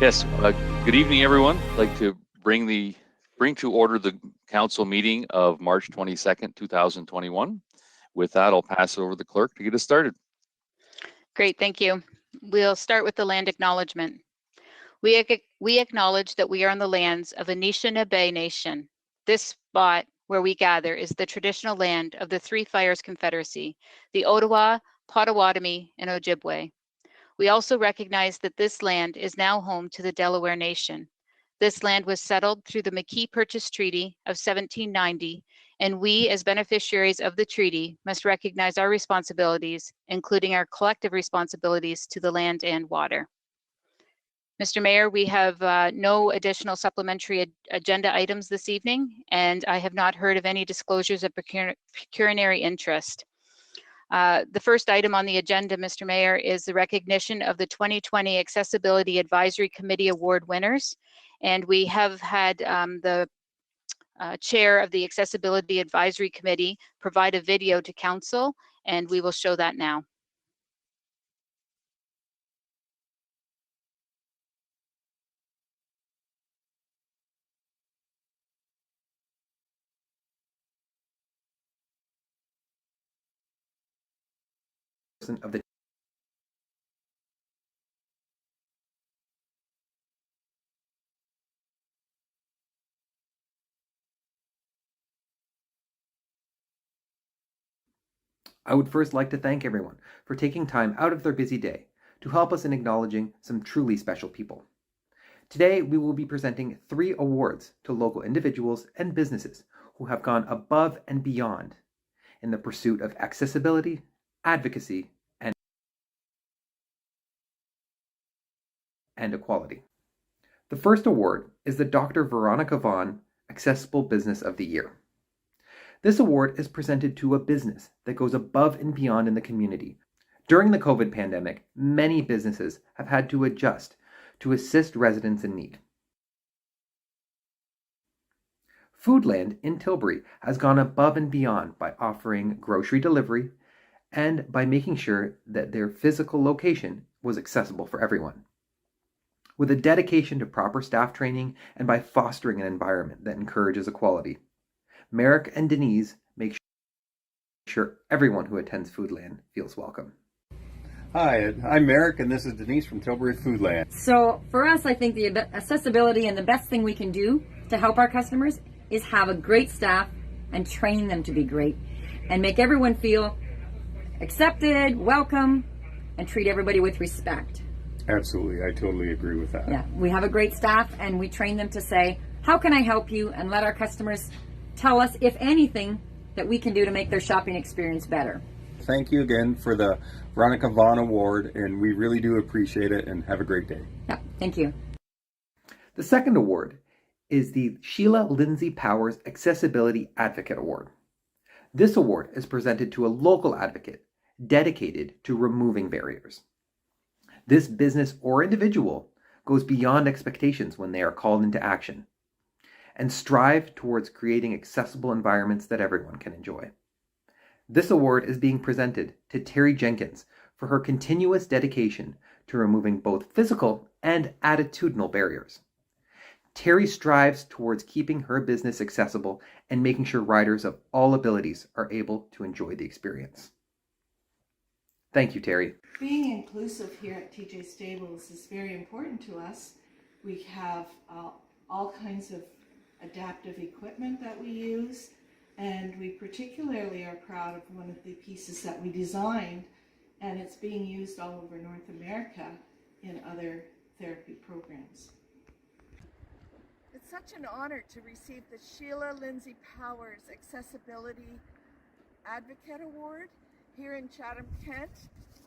Yes, good evening, everyone. I'd like to bring to order the council meeting of March 22nd, 2021. With that, I'll pass it over to the clerk to get us started. Great, thank you. We'll start with the land acknowledgement. We acknowledge that we are on the lands of Anishinaabe Nation. This spot where we gather is the traditional land of the Three Fires Confederacy, the Ottawa, Potawatomi, and Ojibwe. We also recognize that this land is now home to the Delaware Nation. This land was settled through the McKee Purchase Treaty of 1790, and we, as beneficiaries of the treaty, must recognize our responsibilities, including our collective responsibilities to the land and water. Mr. Mayor, we have no additional supplementary agenda items this evening, and I have not heard of any disclosures of pecuniary interest. The first item on the agenda, Mr. Mayor, is the recognition of the 2020 Accessibility Advisory Committee Award winners. And we have had the chair of the Accessibility Advisory Committee provide a video to council, and we will show that now. Of the I would first like to thank everyone for taking time out of their busy day to help us in acknowledging some truly special people. Today, we will be presenting 3 awards to local individuals and businesses who have gone above and beyond in the pursuit of accessibility, advocacy, and equality. The first award is the Dr. Veronica Vaughn Accessible Business of the Year. This award is presented to a business that goes above and beyond in the community. During the COVID pandemic, many businesses have had to adjust to assist residents in need. Foodland in Tilbury has gone above and beyond by offering grocery delivery and by making sure that their physical location was accessible for everyone. With a dedication to proper staff training and by fostering an environment that encourages equality, Merrick and Denise make sure everyone who attends Foodland feels welcome. Hi, I'm Merrick and this is Denise from Tilbury Foodland. So for us, I think the accessibility and the best thing we can do to help our customers is have a great staff and train them to be great and make everyone feel accepted, welcome, and treat everybody with respect. Absolutely, I totally agree with that. Yeah, we have a great staff and we train them to say, how can I help you? And let our customers tell us, if anything, that we can do to make their shopping experience better. Thank you again for the Veronica Vaughn Award, and we really do appreciate it, and have a great day. Yeah, thank you. The second award is the Sheila Lindsay Powers Accessibility Advocate Award. This award is presented to a local advocate dedicated to removing barriers. This business or individual goes beyond expectations when they are called into action and strive towards creating accessible environments that everyone can enjoy. This award is being presented to Terry Jenkins for her continuous dedication to removing both physical and attitudinal barriers. Terry strives towards keeping her business accessible and making sure riders of all abilities are able to enjoy the experience. Thank you, Terry. Being inclusive here at TJ Stables is very important to us. We have all kinds of adaptive equipment that we use, and we particularly are proud of one of the pieces that we designed, and it's being used all over North America in other therapy programs. It's such an honor to receive the Sheila Lindsay Powers Accessibility Advocate Award here in Chatham-Kent.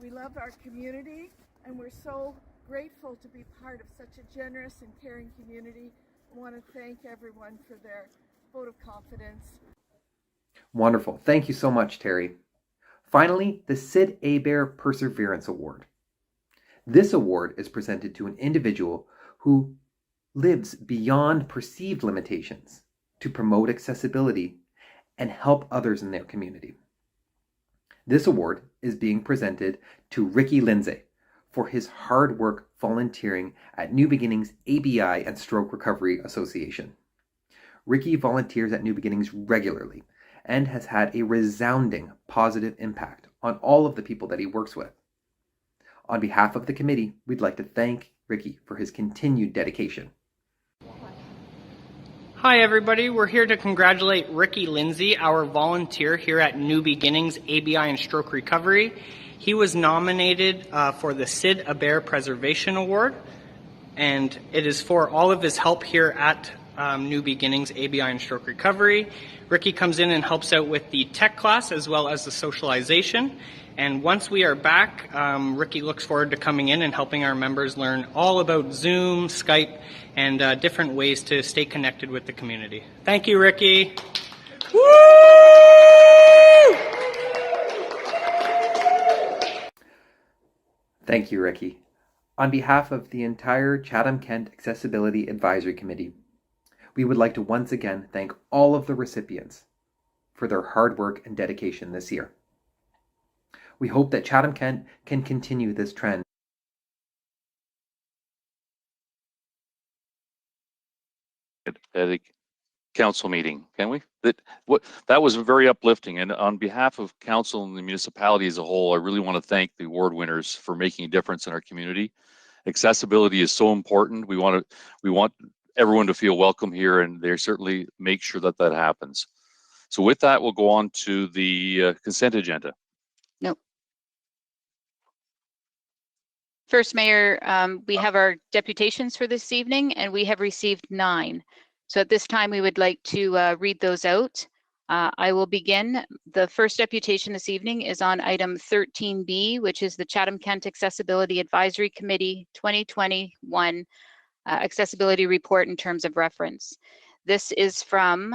We love our community and we're so grateful to be part of such a generous and caring community. I want to thank everyone for their vote of confidence. Wonderful. Thank you so much, Terry. Finally, the Sid Abear Perseverance Award. This award is presented to an individual who lives beyond perceived limitations to promote accessibility and help others in their community. This award is being presented to Ricky Lindsay for his hard work volunteering at New Beginnings ABI and Stroke Recovery Association. Ricky volunteers at New Beginnings regularly and has had a resounding positive impact on all of the people that he works with. On behalf of the committee, we'd like to thank Ricky for his continued dedication. Hi everybody, we're here to congratulate Ricky Lindsay, our volunteer here at New Beginnings ABI and Stroke Recovery. He was nominated for the Sid Aber Preservation Award, and it is for all of his help here at New Beginnings ABI and Stroke Recovery. Ricky comes in and helps out with the tech class as well as the socialization. And once we are back, Ricky looks forward to coming in and helping our members learn all about Zoom, Skype, and different ways to stay connected with the community. Thank you, Ricky. Woo! Thank you, Ricky. On behalf of the entire Chatham-Kent Accessibility Advisory Committee, we would like to once again thank all of the recipients for their hard work and dedication this year. We hope that Chatham-Kent can continue this trend. At a council meeting, can we? That was very uplifting, and on behalf of council and the municipality as a whole, I really want to thank the award winners for making a difference in our community. Accessibility is so important. We want everyone to feel welcome here, and they certainly make sure that that happens. So with that, we'll go on to the consent agenda. No. First, Mayor, we have our deputations for this evening, and we have received 9. So at this time, we would like to read those out. I will begin. The first deputation this evening is on item 13B, which is the Chatham-Kent Accessibility Advisory Committee 2021 Accessibility Report in terms of reference. This is from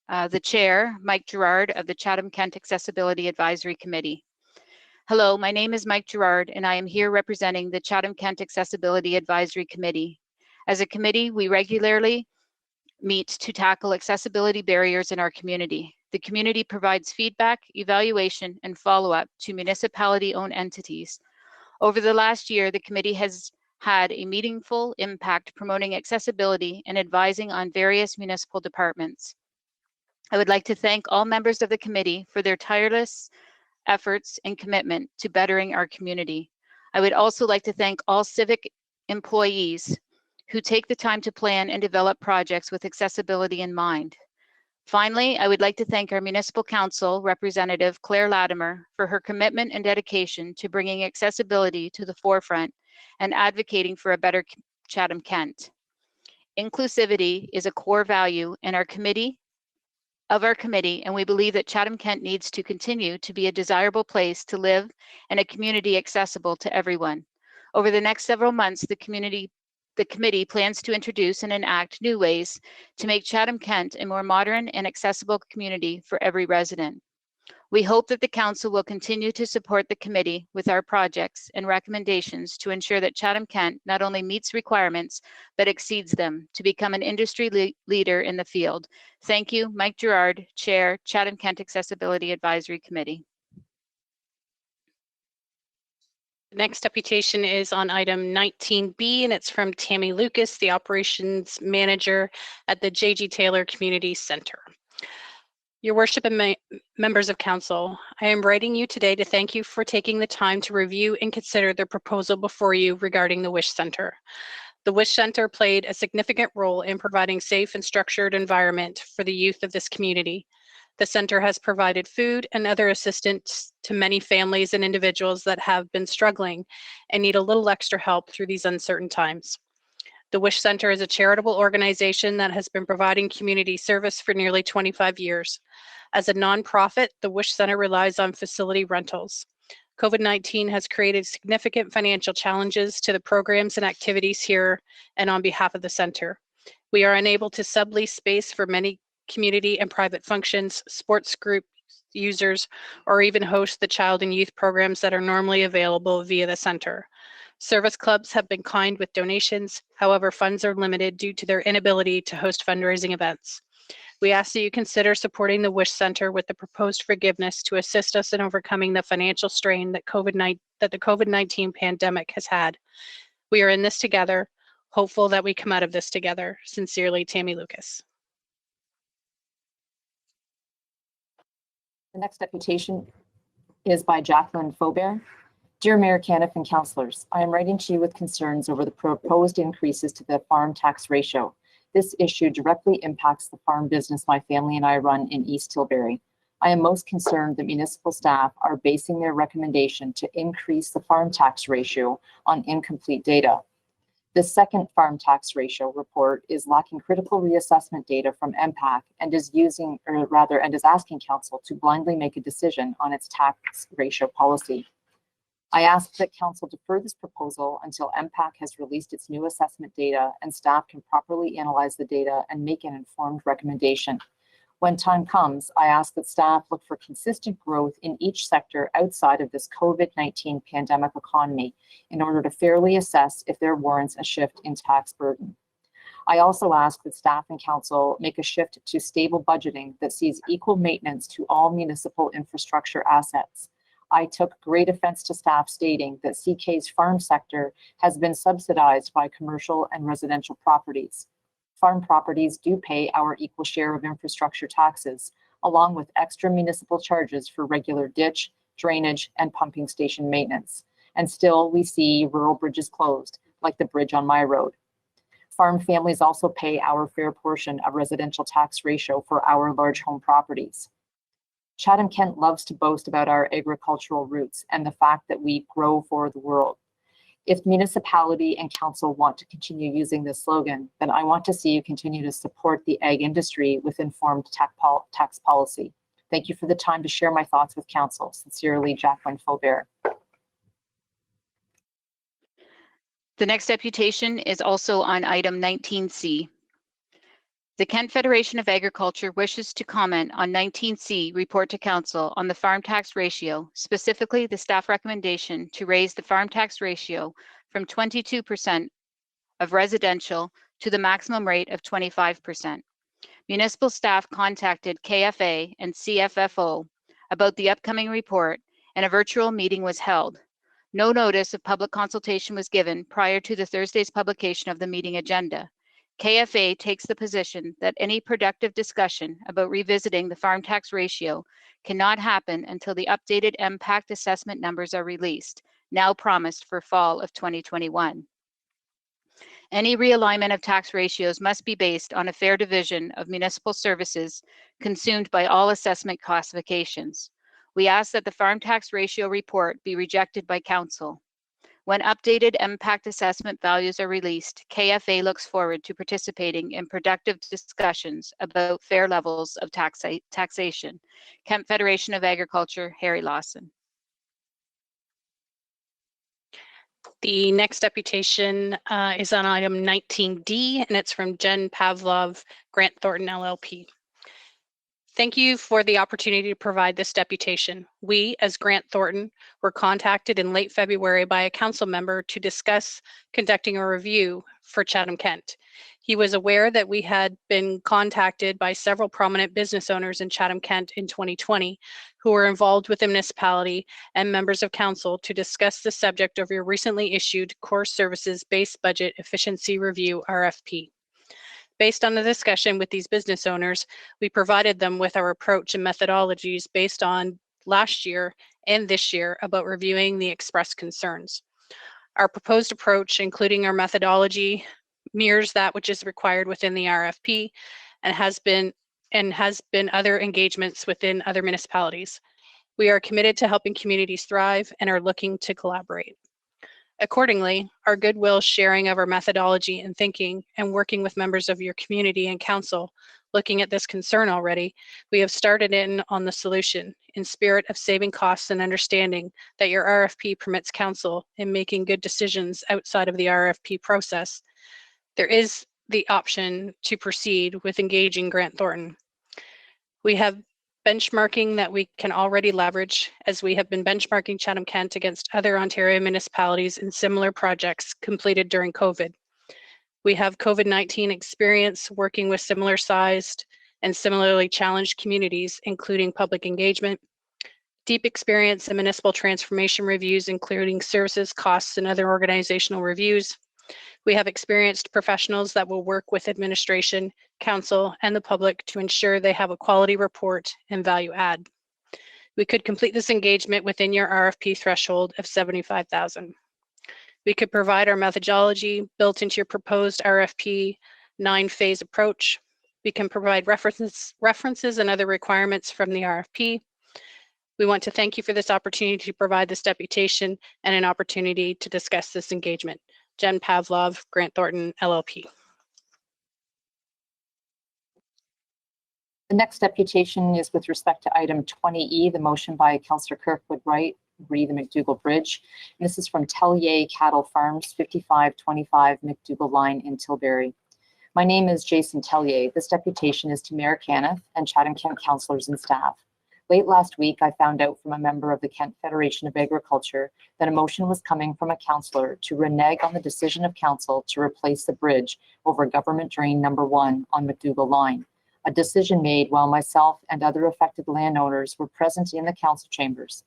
the chair, Mike Gerard, of the Chatham-Kent Accessibility Advisory Committee. Hello, my name is Mike Gerard, and I am here representing the Chatham-Kent Accessibility Advisory Committee. As a committee, we regularly meet to tackle accessibility barriers in our community. The community provides feedback, evaluation, and follow-up to municipality-owned entities. Over the last year, the committee has had a meaningful impact promoting accessibility and advising on various municipal departments. I would like to thank all members of the committee for their tireless efforts and commitment to bettering our community. I would also like to thank all civic employees who take the time to plan and develop projects with accessibility in mind. Finally, I would like to thank our Municipal Council representative, Claire Latimer, for her commitment and dedication to bringing accessibility to the forefront and advocating for a better Chatham-Kent. Inclusivity is a core value in our committee, and we believe that Chatham-Kent needs to continue to be a desirable place to live and a community accessible to everyone. Over the next several months, the committee plans to introduce and enact new ways to make Chatham-Kent a more modern and accessible community for every resident. We hope that the council will continue to support the committee with our projects and recommendations to ensure that Chatham-Kent not only meets requirements, but exceeds them to become an industry leader in the field. Thank you, Mike Gerard, Chair, Chatham-Kent Accessibility Advisory Committee. The next deputation is on item 19B, and it's from Tammy Lucas, the Operations Manager at the J.G. Taylor Community Center. Your Worship and members of Council, I am writing you today to thank you for taking the time to review and consider the proposal before you regarding the WISH Center. The WISH Center played a significant role in providing safe and structured environment for the youth of this community. The center has provided food and other assistance to many families and individuals that have been struggling and need a little extra help through these uncertain times. The WISH Center is a charitable organization that has been providing community service for nearly 25 years. As a nonprofit, the WISH Center relies on facility rentals. COVID-19 has created significant financial challenges to the programs and activities here and on behalf of the center. We are unable to sublease space for many community and private functions, sports group users, or even host the child and youth programs that are normally available via the center. Service clubs have been kind with donations. However, funds are limited due to their inability to host fundraising events. We ask that you consider supporting the Wish Center with the proposed forgiveness to assist us in overcoming the financial strain that the COVID-19 pandemic has had. We are in this together, hopeful that we come out of this together. Sincerely, Tammy Lucas. The next deputation is by Jacqueline Faubert. Dear Mayor Caniff and councillors, I am writing to you with concerns over the proposed increases to the farm tax ratio. This issue directly impacts the farm business my family and I run in East Tilbury. I am most concerned that municipal staff are basing their recommendation to increase the farm tax ratio on incomplete data. The second farm tax ratio report is lacking critical reassessment data from MPAC and is asking council to blindly make a decision on its tax ratio policy. I ask that council defer this proposal until MPAC has released its new assessment data and staff can properly analyze the data and make an informed recommendation. When time comes, I ask that staff look for consistent growth in each sector outside of this COVID-19 pandemic economy in order to fairly assess if there warrants a shift in tax burden. I also ask that staff and council make a shift to stable budgeting that sees equal maintenance to all municipal infrastructure assets. I took great offense to staff stating that CK's farm sector has been subsidized by commercial and residential properties. Farm properties do pay our equal share of infrastructure taxes, along with extra municipal charges for regular ditch, drainage, and pumping station maintenance. And still, we see rural bridges closed, like the bridge on my road. Farm families also pay our fair portion of residential tax ratio for our large home properties. Chatham-Kent loves to boast about our agricultural roots and the fact that we grow for the world. If municipality and council want to continue using this slogan, then I want to see you continue to support the ag industry with informed tax policy. Thank you for the time to share my thoughts with council. Sincerely, Jacqueline Faubert. The next deputation is also on item 19C. The Kent Federation of Agriculture wishes to comment on 19C report to council on the farm tax ratio, specifically the staff recommendation to raise the farm tax ratio from 22% of residential to the maximum rate of 25%. Municipal staff contacted KFA and CFFO about the upcoming report, and a virtual meeting was held. No notice of public consultation was given prior to the Thursday's publication of the meeting agenda. KFA takes the position that any productive discussion about revisiting the farm tax ratio cannot happen until the updated impact assessment numbers are released, now promised for fall of 2021. Any realignment of tax ratios must be based on a fair division of municipal services consumed by all assessment classifications. We ask that the farm tax ratio report be rejected by council. When updated impact assessment values are released, KFA looks forward to participating in productive discussions about fair levels of taxation. Kent Federation of Agriculture, Harry Lawson. The next deputation is on item 19D, and it's from Jen Pavlov, Grant Thornton LLP. Thank you for the opportunity to provide this deputation. We, as Grant Thornton, were contacted in late February by a council member to discuss conducting a review for Chatham-Kent. He was aware that we had been contacted by several prominent business owners in Chatham-Kent in 2020 who were involved with the municipality and members of council to discuss the subject of your recently issued Core Services Base Budget Efficiency Review RFP. Based on the discussion with these business owners, we provided them with our approach and methodologies based on last year and this year about reviewing the expressed concerns. Our proposed approach, including our methodology, mirrors that which is required within the RFP and has been other engagements within other municipalities. We are committed to helping communities thrive and are looking to collaborate. Accordingly, our goodwill sharing of our methodology and thinking and working with members of your community and council looking at this concern already, we have started in on the solution in spirit of saving costs and understanding that your RFP permits council in making good decisions outside of the RFP process. There is the option to proceed with engaging Grant Thornton. We have benchmarking that we can already leverage, as we have been benchmarking Chatham-Kent against other Ontario municipalities in similar projects completed during COVID. We have COVID-19 experience working with similar sized and similarly challenged communities, including public engagement, deep experience in municipal transformation reviews, including services, costs, and other organizational reviews. We have experienced professionals that will work with administration, council, and the public to ensure they have a quality report and value add. We could complete this engagement within your RFP threshold of $75,000. We could provide our methodology built into your proposed RFP 9-phase approach. We can provide references and other requirements from the RFP. We want to thank you for this opportunity to provide this deputation and an opportunity to discuss this engagement. Jen Pavlov, Grant Thornton, LLP. The next deputation is with respect to item 20E, the motion by Councillor Kirkwood Wright, re the McDougall Bridge. And this is from Tellier Cattle Farms, 5525 McDougall Line in Tilbury. My name is Jason Tellier. This deputation is to Mayor Caniff and Chatham-Kent councillors and staff. Late last week, I found out from a member of the Kent Federation of Agriculture that a motion was coming from a councillor to renege on the decision of council to replace the bridge over Government Drain Number 1 on McDougall Line, a decision made while myself and other affected landowners were present in the council chambers.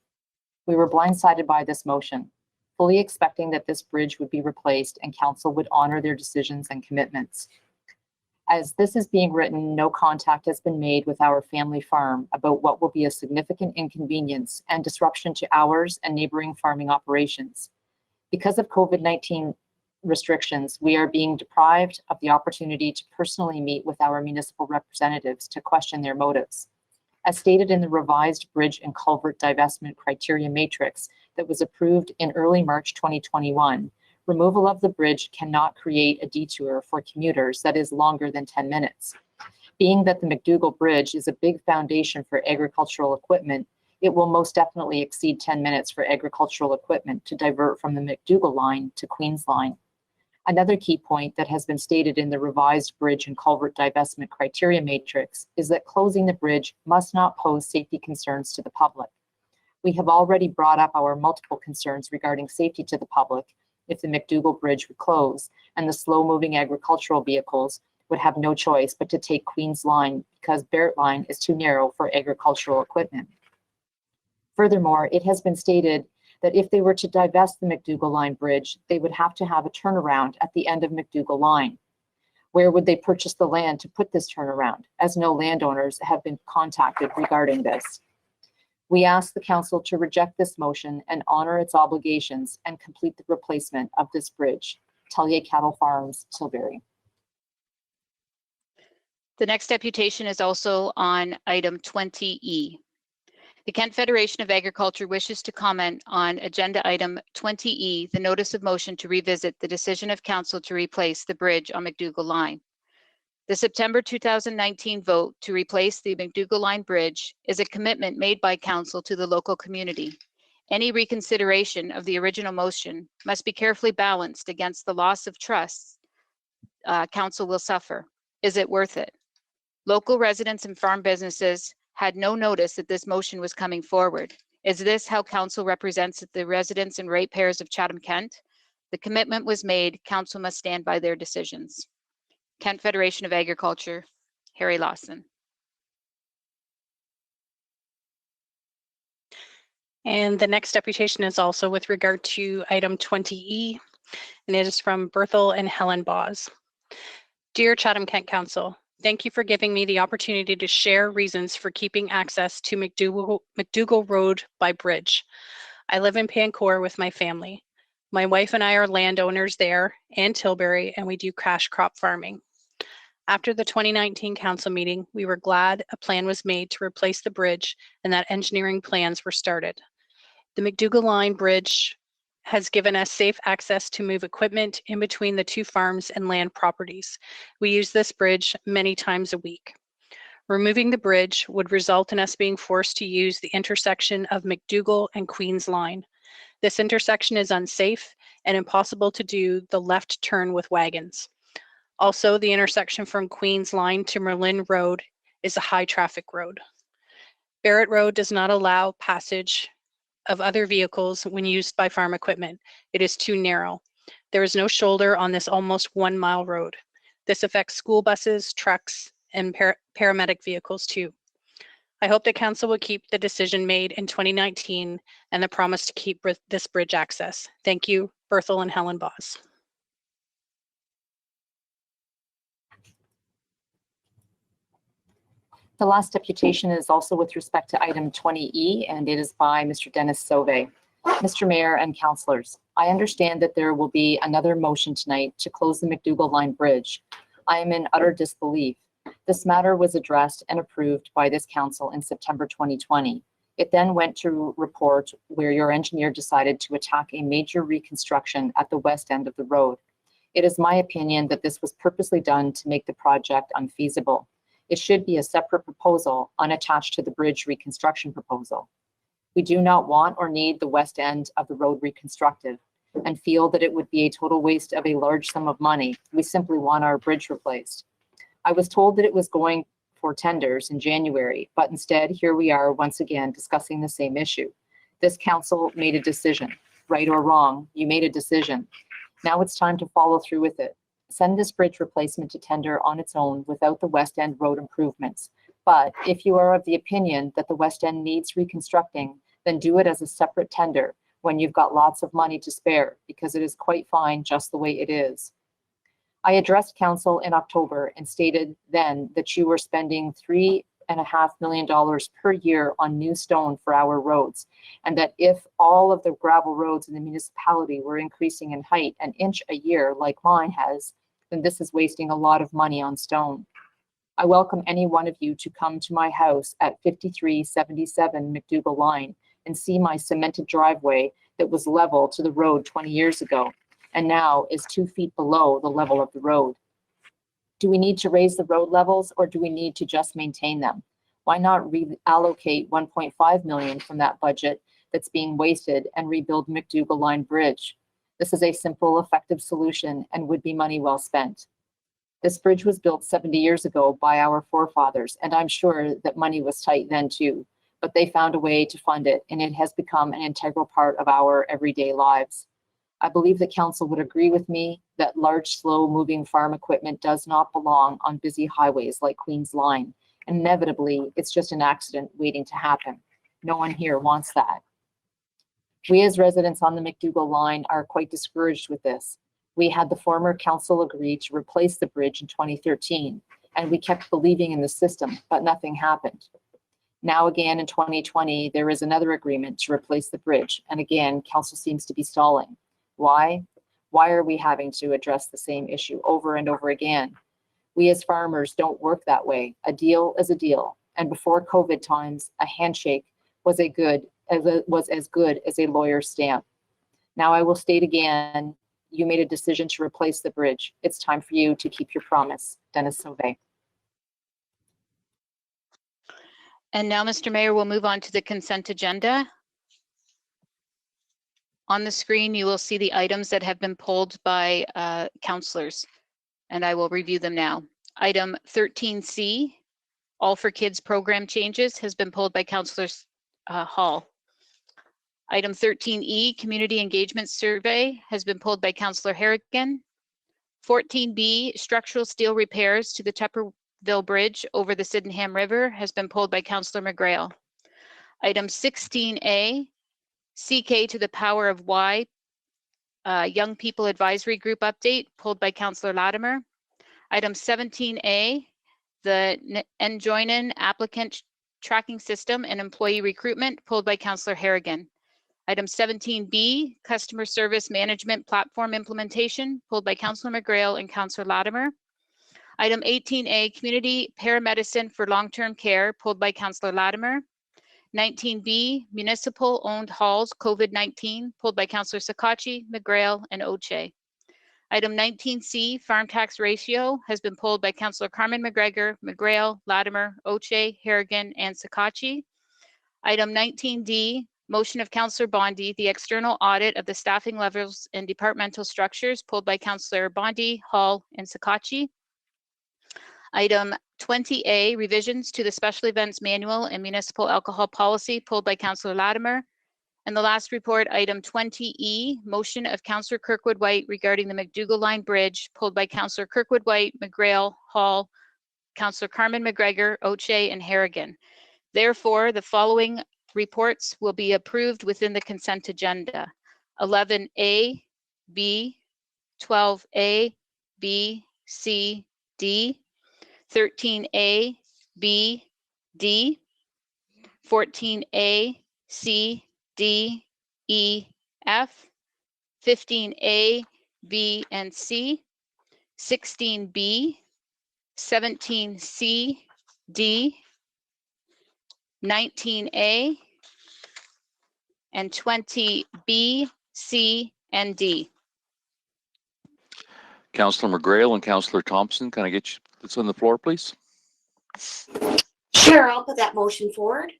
We were blindsided by this motion, fully expecting that this bridge would be replaced and council would honor their decisions and commitments. As this is being written, no contact has been made with our family farm about what will be a significant inconvenience and disruption to ours and neighboring farming operations. Because of COVID-19 restrictions, we are being deprived of the opportunity to personally meet with our municipal representatives to question their motives. As stated in the revised bridge and culvert divestment criteria matrix that was approved in early March 2021, removal of the bridge cannot create a detour for commuters that is longer than 10 minutes. Being that the McDougall Bridge is a big foundation for agricultural equipment, it will most definitely exceed 10 minutes for agricultural equipment to divert from the McDougall line to Queen's Line. Another key point that has been stated in the revised bridge and culvert divestment criteria matrix is that closing the bridge must not pose safety concerns to the public. We have already brought up our multiple concerns regarding safety to the public if the McDougall Bridge would close and the slow-moving agricultural vehicles would have no choice but to take Queen's Line because Barrett Line is too narrow for agricultural equipment. Furthermore, it has been stated that if they were to divest the McDougall Line Bridge, they would have to have a turnaround at the end of McDougall Line. Where would they purchase the land to put this turnaround, as no landowners have been contacted regarding this? We ask the council to reject this motion and honor its obligations and complete the replacement of this bridge. Tellier Cattle Farms, Tilbury. The next deputation is also on item 20E. The Kent Federation of Agriculture wishes to comment on agenda item 20E, the notice of motion to revisit the decision of council to replace the bridge on McDougall Line. The September 2019 vote to replace the McDougall Line Bridge is a commitment made by council to the local community. Any reconsideration of the original motion must be carefully balanced against the loss of trust council will suffer. Is it worth it? Local residents and farm businesses had no notice that this motion was coming forward. Is this how council represents the residents and ratepayers of Chatham-Kent? The commitment was made, council must stand by their decisions. Kent Federation of Agriculture, Harry Lawson. And the next deputation is also with regard to item 20E, and it is from Berthel and Helen Boz. Dear Chatham-Kent Council, thank you for giving me the opportunity to share reasons for keeping access to McDougall Road by bridge. I live in Pancourt with my family. My wife and I are landowners there and Tilbury, and we do cash crop farming. After the 2019 council meeting, we were glad a plan was made to replace the bridge and that engineering plans were started. The McDougall Line Bridge has given us safe access to move equipment in between the two farms and land properties. We use this bridge many times a week. Removing the bridge would result in us being forced to use the intersection of McDougall and Queen's Line. This intersection is unsafe and impossible to do the left turn with wagons. Also, the intersection from Queen's Line to Merlin Road is a high traffic road. Barrett Road does not allow passage of other vehicles when used by farm equipment. It is too narrow. There is no shoulder on this almost 1 mile road. This affects school buses, trucks, and paramedic vehicles too. I hope the council will keep the decision made in 2019 and the promise to keep this bridge access. Thank you, Berthel and Helen Boss. The last deputation is also with respect to item 20E, and it is by Mr. Dennis Sauvé. Mr. Mayor and councillors, I understand that there will be another motion tonight to close the McDougall Line Bridge. I am in utter disbelief. This matter was addressed and approved by this council in September 2020. It then went to report where your engineer decided to attack a major reconstruction at the west end of the road. It is my opinion that this was purposely done to make the project unfeasible. It should be a separate proposal unattached to the bridge reconstruction proposal. We do not want or need the west end of the road reconstructed and feel that it would be a total waste of a large sum of money. We simply want our bridge replaced. I was told that it was going for tenders in January, but instead here we are once again discussing the same issue. This council made a decision, right or wrong, you made a decision. Now it's time to follow through with it. Send this bridge replacement to tender on its own without the West End road improvements. But if you are of the opinion that the West End needs reconstructing, then do it as a separate tender when you've got lots of money to spare, because it is quite fine just the way it is. I addressed council in October and stated then that you were spending $3.5 million per year on new stone for our roads, and that if all of the gravel roads in the municipality were increasing in height an inch a year like mine has, then this is wasting a lot of money on stone. I welcome any one of you to come to my house at 5377 McDougall Line and see my cemented driveway that was level to the road 20 years ago and now is 2 feet below the level of the road. Do we need to raise the road levels, or do we need to just maintain them? Why not reallocate 1.5 million from that budget that's being wasted and rebuild McDougall Line Bridge? This is a simple, effective solution and would be money well spent. This bridge was built 70 years ago by our forefathers, and I'm sure that money was tight then too, but they found a way to fund it, and it has become an integral part of our everyday lives. I believe the council would agree with me that large, slow-moving farm equipment does not belong on busy highways like Queen's Line. Inevitably, it's just an accident waiting to happen. No one here wants that. We as residents on the McDougall Line are quite discouraged with this. We had the former council agree to replace the bridge in 2013, and we kept believing in the system, but nothing happened. Now again in 2020, there is another agreement to replace the bridge, and again, council seems to be stalling. Why? Why are we having to address the same issue over and over again? We as farmers don't work that way. A deal is a deal. And before COVID times, a handshake was as good as a lawyer's stamp. Now I will state again, you made a decision to replace the bridge. It's time for you to keep your promise. Dennis Sauvé. And now, Mr. Mayor, we'll move on to the consent agenda. On the screen, you will see the items that have been pulled by councillors, and I will review them now. Item 13C, All for Kids program changes, has been pulled by Councillor Hall. Item 13E, Community Engagement Survey, has been pulled by Councillor Harrigan. 14B, Structural Steel Repairs to the Tupperville Bridge over the Sydenham River, has been pulled by Councillor McGrail. Item 16A, CK to the Power of Y, Young People Advisory Group update, pulled by Councillor Latimer. Item 17A, the Enjoinen Applicant Tracking System and Employee Recruitment, pulled by Councillor Harrigan. Item 17B, Customer Service Management Platform Implementation, pulled by Councillor McGrail and Councillor Latimer. Item 18A, Community Paramedicine for Long-Term Care, pulled by Councillor Latimer. 19B, Municipal Owned Halls COVID-19, pulled by Councillor Sakachi, McGrail, and Oche. Item 19C, Farm Tax Ratio, has been pulled by Councillor Carmen McGregor, McGrail, Latimer, Oche, Harrigan, and Sakachi. Item 19D, Motion of Councillor Bondi, the External Audit of the Staffing Levels and Departmental Structures, pulled by Councillor Bondi, Hall, and Sakachi. Item 20A, revisions to the special events manual and municipal alcohol policy, pulled by Councillor Latimer. And the last report, item 20E, motion of Councillor Kirkwood White regarding the McDougall Line Bridge, pulled by Councillor Kirkwood White, McGrail, Hall, Councillor Carmen McGregor, Oche, and Harrigan. Therefore, the following reports will be approved within the consent agenda. 11A, B, 12A, B, C, D, 13A, B, D, 14A, C, D, E, F, 15A, B, and C, 16B, 17C, D, 19A, and 20B, C, and D. Councillor McGrail and Councillor Thompson, can I get you this on the floor, please? Sure, I'll put that motion forward.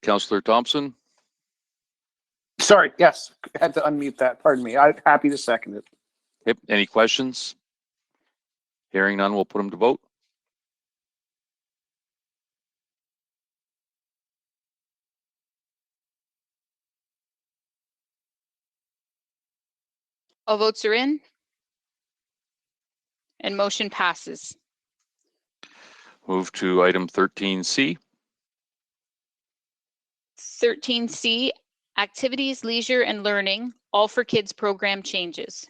Councillor Thompson, Sorry, yes, I had to unmute that. Pardon me. I'm happy to second it. yep, any questions? Hearing none, we'll put them to vote. All votes are in. And motion passes. Move to item 13C. 13C, activities, leisure, and learning, all for kids program changes.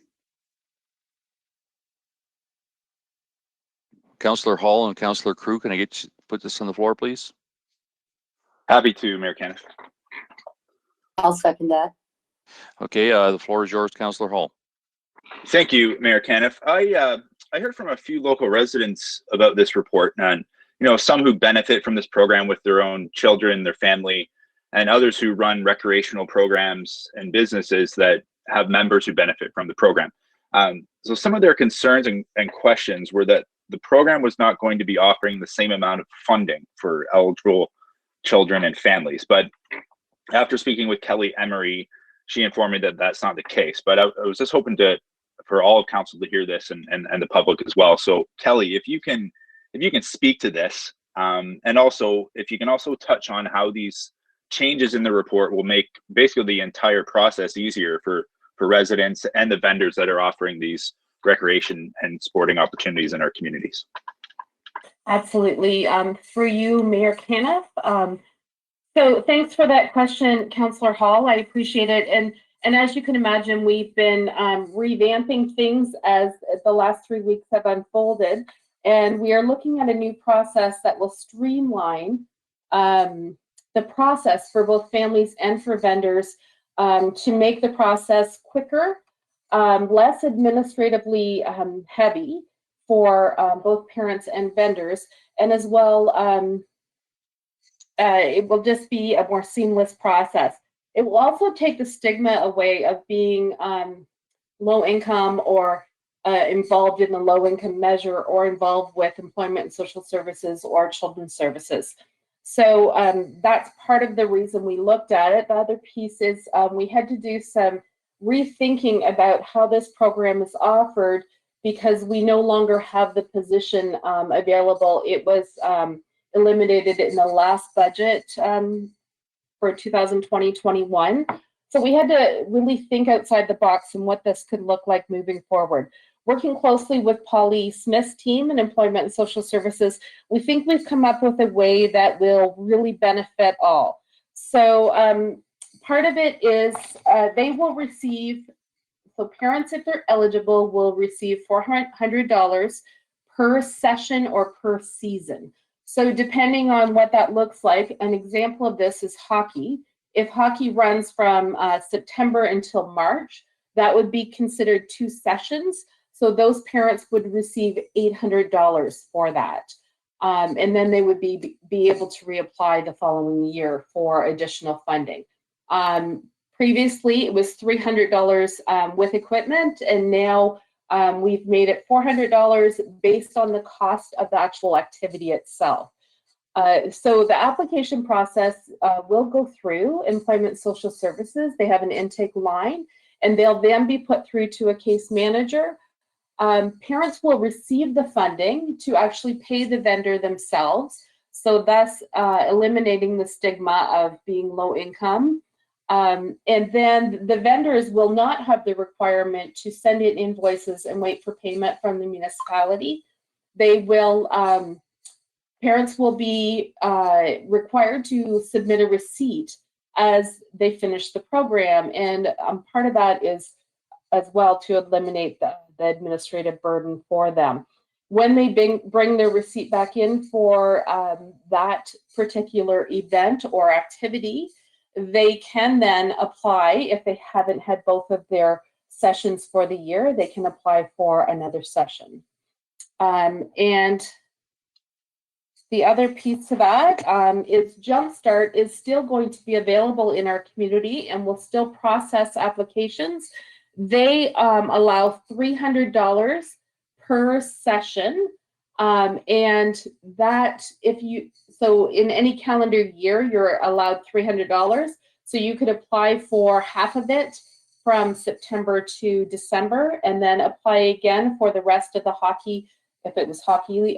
Councillor Hall and Councillor Crew, can I get you put this on the floor, please? Happy to, Mayor Kenneth. I'll second that. Okay, the floor is yours, Councillor Hall. Thank you, Mayor Kenneth. I heard from a few local residents about this report, and some who benefit from this program with their own children, their family, and others who run recreational programs and businesses that have members who benefit from the program. So some of their concerns and questions were that the program was not going to be offering the same amount of funding for eligible children and families. But after speaking with Kelly Emery, she informed me that that's not the case. But I was just hoping for all of council to hear this and the public as well. So Kelly, if you can speak to this, and also if you can also touch on how these changes in the report will make basically the entire process easier for residents and the vendors that are offering these recreation and sporting opportunities in our communities. Absolutely. For you, Mayor Kenneth. So thanks for that question, Councillor Hall. I appreciate it. And as you can imagine, we've been revamping things as the last 3 weeks have unfolded. And we are looking at a new process that will streamline the process for both families and for vendors to make the process quicker, less administratively heavy for both parents and vendors, and as well, it will just be a more seamless process. It will also take the stigma away of being low income or involved in the low income measure or involved with employment and social services or children's services. So that's part of the reason we looked at it. The other piece is we had to do some rethinking about how this program is offered because we no longer have the position available. It was eliminated in the last budget for 2020-21. So we had to really think outside the box and what this could look like moving forward. Working closely with Polly Smith's team in Employment and Social Services, we think we've come up with a way that will really benefit all. So part of it is they will receive, so parents, if they're eligible, will receive $400 per session or per season. So depending on what that looks like, an example of this is hockey. If hockey runs from September until March, that would be considered 2 sessions. So those parents would receive $800 for that. And then they would be able to reapply the following year for additional funding. Previously, it was $300 with equipment, and now we've made it $400 based on the cost of the actual activity itself. So the application process will go through Employment Social Services. They have an intake line, and they'll then be put through to a case manager. Parents will receive the funding to actually pay the vendor themselves, so thus eliminating the stigma of being low income. And then the vendors will not have the requirement to send in invoices and wait for payment from the municipality. They will, parents will be required to submit a receipt as they finish the program. And part of that is as well to eliminate the administrative burden for them. When they bring their receipt back in for that particular event or activity, they can then apply, if they haven't had both of their sessions for the year, they can apply for another session. And the other piece to that is Jumpstart is still going to be available in our community and will still process applications. They allow $300 per session, and that so in any calendar year, you're allowed $300. So you could apply for half of it from September to December, and then apply again for the rest of the hockey, if it was hockey,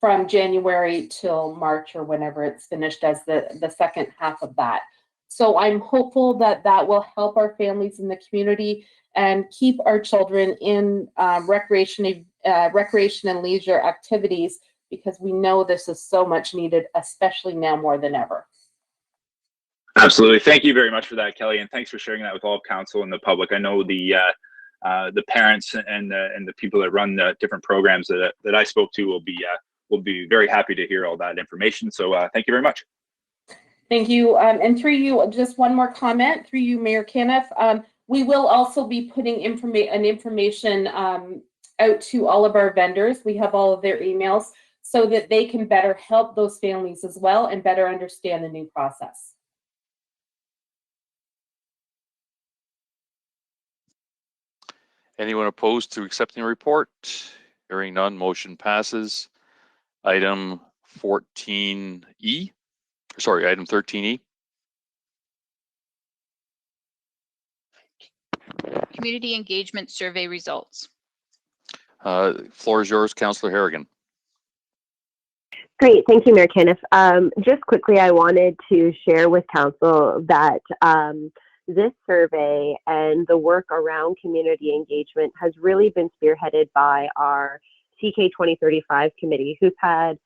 from January till March or whenever it's finished as the second half of that. So I'm hopeful that that will help our families in the community and keep our children in recreation and leisure activities, because we know this is so much needed, especially now more than ever. Absolutely. Thank you very much for that, Kelly, and thanks for sharing that with all of council and the public. I know the parents and the people that run the different programs that I spoke to will be very happy to hear all that information. So thank you very much. Thank you. And through you, just one more comment through you, Mayor Caniff. We will also be putting information out to all of our vendors. We have all of their emails so that they can better help those families as well and better understand the new process. Anyone opposed to accepting the report? Hearing none, motion passes. Item 14E, sorry, item 13E. Community engagement survey results. Floor is yours, Councillor Harrigan. Great, thank you, Mayor Caniff. Just quickly, I wanted to share with Council that this survey and the work around community engagement has really been spearheaded by our CK 2035 committee, who's had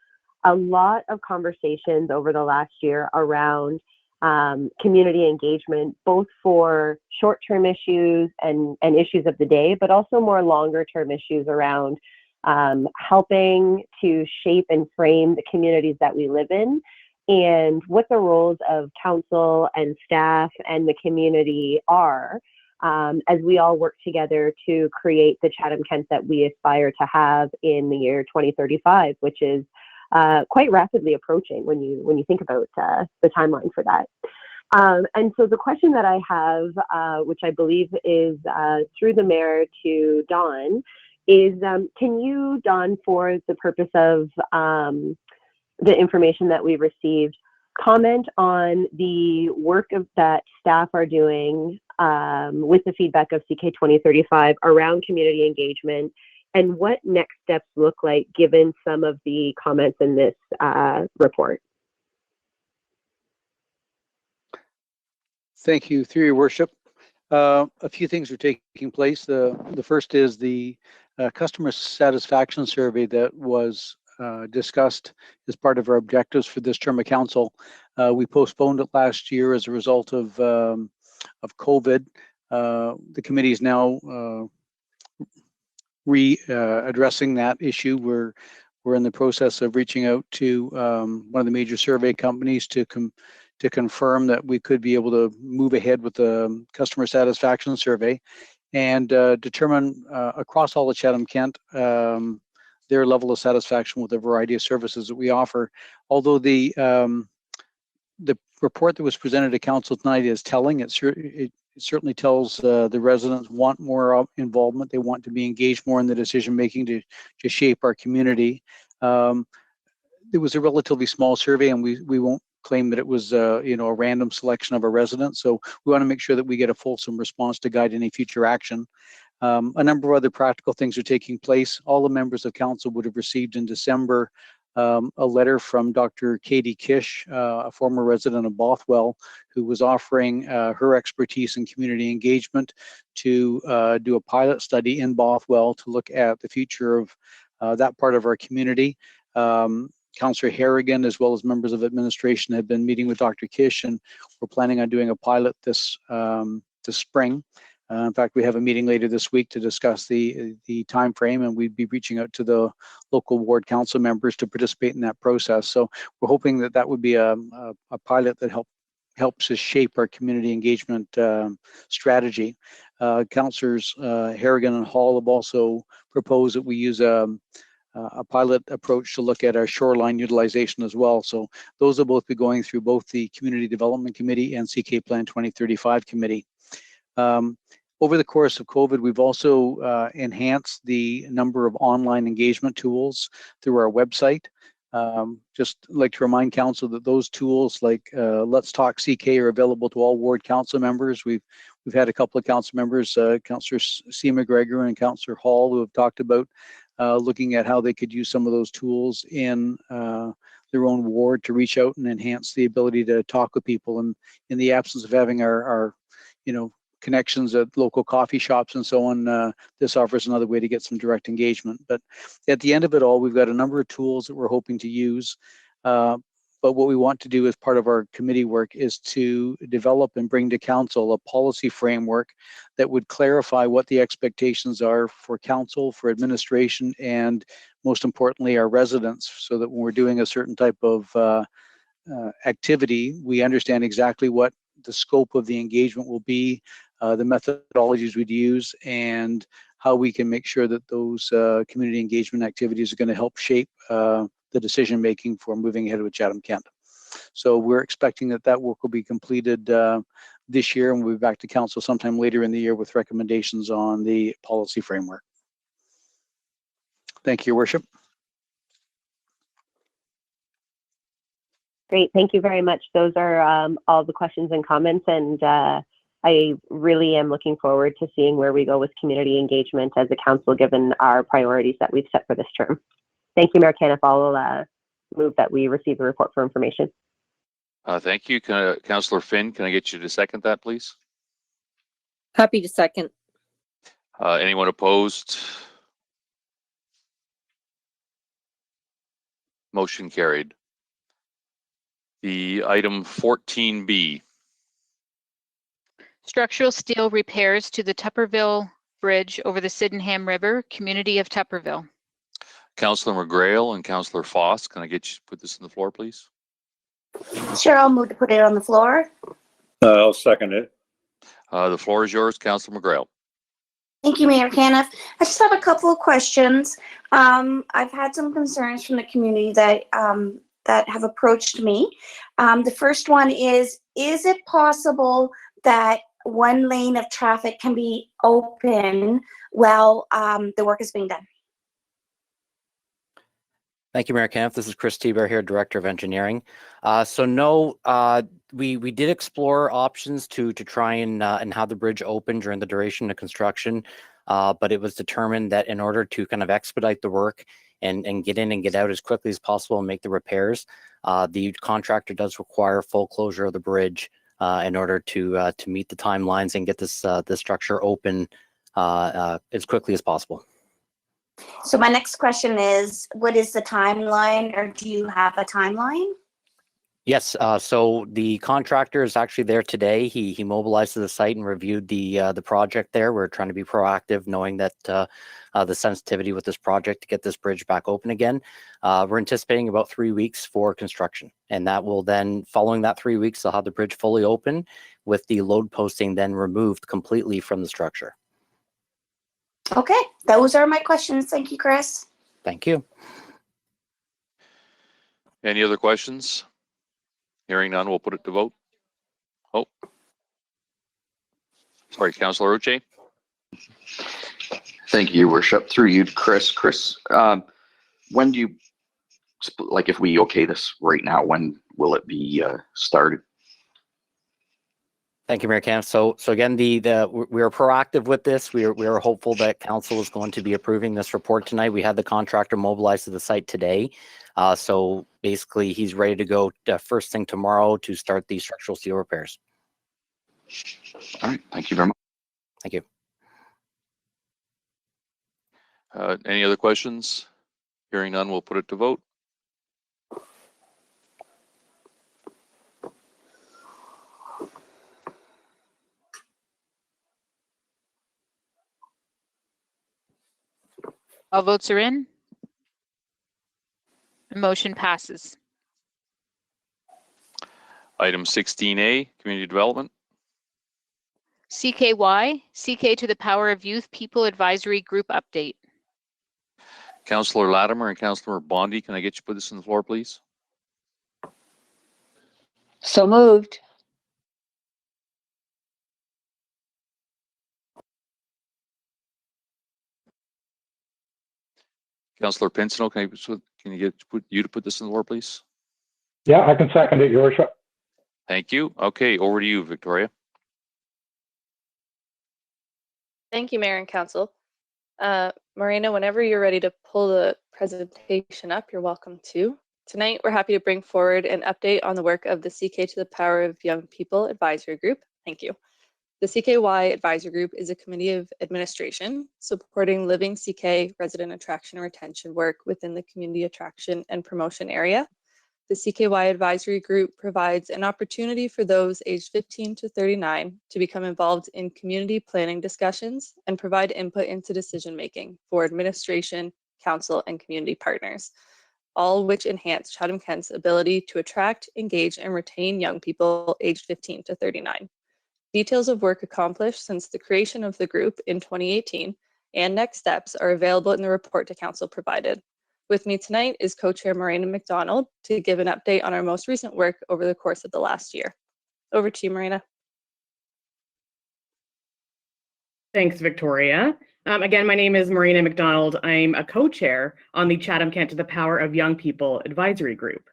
a lot of conversations over the last year around community engagement, both for short-term issues and issues of the day, but also more longer-term issues around helping to shape and frame the communities that we live in, and what the roles of council and staff and the community are as we all work together to create the Chatham-Kent that we aspire to have in the year 2035, which is quite rapidly approaching when you think about the timeline for that. And so the question that I have, which I believe is through the mayor to Dawn, is can you, Dawn, for the purpose of the information that we received, comment on the work that staff are doing with the feedback of CK 2035 around community engagement, and what next steps look like given some of the comments in this report? Thank you. Through your worship, a few things are taking place. The first is the customer satisfaction survey that was discussed as part of our objectives for this term of council. We postponed it last year as a result of COVID. The committee is now addressing that issue. We're in the process of reaching out to one of the major survey companies to confirm that we could be able to move ahead with the customer satisfaction survey and determine across all of Chatham-Kent their level of satisfaction with a variety of services that we offer. Although the report that was presented to council tonight is telling, it certainly tells the residents want more involvement. They want to be engaged more in the decision making to shape our community. it was a relatively small survey, and we won't claim that it was you know, a random selection of our residents. So we want to make sure that we get a fulsome response to guide any future action. A number of other practical things are taking place. All the members of council would have received in December a letter from Dr. Katie Kish, a former resident of Bothwell, who was offering her expertise in community engagement to do a pilot study in Bothwell to look at the future of that part of our community. Councillor Harrigan, as well as members of administration, have been meeting with Dr. Kish, and we're planning on doing a pilot this spring. In fact, we have a meeting later this week to discuss the time frame, and we'd be reaching out to the local ward council members to participate in that process. So we're hoping that that would be a pilot that helps us shape our community engagement strategy. Councillors Harrigan and Hall have also proposed that we use a pilot approach to look at our shoreline utilization as well. So those will both be going through both the Community Development Committee and CK Plan 2035 Committee. Over the course of COVID, we've also enhanced the number of online engagement tools through our website. Just like to remind council that those tools like Let's Talk CK are available to all ward council members. We've had a couple of council members, Councillor C. McGregor and Councillor Hall, who have talked about looking at how they could use some of those tools in their own ward to reach out and enhance the ability to talk with people. And in the absence of having our you know, connections at local coffee shops and so on, this offers another way to get some direct engagement. But at the end of it all, we've got a number of tools that we're hoping to use. But what we want to do as part of our committee work is to develop and bring to council a policy framework that would clarify what the expectations are for council, for administration, and most importantly, our residents, so that when we're doing a certain type of activity, we understand exactly what the scope of the engagement will be, the methodologies we'd use, and how we can make sure that those community engagement activities are going to help shape the decision making for moving ahead with Chatham-Kent. So we're expecting that that work will be completed this year, and we'll be back to council sometime later in the year with recommendations on the policy framework. Thank you, Your Worship. Great, thank you very much. Those are all the questions and comments, and I really am looking forward to seeing where we go with community engagement as a council, given our priorities that we've set for this term. Thank you, Mayor Caniff. I'll move that we receive the report for information. Thank you. Councillor Finn, can I get you to second that, please? Happy to second. Anyone opposed? Motion carried. The item 14B. Structural steel repairs to the Tupperville Bridge over the Sydenham River, community of Tupperville. Councillor McGrail and Councillor Foss, can I get you to put this on the floor, please? Sure, I'll move to put it on the floor. I'll second it. The floor is yours, Councillor McGrail. Thank you, Mayor Caniff. I just have a couple of questions. I've had some concerns from the community that that have approached me. The first one is it possible that one lane of traffic can be open while the work is being done? Thank you, Mayor Caniff. This is Chris Teber here, Director of Engineering. So no, we did explore options to try and have the bridge open during the duration of construction, but it was determined that in order to kind of expedite the work and get in and get out as quickly as possible and make the repairs, the contractor does require full closure of the bridge in order to meet the timelines and get this structure open as quickly as possible. So my next question is, what is the timeline, or do you have a timeline? Yes, so the contractor is actually there today. He mobilized to the site and reviewed the project there. We're trying to be proactive, knowing that the sensitivity with this project to get this bridge back open again. We're anticipating about 3 weeks for construction, and that will then, following that 3 weeks, they'll have the bridge fully open with the load posting then removed completely from the structure. Okay, those are my questions. Thank you, Chris. Thank you. Any other questions? Hearing none, we'll put it to vote. Oh, sorry, Councillor Uche. Thank you, Your Worship. Through you, Chris. Chris, when do you like if we okay this right now, when will it be started? Thank you, Mayor Caniff. So again, we are proactive with this. We are hopeful that council is going to be approving this report tonight. We had the contractor mobilized to the site today. So basically he's ready to go first thing tomorrow to start the structural steel repairs. All right, thank you very much. Thank you. Any other questions? Hearing none, we'll put it to vote. All votes are in. The motion passes. Item 16A, community development. CKY, CK to the Power of Youth People Advisory Group update. Councillor Latimer and Councillor Bondi, can I get you to put this on the floor, please? So moved. Councillor Pinsino, can you get you to put this on the floor, please? Yeah, I can second it, Your Worship. Thank you. Okay, over to you, Victoria. Thank you, Mayor and Council. Marina, whenever you're ready to pull the presentation up, you're welcome to. Tonight, we're happy to bring forward an update on the work of the CK to the Power of Young People Advisory Group. Thank you. The CKY Advisory Group is a committee of administration supporting living CK resident attraction and retention work within the community attraction and promotion area. The CKY Advisory Group provides an opportunity for those aged 15 to 39 to become involved in community planning discussions and provide input into decision making for administration, council, and community partners, all which enhance Chatham-Kent's ability to attract, engage, and retain young people aged 15 to 39. Details of work accomplished since the creation of the group in 2018 and next steps are available in the report to council provided. With me tonight is co-chair Marina McDonald to give an update on our most recent work over the course of the last year. Over to you, Marina. Thanks, Victoria. Again, my name is Marina McDonald. I'm a co-chair on the Chatham-Kent to the Power of Young People Advisory Group.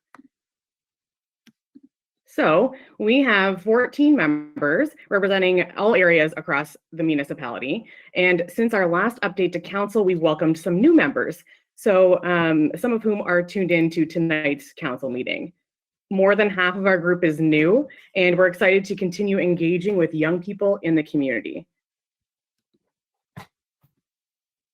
So we have 14 members representing all areas across the municipality. And since our last update to council, we've welcomed some new members. So some of whom are tuned into tonight's council meeting. More than half of our group is new, and we're excited to continue engaging with young people in the community.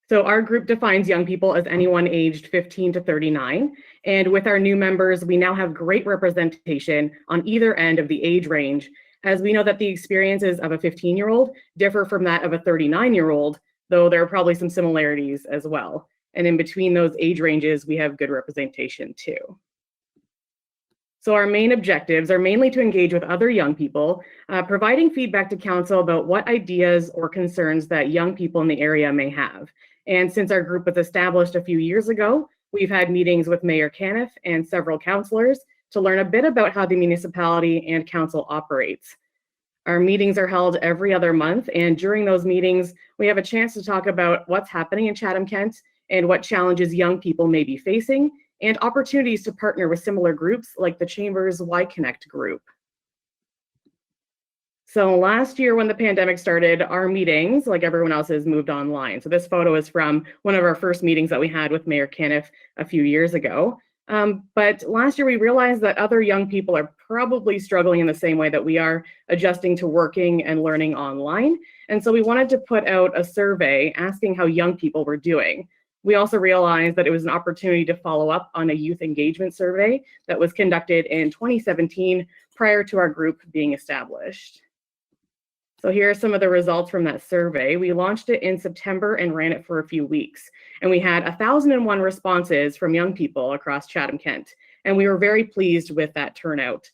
So our group defines young people as anyone aged 15 to 39. And with our new members, we now have great representation on either end of the age range, as we know that the experiences of a 15-year-old differ from that of a 39-year-old, though there are probably some similarities as well. And in between those age ranges, we have good representation too. So our main objectives are mainly to engage with other young people, providing feedback to council about what ideas or concerns that young people in the area may have. And since our group was established a few years ago, we've had meetings with Mayor Caniff and several councillors to learn a bit about how the municipality and council operates. Our meetings are held every other month, and during those meetings, we have a chance to talk about what's happening in Chatham-Kent and what challenges young people may be facing, and opportunities to partner with similar groups like the Chamber's Y Connect group. So last year when the pandemic started, our meetings, like everyone else's, moved online. So this photo is from one of our first meetings that we had with Mayor Caniff a few years ago. But last year we realized that other young people are probably struggling in the same way that we are, adjusting to working and learning online. And so we wanted to put out a survey asking how young people were doing. We also realized that it was an opportunity to follow up on a youth engagement survey that was conducted in 2017 prior to our group being established. So here are some of the results from that survey. We launched it in September and ran it for a few weeks. And we had 1,001 responses from young people across Chatham-Kent. And we were very pleased with that turnout.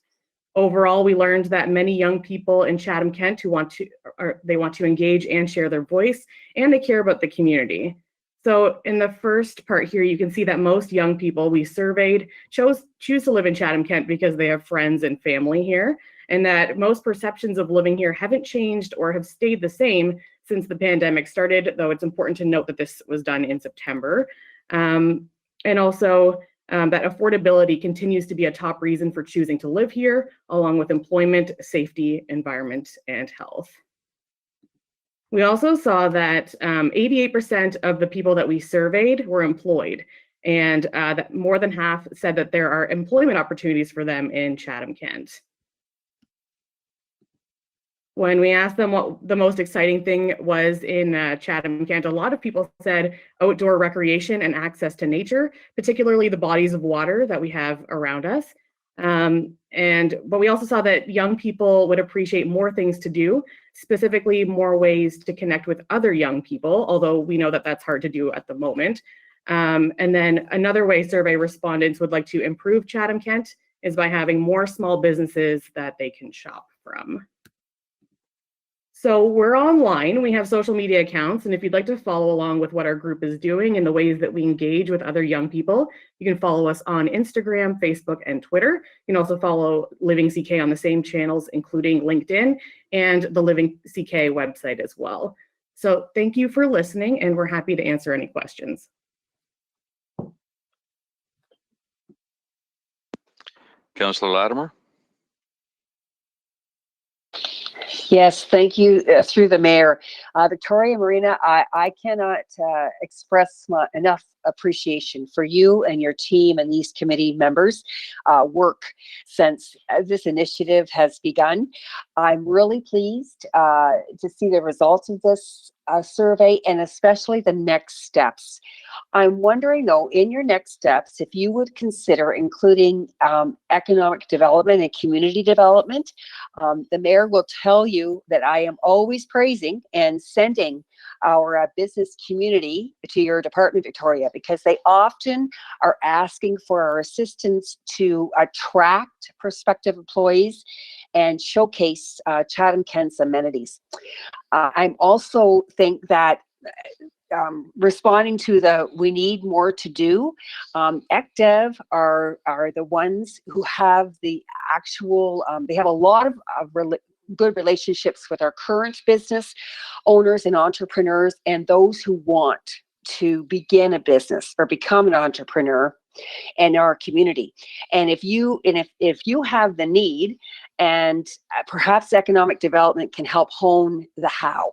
Overall, we learned that many young people in Chatham-Kent who want to engage and share their voice, and they care about the community. So in the first part here, you can see that most young people we surveyed choose to live in Chatham-Kent because they have friends and family here, and that most perceptions of living here haven't changed or have stayed the same since the pandemic started, though it's important to note that this was done in September. And also, that affordability continues to be a top reason for choosing to live here, along with employment, safety, environment, and health. We also saw that 88% of the people that we surveyed were employed, and that more than half said that there are employment opportunities for them in Chatham-Kent. When we asked them what the most exciting thing was in Chatham-Kent, a lot of people said outdoor recreation and access to nature, particularly the bodies of water that we have around us. But we also saw that young people would appreciate more things to do, specifically more ways to connect with other young people, although we know that that's hard to do at the moment. And then another way survey respondents would like to improve Chatham-Kent is by having more small businesses that they can shop from. So we're online, we have social media accounts, and if you'd like to follow along with what our group is doing and the ways that we engage with other young people, you can follow us on Instagram, Facebook, and Twitter. You can also follow Living CK on the same channels, including LinkedIn and the Living CK website as well. So thank you for listening, and we're happy to answer any questions. Councillor Latimer. Yes, thank you through the mayor. Victoria, Marina, I cannot express enough appreciation for you and your team and these committee members' work since this initiative has begun. I'm really pleased to see the results of this survey and especially the next steps. I'm wondering though, in your next steps, if you would consider including economic development and community development. The mayor will tell you that I am always praising and sending our business community to your department, Victoria, because they often are asking for our assistance to attract prospective employees and showcase Chatham-Kent's amenities. I also think that responding to the we need more to do, ECDev are the ones who have the actual, they have a lot of good relationships with our current business owners and entrepreneurs and those who want to begin a business or become an entrepreneur in our community. And if you have the need, and perhaps economic development can help hone the how.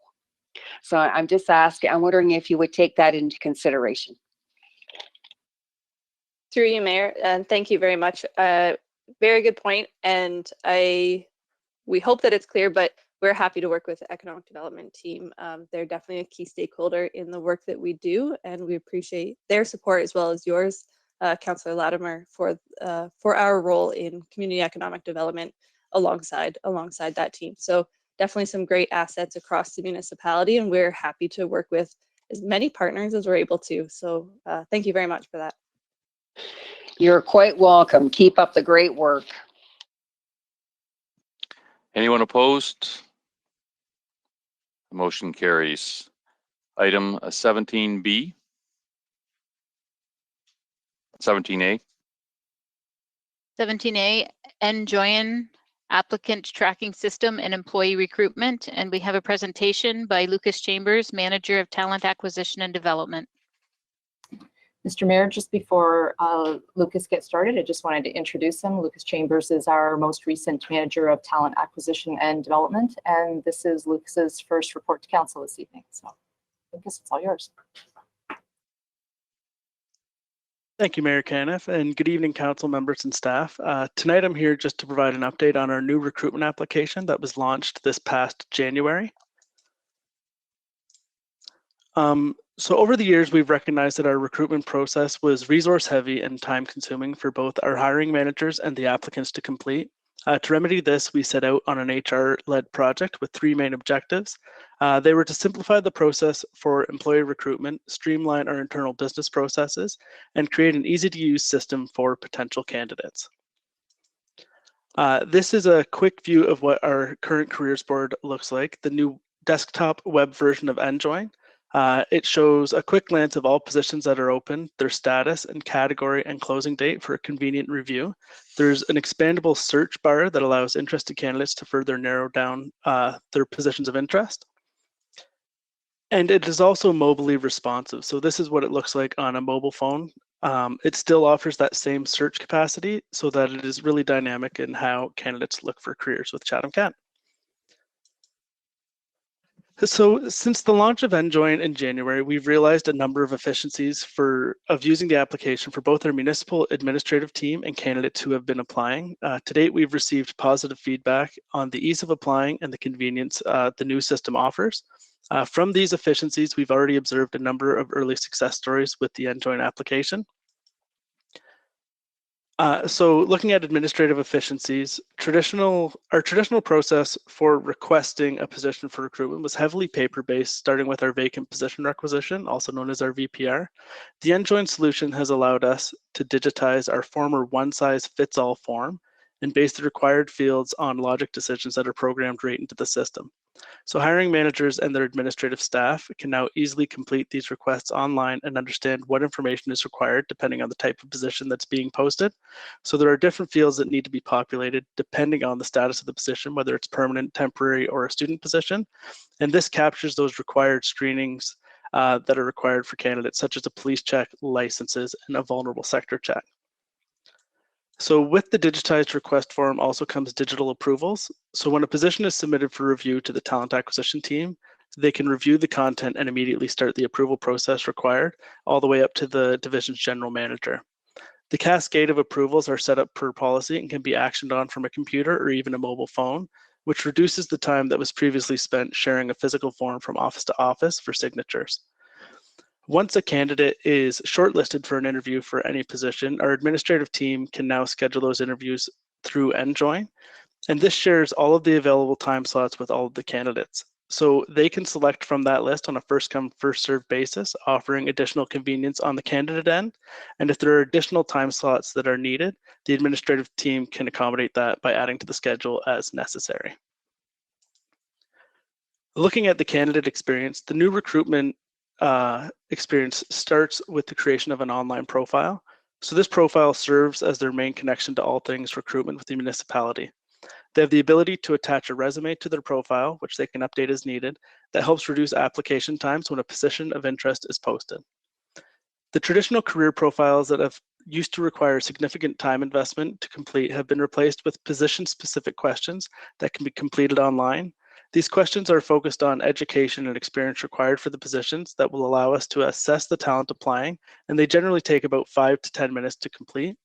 So I'm just asking, I'm wondering if you would take that into consideration. Through you, Mayor, and thank you very much. Very good point, and we hope that it's clear, but we're happy to work with the economic development team. They're definitely a key stakeholder in the work that we do, and we appreciate their support as well as yours, Councillor Latimer, for our role in community economic development alongside that team. So definitely some great assets across the municipality, and we're happy to work with as many partners as we're able to. So thank you very much for that. You're quite welcome. Keep up the great work. Anyone opposed? The motion carries. Item 17B. 17A. 17A, Enjoyin applicant tracking system and employee recruitment. And we have a presentation by Lucas Chambers, Manager of Talent Acquisition and Development. Mr. Mayor, just before Lucas gets started, I just wanted to introduce him. Lucas Chambers is our most recent Manager of Talent Acquisition and Development, and this is Lucas's first report to Council this evening. So, Lucas, it's all yours. Thank you, Mayor Caniff, and good evening, Council members and staff. Tonight I'm here just to provide an update on our new recruitment application that was launched this past January. So over the years, we've recognized that our recruitment process was resource heavy and time consuming for both our hiring managers and the applicants to complete. To remedy this, we set out on an HR-led project with three main objectives. They were to simplify the process for employee recruitment, streamline our internal business processes, and create an easy-to-use system for potential candidates. This is a quick view of what our current careers board looks like, the new desktop web version of Enjoin. It shows a quick glance of all positions that are open, their status and category and closing date for a convenient review. There's an expandable search bar that allows interested candidates to further narrow down their positions of interest. And it is also mobilely responsive. So this is what it looks like on a mobile phone. It still offers that same search capacity so that it is really dynamic in how candidates look for careers with Chatham-Kent. So since the launch of nJoin in January, we've realized a number of efficiencies of using the application for both our municipal administrative team and candidates who have been applying. To date, we've received positive feedback on the ease of applying and the convenience the new system offers. From these efficiencies, we've already observed a number of early success stories with the nJoin application. So looking at administrative efficiencies, our traditional process for requesting a position for recruitment was heavily paper-based, starting with our vacant position requisition, also known as our VPR. The nJoin solution has allowed us to digitize our former one-size-fits-all form and base the required fields on logic decisions that are programmed right into the system. So hiring managers and their administrative staff can now easily complete these requests online and understand what information is required depending on the type of position that's being posted. So there are different fields that need to be populated depending on the status of the position, whether it's permanent, temporary, or a student position. And this captures those required screenings that are required for candidates, such as a police check, licenses, and a vulnerable sector check. So with the digitized request form also comes digital approvals. So when a position is submitted for review to the talent acquisition team, they can review the content and immediately start the approval process required, all the way up to the division's general manager. The cascade of approvals are set up per policy and can be actioned on from a computer or even a mobile phone, which reduces the time that was previously spent sharing a physical form from office to office for signatures. Once a candidate is shortlisted for an interview for any position, our administrative team can now schedule those interviews through nJoin, and this shares all of the available time slots with all of the candidates. So they can select from that list on a first-come, first-served basis, offering additional convenience on the candidate end. And if there are additional time slots that are needed, the administrative team can accommodate that by adding to the schedule as necessary. Looking at the candidate experience, the new recruitment experience starts with the creation of an online profile. So this profile serves as their main connection to all things recruitment with the municipality. They have the ability to attach a resume to their profile, which they can update as needed. That helps reduce application times when a position of interest is posted. The traditional career profiles that have used to require significant time investment to complete have been replaced with position-specific questions that can be completed online. These questions are focused on education and experience required for the positions that will allow us to assess the talent applying, and they generally take about 5 to 10 minutes to complete.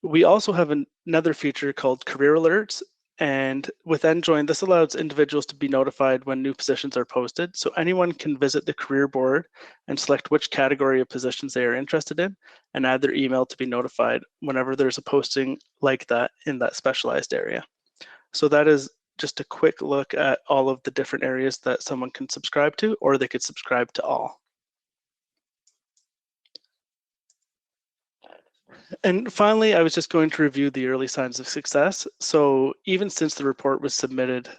We also have another feature called career alerts, and with nJoin, this allows individuals to be notified when new positions are posted. So anyone can visit the career board and select which category of positions they are interested in and add their email to be notified whenever there's a posting like that in that specialized area. So that is just a quick look at all of the different areas that someone can subscribe to, or they could subscribe to all. And finally, I was just going to review the early signs of success. So even since the report was submitted,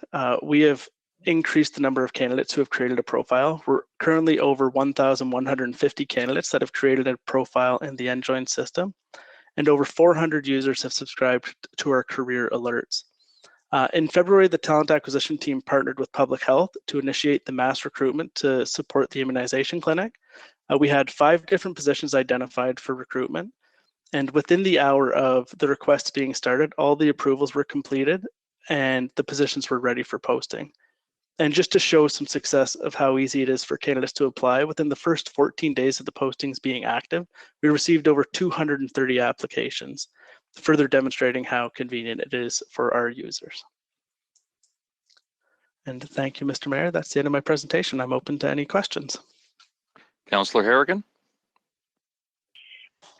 we have increased the number of candidates who have created a profile. We're currently over 1,150 candidates that have created a profile in the nJoin system, and over 400 users have subscribed to our career alerts. In February, the talent acquisition team partnered with public health to initiate the mass recruitment to support the immunization clinic. We had 5 different positions identified for recruitment. And within the hour of the requests being started, all the approvals were completed and the positions were ready for posting. And just to show some success of how easy it is for candidates to apply, within the first 14 days of the postings being active, we received over 230 applications, further demonstrating how convenient it is for our users. And thank you, Mr. Mayor. That's the end of my presentation. I'm open to any questions. Councillor Harrigan.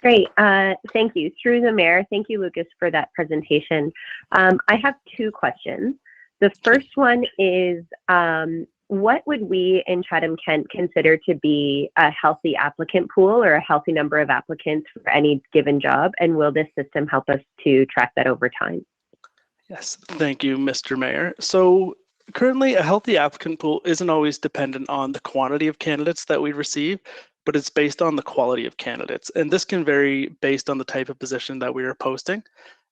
Great. Thank you. Through the mayor, thank you, Lucas, for that presentation. I have 2 questions. The first one is, what would we in Chatham-Kent consider to be a healthy applicant pool or a healthy number of applicants for any given job? And will this system help us to track that over time? Yes, thank you, Mr. Mayor. So currently, a healthy applicant pool isn't always dependent on the quantity of candidates that we receive, but it's based on the quality of candidates. And this can vary based on the type of position that we are posting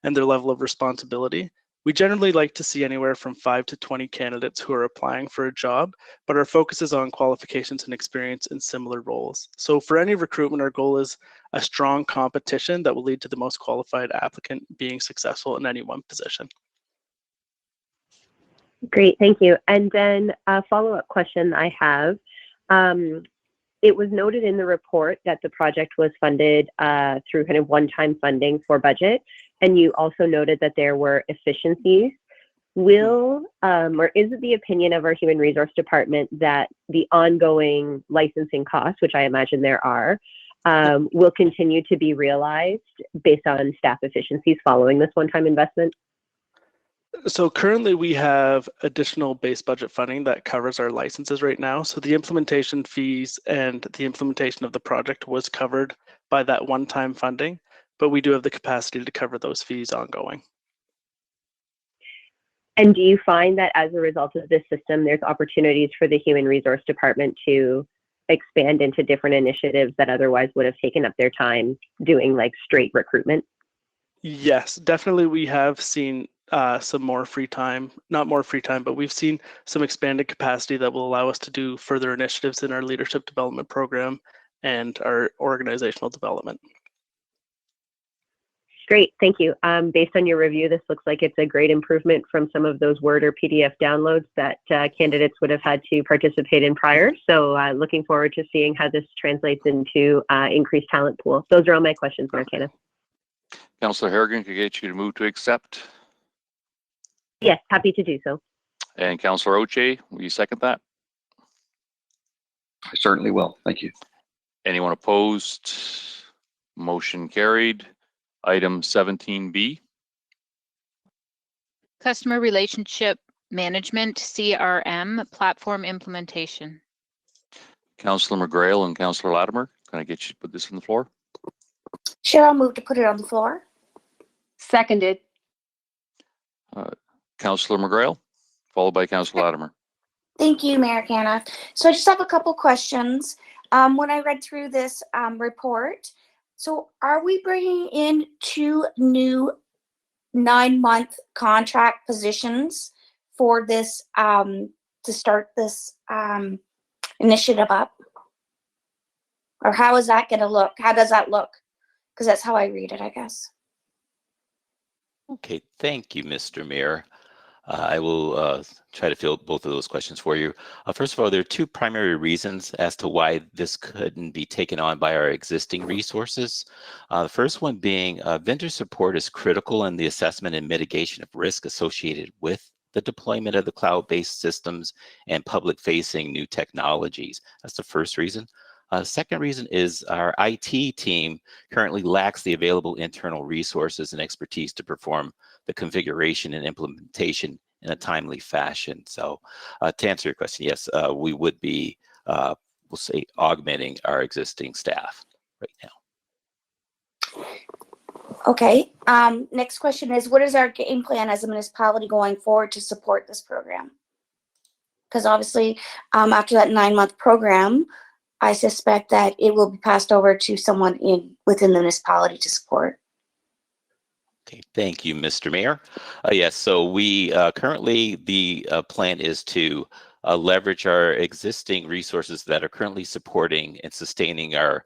and their level of responsibility. We generally like to see anywhere from 5 to 20 candidates who are applying for a job, but our focus is on qualifications and experience in similar roles. So for any recruitment, our goal is a strong competition that will lead to the most qualified applicant being successful in any one position. Great, thank you. And then a follow-up question I have. It was noted in the report that the project was funded through kind of one-time funding for budget, and you also noted that there were efficiencies. Will, or is it the opinion of our Human Resource Department that the ongoing licensing costs, which I imagine there are, will continue to be realized based on staff efficiencies following this one-time investment? So currently we have additional base budget funding that covers our licenses right now. So the implementation fees and the implementation of the project was covered by that one-time funding, but we do have the capacity to cover those fees ongoing. And do you find that as a result of this system, there's opportunities for the Human Resource Department to expand into different initiatives that otherwise would have taken up their time doing like straight recruitment? Yes, definitely we have seen some more free time, not more free time, but we've seen some expanded capacity that will allow us to do further initiatives in our leadership development program and our organizational development. Great, thank you. Based on your review, this looks like it's a great improvement from some of those Word or PDF downloads that candidates would have had to participate in prior. So looking forward to seeing how this translates into increased talent pool. Those are all my questions, Mayor Kenneth. Councillor Harrigan, could I get you to move to accept? Yes, happy to do so. And Councillor Oche, will you second that? I certainly will. Thank you. Anyone opposed? Motion carried. Item 17B. Customer Relationship Management, CRM, Platform Implementation. Councillor McGrail and Councillor Latimer, can I get you to put this on the floor? Sure, I'll move to put it on the floor. Seconded. Councillor McGrail, followed by Councillor Latimer. Thank you, Mayor Caniff. So I just have a couple questions. When I read through this report, so are we bringing in 2 new 9-month contract positions for this to start this initiative up? Or how is that going to look? How does that look? Because that's how I read it, I guess. Okay, thank you, Mr. Mayor. I will try to field both of those questions for you. First of all, there are 2 primary reasons as to why this couldn't be taken on by our existing resources. The first one being vendor support is critical in the assessment and mitigation of risk associated with the deployment of the cloud-based systems and public-facing new technologies. That's the first reason. Second reason is our IT team currently lacks the available internal resources and expertise to perform the configuration and implementation in a timely fashion. So to answer your question, yes, we would be, we'll say, augmenting our existing staff right now. Okay. Next question is, what is our game plan as a municipality going forward to support this program? Because obviously, after that 9-month program, I suspect that it will be passed over to someone within the municipality to support. Okay, thank you, Mr. Mayor. Yes, so we currently, the plan is to leverage our existing resources that are currently supporting and sustaining our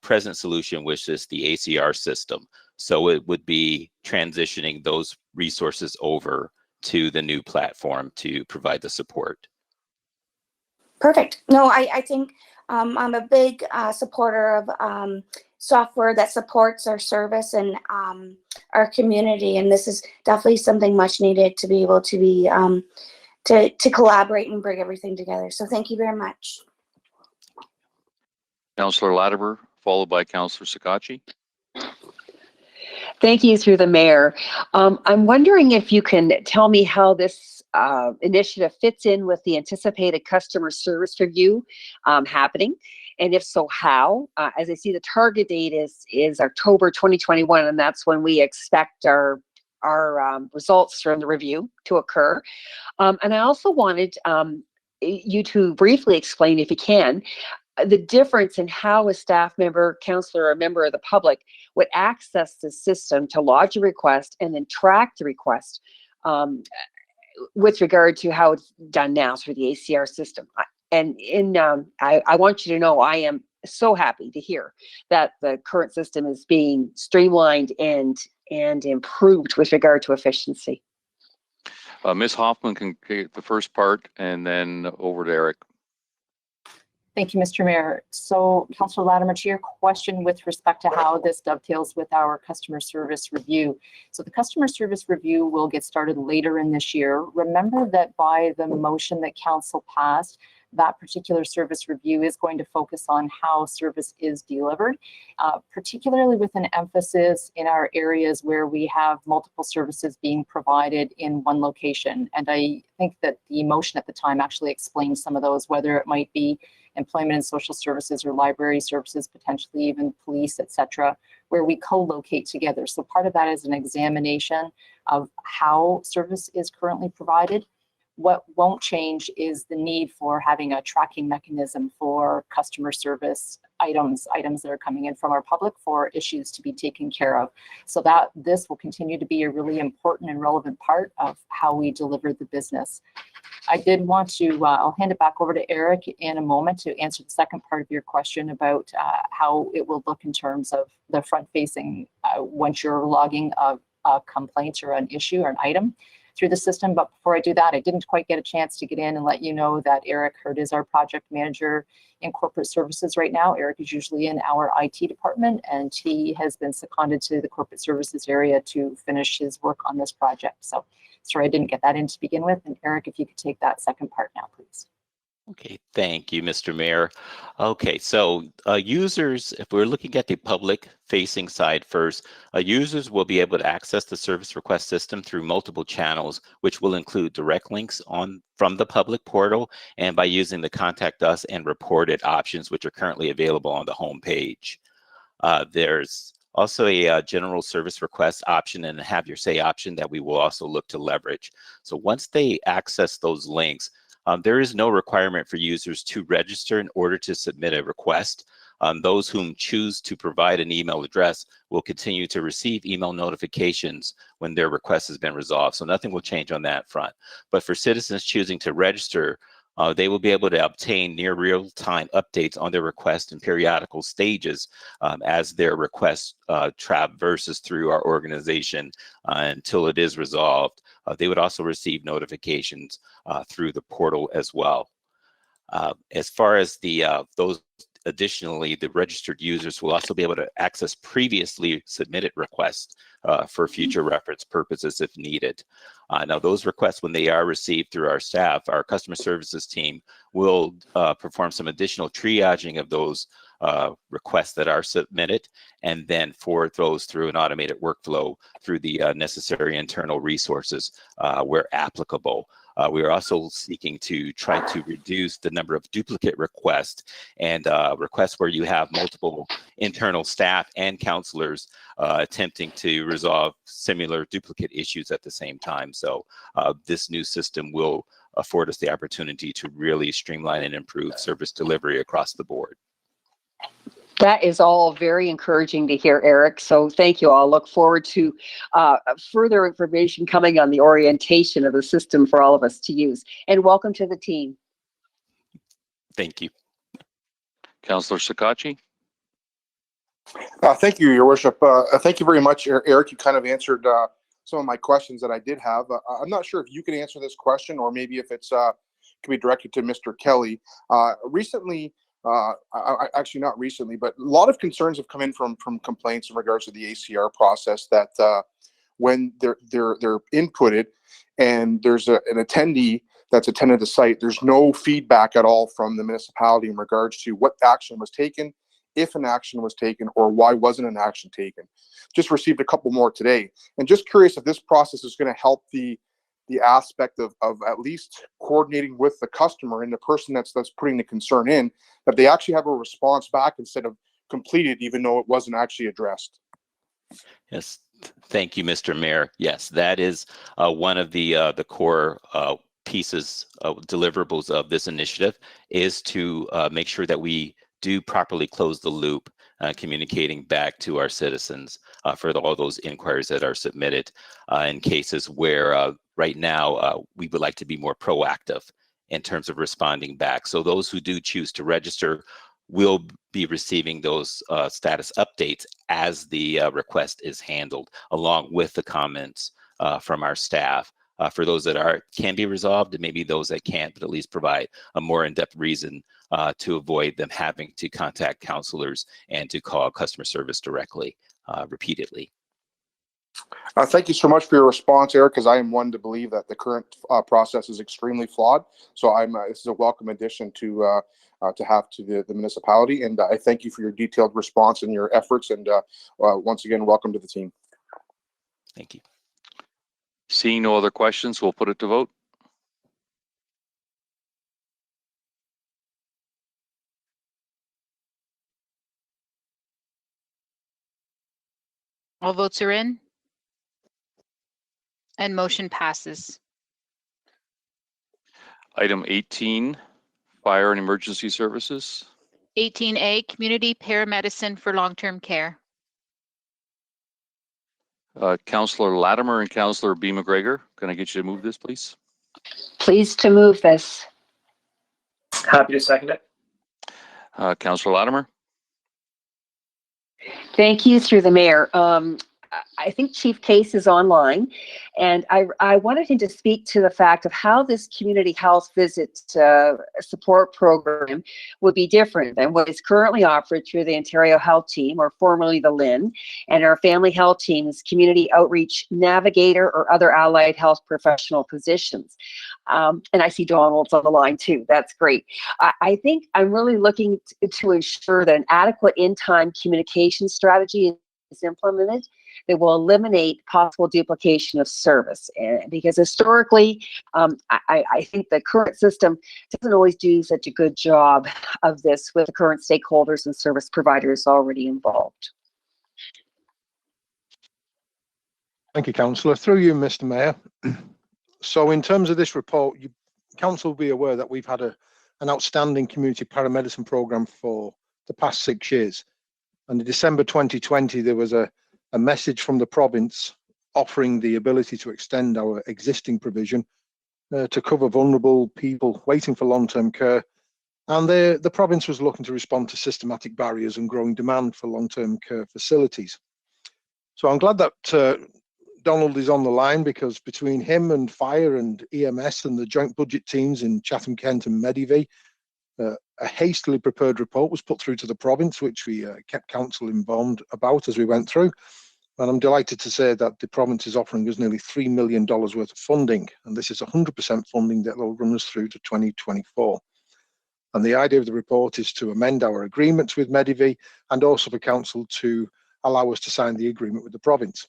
present solution, which is the ACR system. So it would be transitioning those resources over to the new platform to provide the support. Perfect. No, I think I'm a big supporter of software that supports our service and our community, and this is definitely something much needed to be able to be to collaborate and bring everything together. So thank you very much. Councillor Latimer, followed by Councillor Sakachi. Thank you, through the mayor. I'm wondering if you can tell me how this initiative fits in with the anticipated customer service review happening, and if so, how? As I see, the target date is October 2021, and that's when we expect our results from the review to occur. And I also wanted you to briefly explain, if you can, the difference in how a staff member, counselor, or a member of the public would access the system to lodge a request and then track the request with regard to how it's done now through the ACR system. I want you to know I am so happy to hear that the current system is being streamlined and improved with regard to efficiency. Ms. Hoffman can get the first part and then over to Eric. Thank you, Mr. Mayor. So, Councillor Latimer, to your question with respect to how this dovetails with our customer service review. So the customer service review will get started later in this year. Remember that by the motion that Council passed, that particular service review is going to focus on how service is delivered, particularly with an emphasis in our areas where we have multiple services being provided in one location. And I think that the motion at the time actually explained some of those, whether it might be employment and social services or library services, potentially even police, etc., where we co-locate together. So part of that is an examination of how service is currently provided. What won't change is the need for having a tracking mechanism for customer service items that are coming in from our public for issues to be taken care of. So that this will continue to be a really important and relevant part of how we deliver the business. I did want to, I'll hand it back over to Eric in a moment to answer the second part of your question about how it will look in terms of the front facing once you're logging a complaint or an issue or an item through the system. But before I do that, I didn't quite get a chance to get in and let you know that Eric Hurd is our project manager in corporate services right now. Eric is usually in our IT department, and he has been seconded to the corporate services area to finish his work on this project. So sorry I didn't get that in to begin with. And Eric, if you could take that second part now, please. Okay, thank you, Mr. Mayor. Okay, so users, if we're looking at the public facing side first, users will be able to access the service request system through multiple channels, which will include direct links from the public portal and by using the contact us and report it options, which are currently available on the home page. There's also a general service request option and a have your say option that we will also look to leverage. So once they access those links, there is no requirement for users to register in order to submit a request. Those whom choose to provide an email address will continue to receive email notifications when their request has been resolved. So nothing will change on that front. But for citizens choosing to register, they will be able to obtain near real-time updates on their request in periodical stages as their request traverses through our organization until it is resolved. They would also receive notifications through the portal as well. As far as those additionally, the registered users will also be able to access previously submitted requests for future reference purposes if needed. Now, those requests, when they are received through our staff, our customer services team will perform some additional triaging of those requests that are submitted and then forward those through an automated workflow through the necessary internal resources where applicable. We are also seeking to try to reduce the number of duplicate requests and requests where you have multiple internal staff and counselors attempting to resolve similar duplicate issues at the same time. So this new system will afford us the opportunity to really streamline and improve service delivery across the board. That is all very encouraging to hear, Eric. So thank you all. Look forward to further information coming on the orientation of the system for all of us to use. And welcome to the team. Thank you. Councillor Sakachi. Thank you, Your Worship. Thank you very much, Eric. You kind of answered some of my questions that I did have. I'm not sure if you can answer this question or maybe if it's can be directed to Mr. Kelly. Recently, actually not recently, but a lot of concerns have come in from complaints in regards to the ACR process that when they're inputted and there's an attendee that's attended the site, there's no feedback at all from the municipality in regards to what action was taken, if an action was taken, or why wasn't an action taken. Just received a couple more today, and just curious if this process is going to help the aspect of at least coordinating with the customer and the person that's putting the concern in, that they actually have a response back instead of completed, even though it wasn't actually addressed. Yes, thank you, Mr. Mayor. Yes, that is one of the core pieces of deliverables of this initiative is to make sure that we do properly close the loop communicating back to our citizens for all those inquiries that are submitted in cases where right now we would like to be more proactive in terms of responding back. So those who do choose to register will be receiving those status updates as the request is handled, along with the comments from our staff. For those that can be resolved, and maybe those that can't, but at least provide a more in-depth reason to avoid them having to contact counselors and to call customer service directly repeatedly. Thank you so much for your response, Eric, because I am one to believe that the current process is extremely flawed. So this is a welcome addition to have to the municipality, and I thank you for your detailed response and your efforts, and once again, welcome to the team. Thank you. Seeing no other questions, we'll put it to vote. All votes are in. And motion passes. Item 18, Fire and Emergency Services. 18A, Community Paramedicine for Long-Term Care. Councillor Latimer and Councillor B. McGregor, can I get you to move this, please? Pleased to move this. Happy to second it. Councillor Latimer. Thank you, through the mayor. I think Chief Case is online, and I wanted him to speak to the fact of how this community health visit support program would be different than what is currently offered through the Ontario Health Team, or formerly the LIN, and our Family Health Team's Community Outreach Navigator or other allied health professional positions. And I see Donald's on the line too. That's great. I think I'm really looking to ensure that an adequate in-time communication strategy is implemented that will eliminate possible duplication of service. Because historically, I think the current system doesn't always do such a good job of this with the current stakeholders and service providers already involved. Thank you, Councillor. Through you, Mr. Mayor. So in terms of this report, Council will be aware that we've had an outstanding community paramedicine program for the past 6 years. And in December 2020, there was a message from the province offering the ability to extend our existing provision to cover vulnerable people waiting for long-term care. And the province was looking to respond to systematic barriers and growing demand for long-term care facilities. So I'm glad that Donald is on the line, because between him and Fire and EMS and the joint budget teams in Chatham-Kent and Medivi, a hastily prepared report was put through to the province, which we kept council informed about as we went through. And I'm delighted to say that the province is offering us nearly $3 million worth of funding, and this is 100% funding that will run us through to 2024. And the idea of the report is to amend our agreements with Medivi, and also for council to allow us to sign the agreement with the province.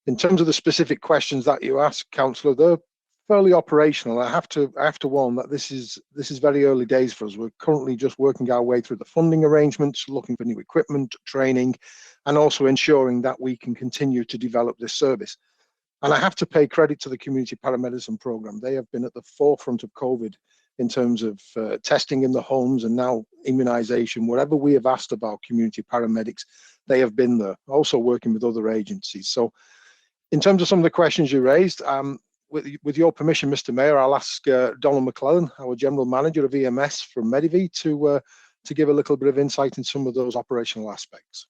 In terms of the specific questions that you asked, Councillor, they're fairly operational. I have to warn that this is very early days for us. We're currently just working our way through the funding arrangements, looking for new equipment, training, and also ensuring that we can continue to develop this service. And I have to pay credit to the community paramedicine program. They have been at the forefront of COVID in terms of testing in the homes and now immunization. Wherever we have asked about community paramedics, they have been there, also working with other agencies. So in terms of some of the questions you raised, with your permission, Mr. Mayor, I'll ask Donald McClellan, our General Manager of EMS from Medivi, to give a little bit of insight in some of those operational aspects.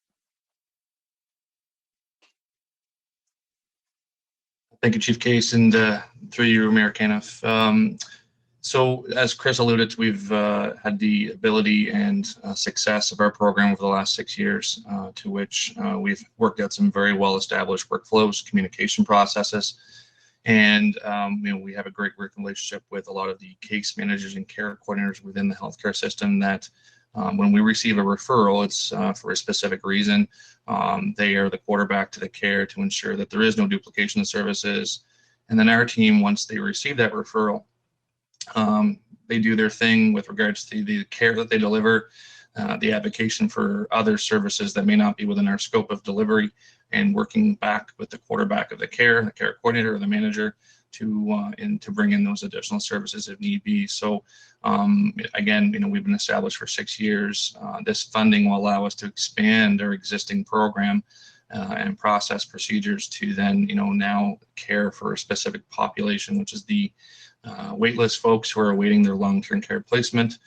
Thank you, Chief Case, and through you, Mayor Caniff. So as Chris alluded to, we've had the ability and success of our program over the last 6 years, to which we've worked out some very well-established workflows, communication processes, and we have a great working relationship with a lot of the case managers and care coordinators within the healthcare system that when we receive a referral, it's for a specific reason. They are the quarterback to the care to ensure that there is no duplication of services. And then our team, once they receive that referral, they do their thing with regards to the care that they deliver, the advocacy for other services that may not be within our scope of delivery, and working back with the quarterback of the care coordinator or the manager to bring in those additional services if need be. So again, we've been established for 6 years. This funding will allow us to expand our existing program and process procedures to then now care for a specific population, which is the waitlist folks who are awaiting their long-term care placement.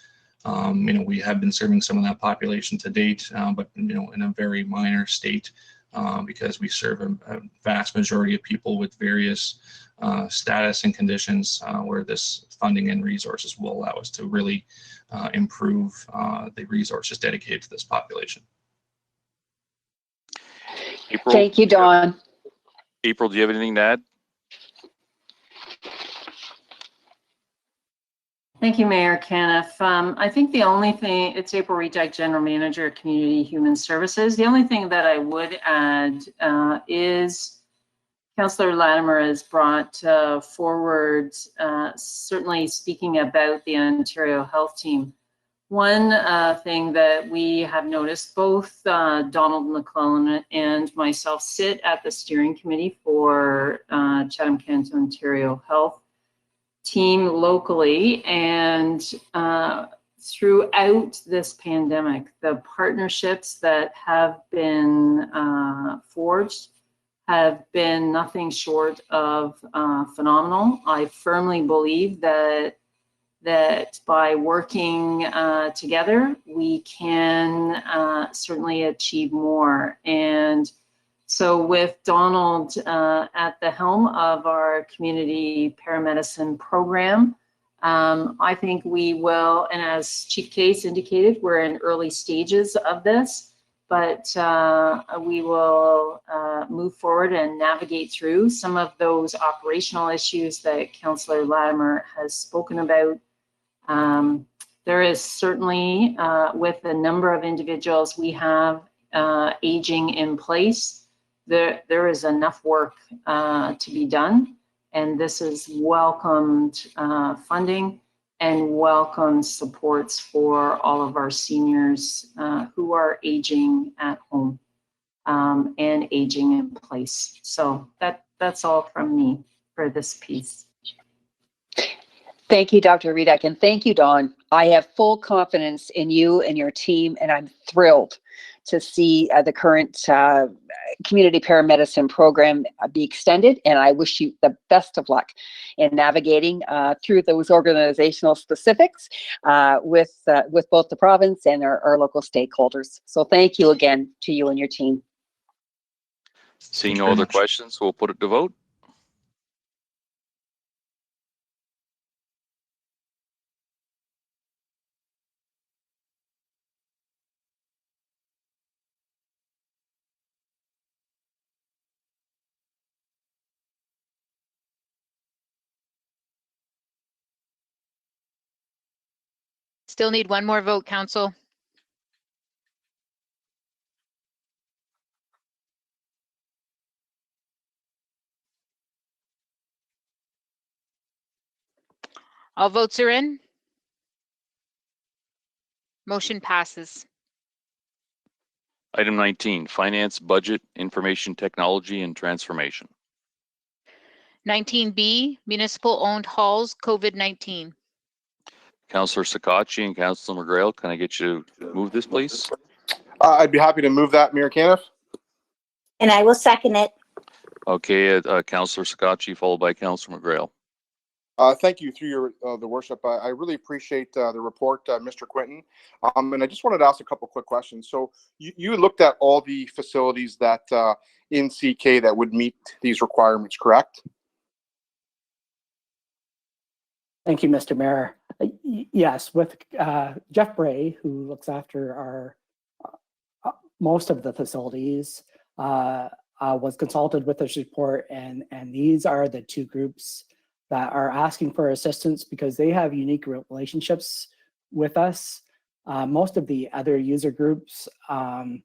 We have been serving some of that population to date, but in a very minor state, because we serve a vast majority of people with various status and conditions, where this funding and resources will allow us to really improve the resources dedicated to this population. April, Thank you, Dawn. April, do you have anything to add? Thank you, Mayor Caniff. I think the only thing, it's April Rejack, General Manager, Community Human Services. The only thing that I would add is Councillor Latimer has brought forward, certainly speaking about the Ontario Health Team. One thing that we have noticed, both Donald McClellan and myself sit at the steering committee for Chatham-Kent Ontario Health Team locally, and throughout this pandemic, the partnerships that have been forged have been nothing short of phenomenal. I firmly believe that by working together, we can certainly achieve more. And so with Donald at the helm of our community paramedicine program, I think we will, and as Chief Case indicated, we're in early stages of this, but we will move forward and navigate through some of those operational issues that Councillor Latimer has spoken about. There is certainly, with the number of individuals we have aging in place, there is enough work to be done, and this is welcomed funding and welcome supports for all of our seniors who are aging at home and aging in place. So that's all from me for this piece. Thank you, Dr. Redak, and thank you, Dawn. I have full confidence in you and your team, and I'm thrilled to see the current community paramedicine program be extended, and I wish you the best of luck in navigating through those organizational specifics with both the province and our local stakeholders. So thank you again to you and your team. Seeing no other questions, we'll put it to vote. Still need one more vote, Council. All votes are in. Motion passes. Item 19, Finance, Budget, Information Technology, and Transformation. 19B, Municipal Owned Halls, COVID-19. Councillor Sakachi and Councillor McGrail, can I get you to move this, please? I'd be happy to move that, Mayor Caniff. And I will second it. Okay, Councillor Sakachi, followed by Councillor McGrail. Thank you, through your the worship. I really appreciate the report, Mr. Quinton. And I just wanted to ask a couple quick questions. So you looked at all the facilities that in CK that would meet these requirements, correct? Thank you, Mr. Mayor. Yes, with Jeff Bray, who looks after our most of the facilities, was consulted with this report, and these are the two groups that are asking for assistance because they have unique relationships with us. Most of the other user groups, might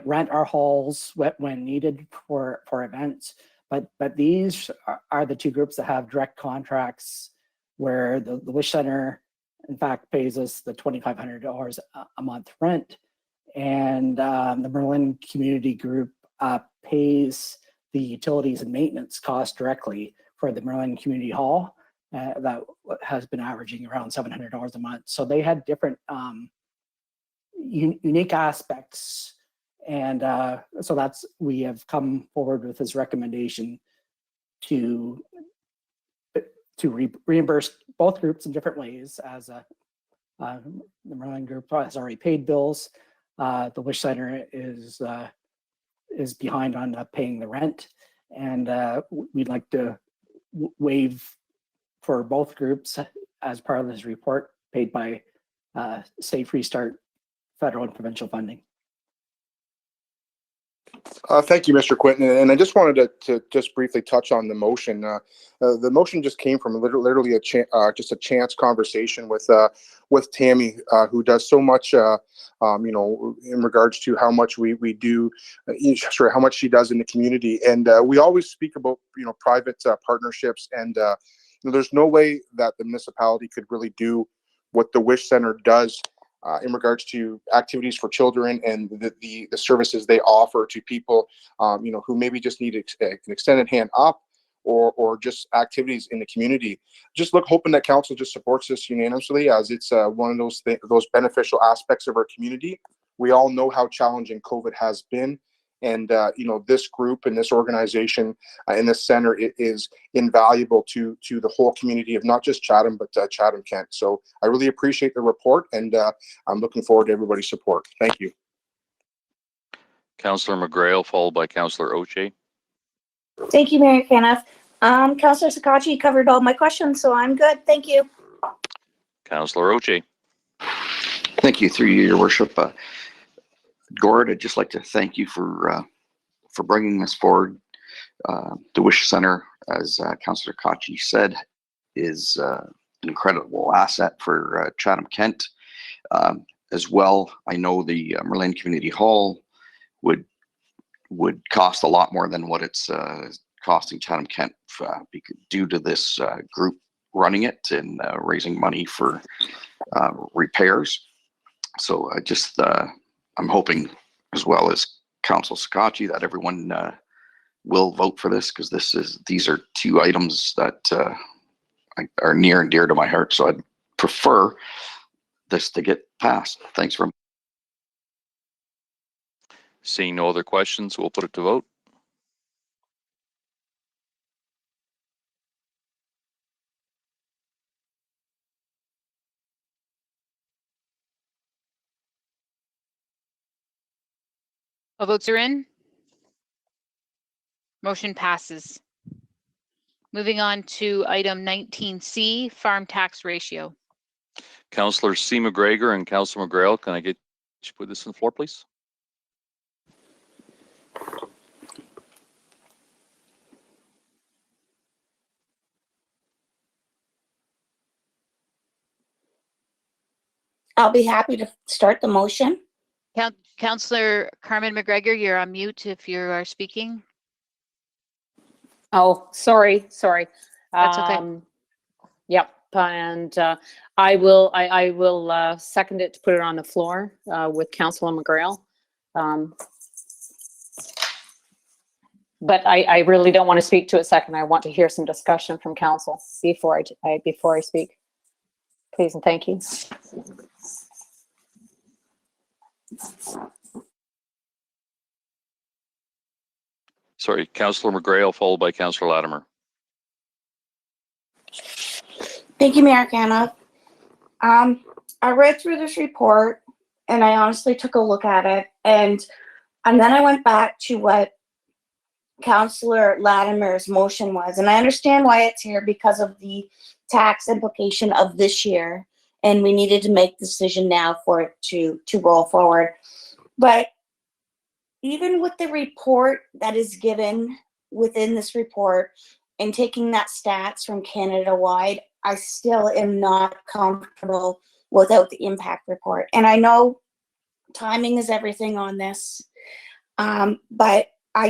rent our halls when needed for events, but these are the two groups that have direct contracts where the Wish Center, in fact, pays us the $2,500 a month rent, and the Merlin Community Group pays the utilities and maintenance costs directly for the Merlin Community Hall. That has been averaging around $700 a month. So they had different unique aspects. And so we have come forward with this recommendation to reimburse both groups in different ways. As the Merlin group has already paid bills, the Wish Center is behind on paying the rent, and we'd like to waive for both groups as part of this report, paid by Safe Restart federal and provincial funding. Thank you, Mr. Quinton. And I just wanted to just briefly touch on the motion. The motion just came from literally just a chance conversation with Tammy, who does so much, you know, in regards to how much we do, how much she does in the community. And we always speak about, you know, private partnerships, and you know, there's no way that the municipality could really do what the Wish Center does in regards to activities for children and the services they offer to people, you know, who maybe just need an extended hand up, or just activities in the community. Just hoping that council just supports this unanimously, as it's one of those beneficial aspects of our community. We all know how challenging COVID has been, and you know, this group and this organization in this center is invaluable to the whole community of not just Chatham, but Chatham-Kent. So I really appreciate the report, and I'm looking forward to everybody's support. Thank you. Councillor McGrail, followed by Councillor O'Shea. Thank you, Mayor Caniff. Councillor Sakachi covered all my questions, so I'm good. Thank you. Councillor O'Shea. Thank you, through you, Your Worship. Gord, I'd just like to thank you for bringing this forward. The Wish Center, as Councillor Kachi said, is an incredible asset for Chatham-Kent. As well, I know the Merlin Community Hall would cost a lot more than what it's costing Chatham-Kent due to this group running it and raising money for repairs. So I just I'm hoping, as well as Council Sakachi, that everyone will vote for this, because these are two items that are near and dear to my heart. So I'd prefer this to get passed. Thanks very much. Seeing no other questions, we'll put it to vote. All votes are in. Motion passes. Moving on to item 19C, farm tax ratio. Councillor C. McGregor and Councillor McGrail, can I get you to put this on the floor, please? I'll be happy to start the motion. Councillor Carmen McGregor, you're on mute if you are speaking. Oh, sorry. That's okay. Yep, and I will second it to put it on the floor with Councillor McGrail. But I really don't want to speak to it second. I want to hear some discussion from council before I speak. Please and thank you. Sorry, Councillor McGrail, followed by Councillor Latimer. Thank you, Mayor Caniff. I read through this report, and I honestly took a look at it, and then I went back to what Councillor Latimer's motion was, and I understand why it's here, because of the tax implication of this year, and we needed to make the decision now for it to roll forward. But even with the report that is given within this report, and taking that stats from Canada-wide, I still am not comfortable without the impact report. And I know timing is everything on this, but I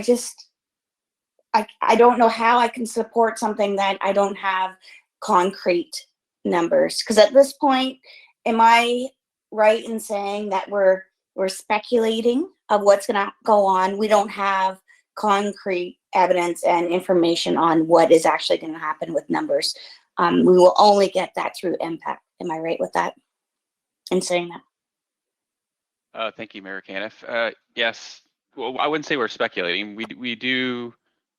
don't know how I can support something that I don't have concrete numbers. Because at this point, am I right in saying that we're speculating of what's going to go on? We don't have concrete evidence and information on what is actually going to happen with numbers. We will only get that through impact. Am I right with that in saying that? Thank you, Mayor Caniff. Yes, well, I wouldn't say we're speculating. We do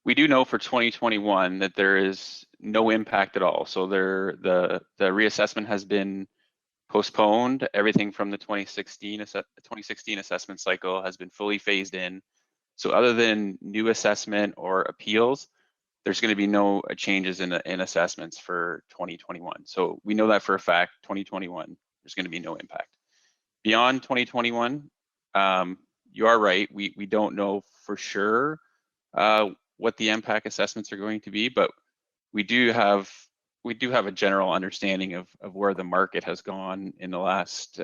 know for 2021 that there is no impact at all. So the reassessment has been postponed. Everything from the 2016 assessment cycle has been fully phased in. So other than new assessment or appeals, there's going to be no changes in assessments for 2021. So we know that for a fact. 2021, there's going to be no impact. Beyond 2021, you are right. We don't know for sure what the impact assessments are going to be, but we do have a general understanding of where the market has gone in the last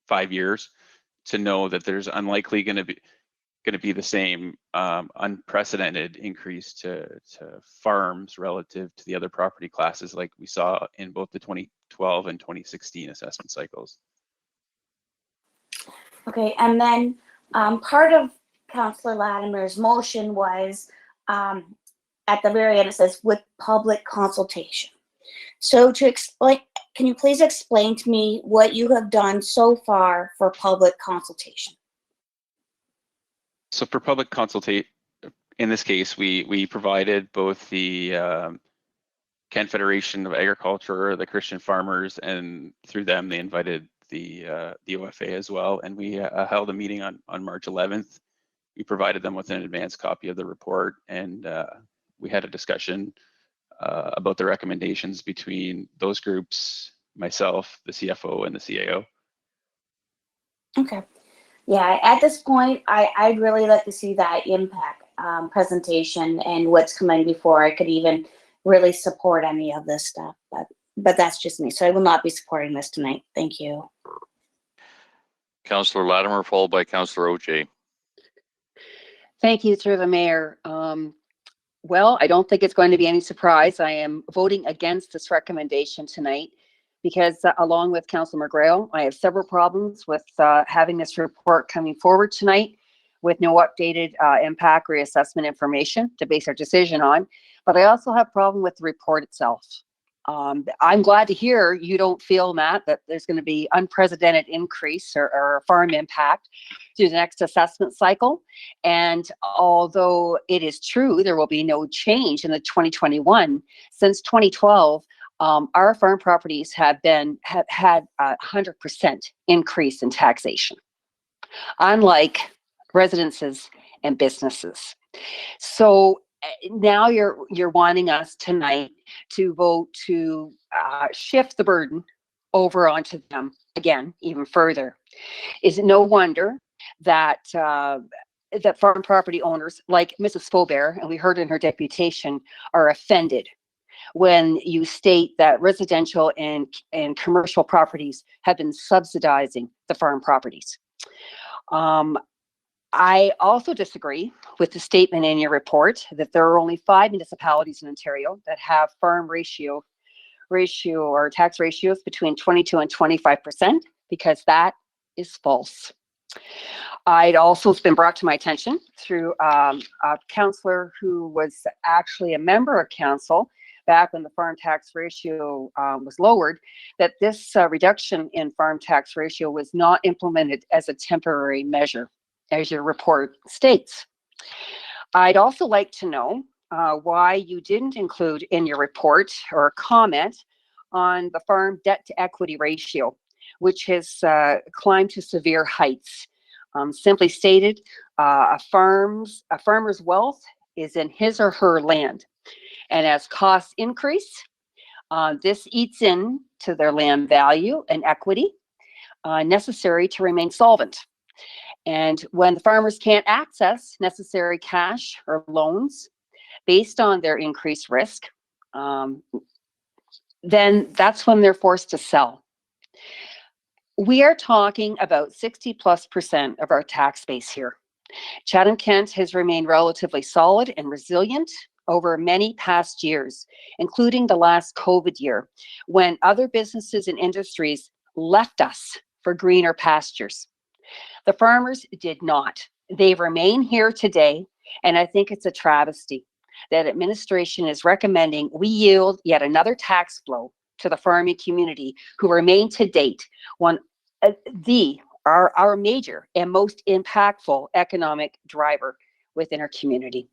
5 years to know that there's unlikely going to be the same unprecedented increase to farms relative to the other property classes like we saw in both the 2012 and 2016 assessment cycles. Okay, and then part of Councillor Latimer's motion was at the very end, it says with public consultation. So to explain, can you please explain to me what you have done so far for public consultation? So for public consultation, in this case, we provided both the Kent Federation of Agriculture, the Christian farmers, and through them they invited the OFA as well. And we held a meeting on March 11th. We provided them with an advance copy of the report, and we had a discussion about the recommendations between those groups, myself, the CFO, and the CAO. Okay. Yeah, at this point, I'd really like to see that impact presentation and what's coming before I could even really support any of this stuff. But that's just me. So I will not be supporting this tonight. Thank you. Councillor Latimer, followed by Councillor OJ. Thank you, through the mayor. Well, I don't think it's going to be any surprise. I am voting against this recommendation tonight because along with Councillor McGrail, I have several problems with having this report coming forward tonight with no updated impact reassessment information to base our decision on. But I also have a problem with the report itself. I'm glad to hear you don't feel, Matt, that there's going to be unprecedented increase or farm impact through the next assessment cycle. And although it is true there will be no change in the 2021, since 2012, our farm properties have had 100% increase in taxation, unlike residences and businesses. So now you're wanting us tonight to vote to shift the burden over onto them again, even further. Is it no wonder that that farm property owners like Mrs. Faubert, and we heard in her deputation, are offended when you state that residential and commercial properties have been subsidizing the farm properties. I also disagree with the statement in your report that there are only 5 municipalities in Ontario that have farm ratio or tax ratios between 22 and 25%, because that is false. It's also been brought to my attention through a councillor who was actually a member of council back when the farm tax ratio was lowered, that this reduction in farm tax ratio was not implemented as a temporary measure, as your report states. I'd also like to know why you didn't include in your report or comment on the farm debt to equity ratio, which has climbed to severe heights. Simply stated, a farmer's wealth is in his or her land. And as costs increase, this eats into their land value and equity necessary to remain solvent. And when the farmers can't access necessary cash or loans based on their increased risk, then that's when they're forced to sell. We are talking about 60+% of our tax base here. Chatham-Kent has remained relatively solid and resilient over many past years, including the last COVID year, when other businesses and industries left us for greener pastures. The farmers did not. They remain here today And I think it's a travesty that administration is recommending we yield yet another tax blow to the farming community, who remain to date one our major and most impactful economic driver within our community.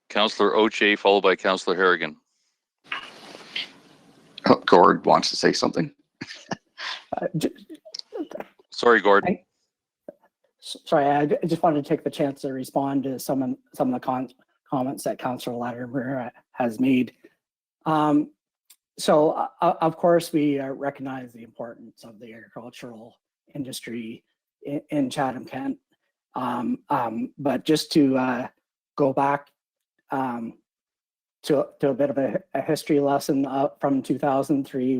Councillor Oche, followed by Councillor Harrigan. Oh, Gord wants to say something. Sorry, Gord. Sorry, I just wanted to take the chance to respond to some of the comments that Councillor Latimer has made. So of course, we recognize the importance of the agricultural industry in Chatham-Kent. But just to go back to a bit of a history lesson from 2003,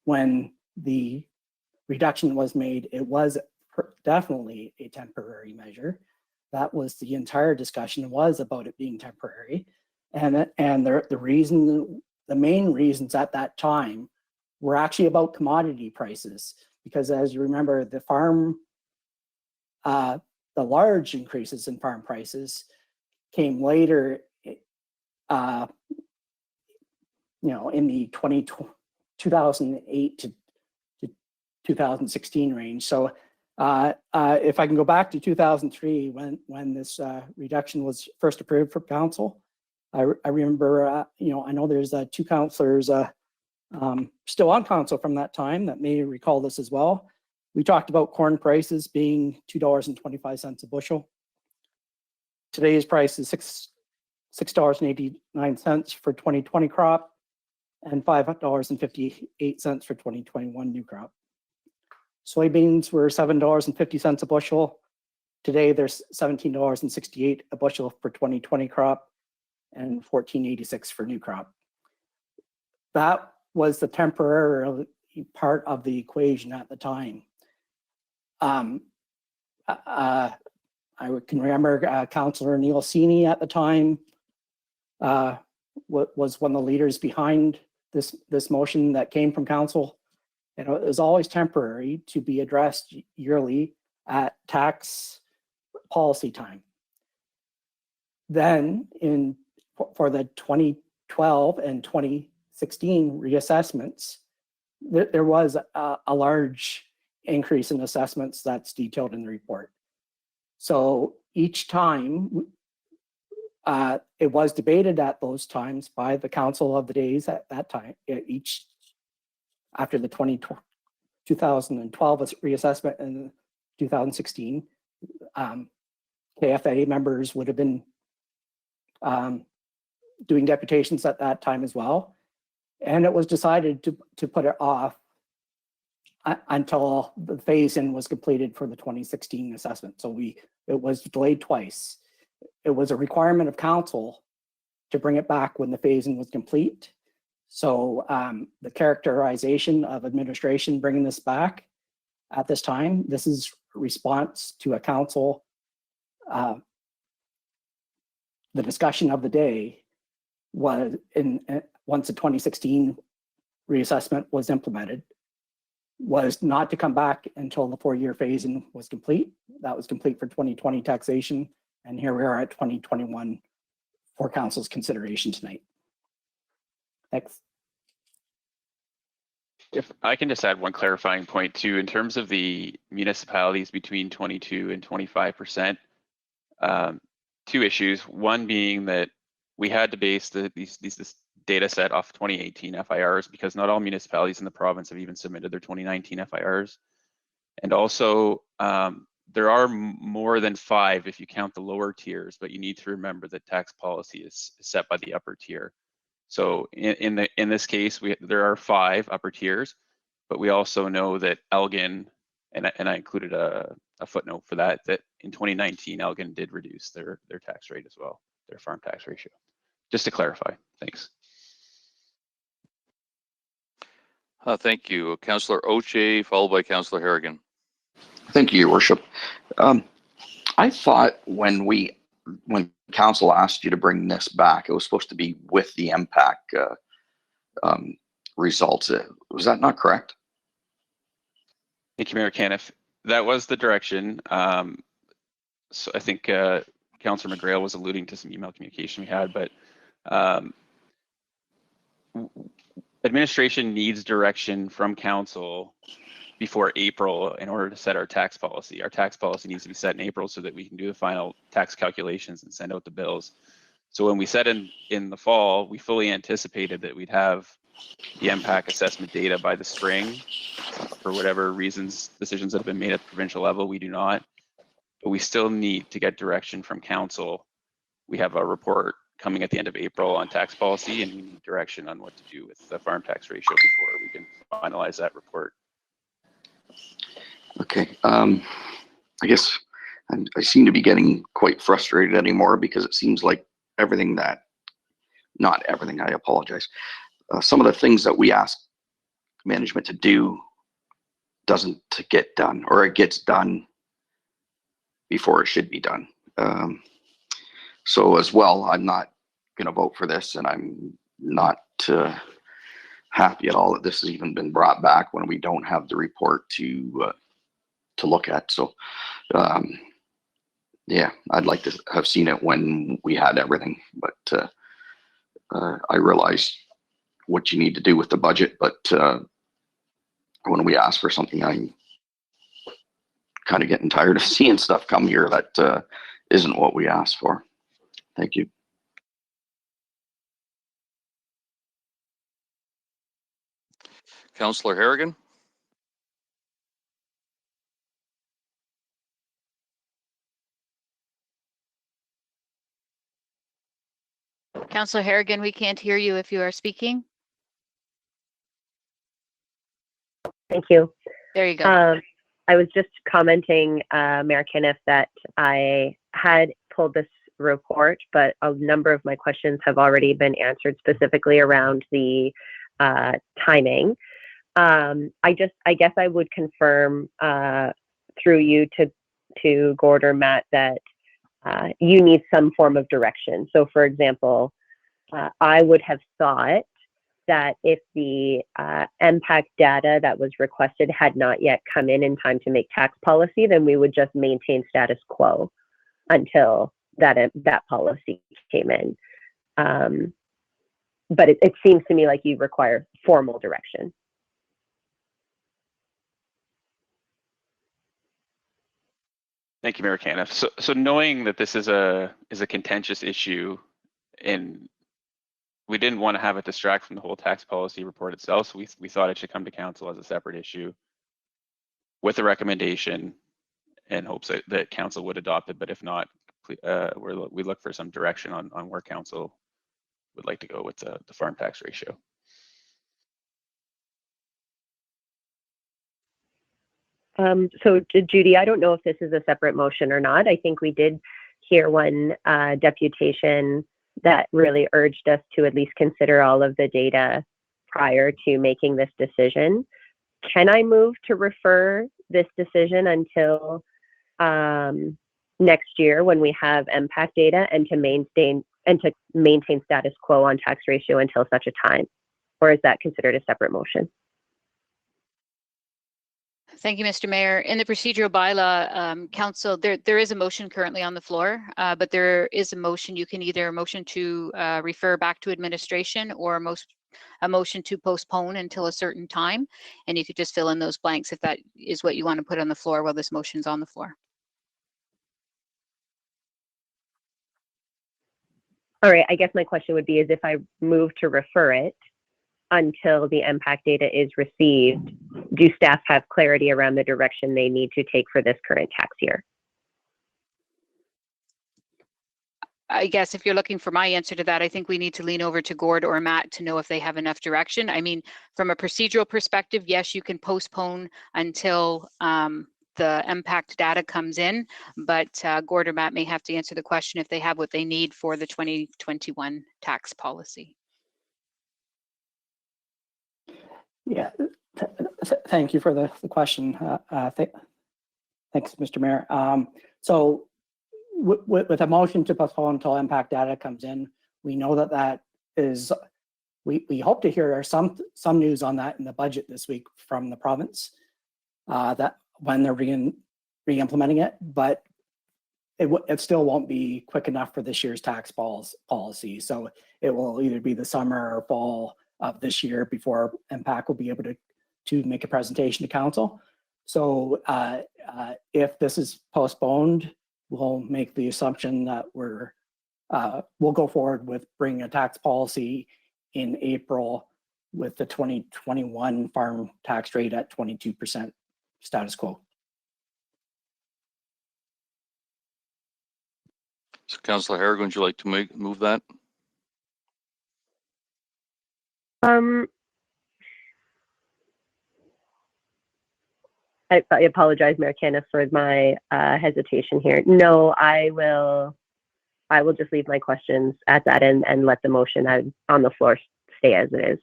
when the reduction was made, it was definitely a temporary measure. That was the entire discussion, was about it being temporary, and the main reasons at that time were actually about commodity prices, because as you remember, the large increases in farm prices came later, in the 2008 to 2016 range. So if I can go back to 2003, when this reduction was first approved for council, I remember, I know there's two councillors still on council from that time that may recall this as well. We talked about corn prices being $2.25 a bushel. Today's price is $6.89 for 2020 crop and $5.58 for 2021 new crop. Soybeans were $7.50 a bushel. Today, there's $17.68 a bushel for 2020 crop and $14.86 for new crop. That was the temporary part of the equation at the time. I can remember Councillor Neil Sini at the time was one of the leaders behind this motion that came from council. And it was always temporary to be addressed yearly at tax policy time. Then for the 2012 and 2016 reassessments, there was a large increase in assessments that's detailed in the report. So each time it was debated at those times by the council of the days at that time, after the 2012 reassessment and 2016, KFA members would have been doing deputations at that time as well. And it was decided to put it off until the phase-in was completed for the 2016 assessment. So it was delayed twice. It was a requirement of council to bring it back when the phase-in was complete. So the characterization of administration bringing this back at this time, this is a response to a council. The discussion of the day was once the 2016 reassessment was implemented, was not to come back until the 4-year phase-in was complete. That was complete for 2020 taxation, and here we are at 2021 for council's consideration tonight. Thanks. If I can just add one clarifying point too, in terms of the municipalities between 22 and 25%, two issues. One being that we had to base this data set off 2018 FIRs because not all municipalities in the province have even submitted their 2019 FIRs. And also, there are more than 5 if you count the lower tiers, but you need to remember that tax policy is set by the upper tier. So in this case, there are 5 upper tiers, but we also know that Elgin, and I included a footnote for that in 2019, Elgin did reduce their tax rate as well, their farm tax ratio. Just to clarify, thanks. Thank you. Councillor Oche, followed by Councillor Harrigan. Thank you, Your Worship. I thought when council asked you to bring this back, it was supposed to be with the MPAC results. Was that not correct? Thank you, Mayor Caniff. That was the direction. So I think Councillor McGrail was alluding to some email communication we had, but administration needs direction from council before April in order to set our tax policy. Our tax policy needs to be set in April so that we can do the final tax calculations and send out the bills. So when we set in the fall, we fully anticipated that we'd have the impact assessment data by the spring. For whatever reasons, decisions that have been made at the provincial level, we do not. But we still need to get direction from council. We have a report coming at the end of April on tax policy, and we need direction on what to do with the farm tax ratio before we can finalize that report. Okay, I guess I seem to be getting quite frustrated anymore because it seems like everything that, not everything, I apologize. Some of the things that we ask management to do doesn't get done, or it gets done before it should be done. So as well, I'm not going to vote for this, and I'm not happy at all that this has even been brought back when we don't have the report to look at. So yeah, I'd like to have seen it when we had everything, but I realize what you need to do with the budget, but when we ask for something, I'm kind of getting tired of seeing stuff come here that isn't what we asked for. Thank you. Councillor Harrigan. Councillor Harrigan, we can't hear you if you are speaking. Thank you. There you go. I was just commenting, Mayor Caniff, that I had pulled this report, but a number of my questions have already been answered specifically around the timing. I guess I would confirm through you to Gord or Matt that you need some form of direction. So for example, I would have thought that if the impact data that was requested had not yet come in time to make tax policy, then we would just maintain status quo until that policy came in. But it seems to me like you require formal direction. Thank you, Mayor Caniff. So knowing that this is a contentious issue, and we didn't want to have it distract from the whole tax policy report itself, so we thought it should come to council as a separate issue with a recommendation in hopes that council would adopt it. But if not, we look for some direction on where council would like to go with the farm tax ratio. So Judy, I don't know if this is a separate motion or not. I think we did hear one deputation that really urged us to at least consider all of the data prior to making this decision. Can I move to refer this decision until next year when we have impact data, and to maintain status quo on tax ratio until such a time? Or is that considered a separate motion? Thank you, Mr. Mayor. In the procedural bylaw, council, there is a motion currently on the floor, but there is a motion. You can either motion to refer back to administration, or a motion to postpone until a certain time. And you could just fill in those blanks if that is what you want to put on the floor while this motion's on the floor. All right, I guess my question would be is if I move to refer it until the impact data is received, do staff have clarity around the direction they need to take for this current tax year? I guess if you're looking for my answer to that, I think we need to lean over to Gord or Matt to know if they have enough direction. I mean, from a procedural perspective, yes, you can postpone until the impact data comes in, but Gord or Matt may have to answer the question if they have what they need for the 2021 tax policy. Yeah, thank you for the question. Thanks, Mr. Mayor. So with a motion to postpone until impact data comes in, we know that is, we hope to hear some news on that in the budget this week from the province. that when they're re-implementing it, but it still won't be quick enough for this year's tax policy. So it will either be the summer or fall of this year before MPAC will be able to make a presentation to council. So if this is postponed, we'll make the assumption that we'll go forward with bringing a tax policy in April with the 2021 farm tax rate at 22% status quo. So Councillor Harrigan, would you like to move that? I apologize, Mayor Caniff, for my hesitation here. No, I will just leave my questions at that and let the motion on the floor stay as it is.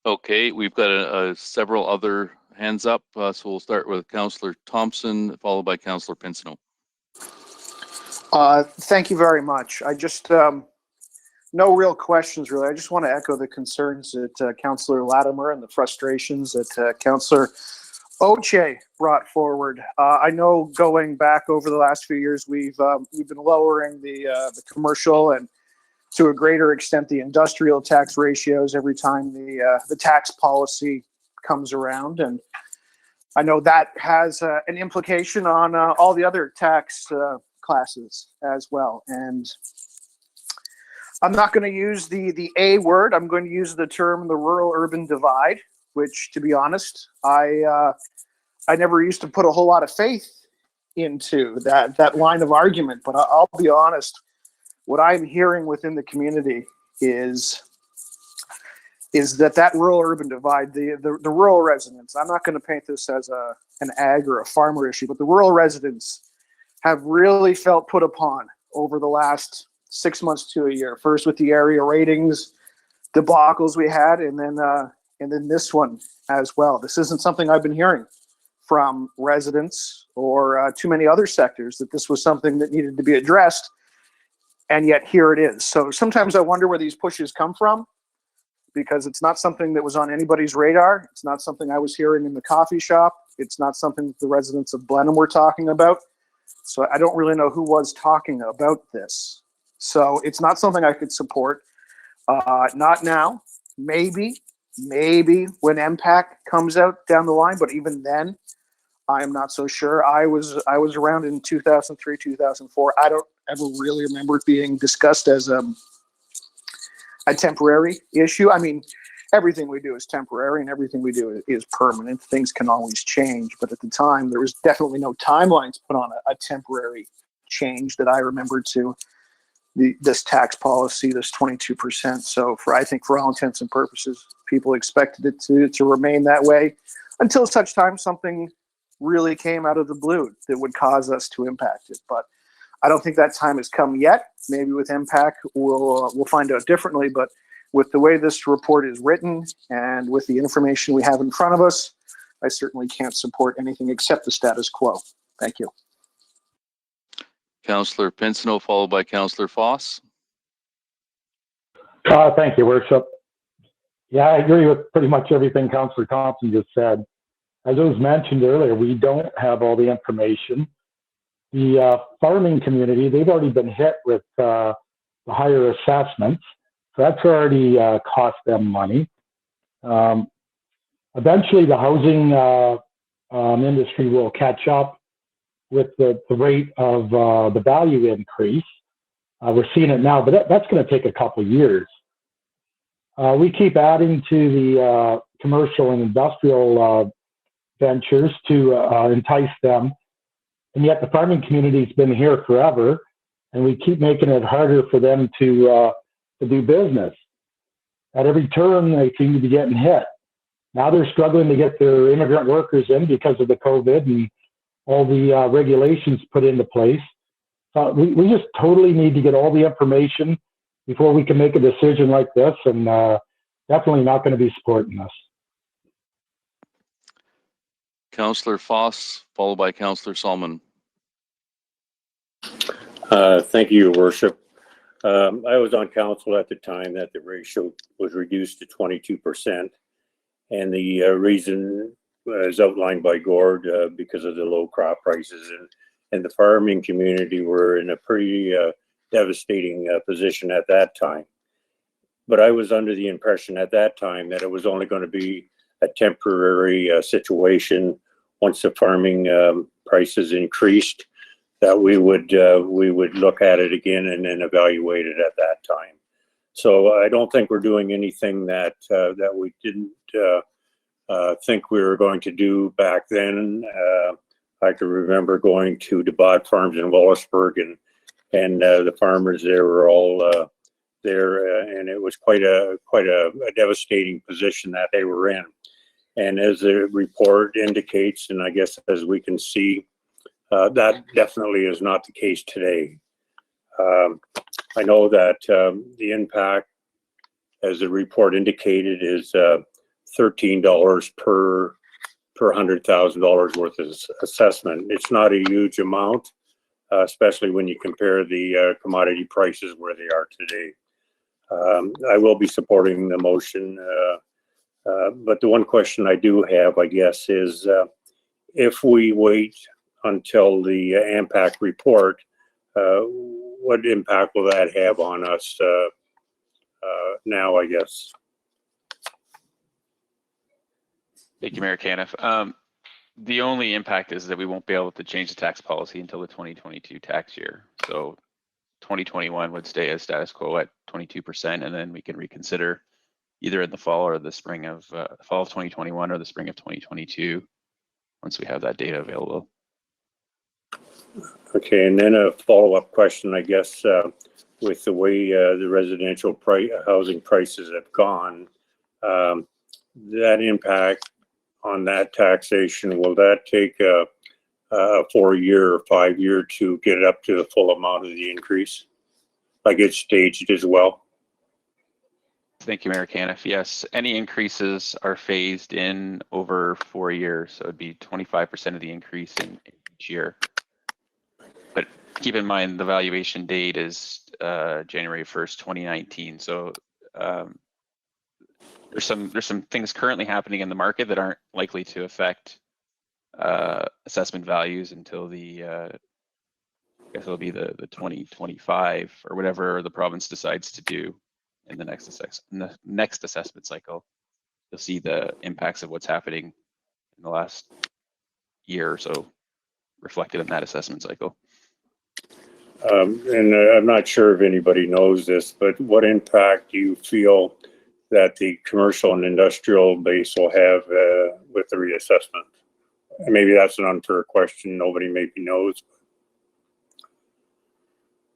Okay, we've got several other hands up, so we'll start with Councillor Thompson, followed by Councillor Pinsino. Thank you very much. I just, no real questions really. I just want to echo the concerns that Councillor Latimer and the frustrations that Councillor Oche brought forward. I know going back over the last few years, we've been lowering the commercial and to a greater extent the industrial tax ratios every time the tax policy comes around, and I know that has an implication on all the other tax classes as well. And I'm not going to use the A word. I'm going to use the term the rural-urban divide, which, to be honest, I never used to put a whole lot of faith into that line of argument. But I'll be honest, what I'm hearing within the community is that rural-urban divide, the rural residents. I'm not going to paint this as an ag or a farmer issue, but the rural residents have really felt put upon over the last 6 months to a year. First with the area ratings debacles we had, and then this one as well. This isn't something I've been hearing from residents or too many other sectors, that this was something that needed to be addressed, and yet here it is. So sometimes I wonder where these pushes come from, because it's not something that was on anybody's radar. It's not something I was hearing in the coffee shop. It's not something that the residents of Blenheim were talking about. So I don't really know who was talking about this. So it's not something I could support. Not now. Maybe when MPAC comes out down the line, but even then, I am not so sure. I was around in 2003, 2004. I don't ever really remember it being discussed as a temporary issue. I mean, everything we do is temporary and everything we do is permanent. Things can always change, but at the time, there was definitely no timelines put on a temporary change that I remember to this tax policy, this 22%. So I think for all intents and purposes, people expected it to remain that way until such time something really came out of the blue that would cause us to impact it. But I don't think that time has come yet. Maybe with MPAC, we'll find out differently. But with the way this report is written and with the information we have in front of us, I certainly can't support anything except the status quo. Thank you. Councillor Pinsino, followed by Councillor Foss. Thank you, Worship. Yeah, I agree with pretty much everything Councillor Thompson just said. As it was mentioned earlier, we don't have all the information. The farming community, they've already been hit with the higher assessments. So that's already cost them money. Eventually, the housing industry will catch up with the rate of the value increase. We're seeing it now, but that's going to take a couple of years. We keep adding to the commercial and industrial ventures to entice them. And yet the farming community's been here forever, and we keep making it harder for them to do business. At every turn, they seem to be getting hit. Now they're struggling to get their immigrant workers in because of the COVID and all the regulations put into place. We just totally need to get all the information before we can make a decision like this, and definitely not going to be supporting this. Councillor Foss, followed by Councillor Solomon. Thank you, Your Worship. I was on council at the time that the ratio was reduced to 22%. And the reason as outlined by Gord, because of the low crop prices, and the farming community were in a pretty devastating position at that time. But I was under the impression at that time that it was only going to be a temporary situation. Once the farming prices increased, that we would look at it again and then evaluate it at that time. So I don't think we're doing anything that we didn't think we were going to do back then. I can remember going to DeBot Farms in Wallaceburg, and the farmers there were all there, and it was quite a devastating position that they were in. And as the report indicates, and I guess as we can see, that definitely is not the case today. I know that the impact, as the report indicated, is $13 per $100,000 worth of assessment. It's not a huge amount, especially when you compare the commodity prices where they are today. I will be supporting the motion, but the one question I do have, I guess, is if we wait until the AMPAC report, what impact will that have on us now, I guess? Thank you, Mayor Caniff. The only impact is that we won't be able to change the tax policy until the 2022 tax year. So 2021 would stay as status quo at 22%, and then we can reconsider either in the fall or the spring of fall of 2021 or the spring of 2022 once we have that data available. Okay, and then a follow-up question, I guess, with the way the residential housing prices have gone, that impact on that taxation, will that take a 4-year or 5-year to get it up to the full amount of the increase? Like it's staged as well? Thank you, Mayor Caniff. Yes, any increases are phased in over 4 years, so it'd be 25% of the increase in each year. But keep in mind the valuation date is January 1st, 2019. So there's some things currently happening in the market that aren't likely to affect assessment values until the I guess it'll be the 2025 or whatever the province decides to do in the next assessment cycle. You'll see the impacts of what's happening in the last year or so reflected in that assessment cycle. And I'm not sure if anybody knows this, but what impact do you feel that the commercial and industrial base will have with the reassessment? And maybe that's an unfair question. Nobody maybe knows.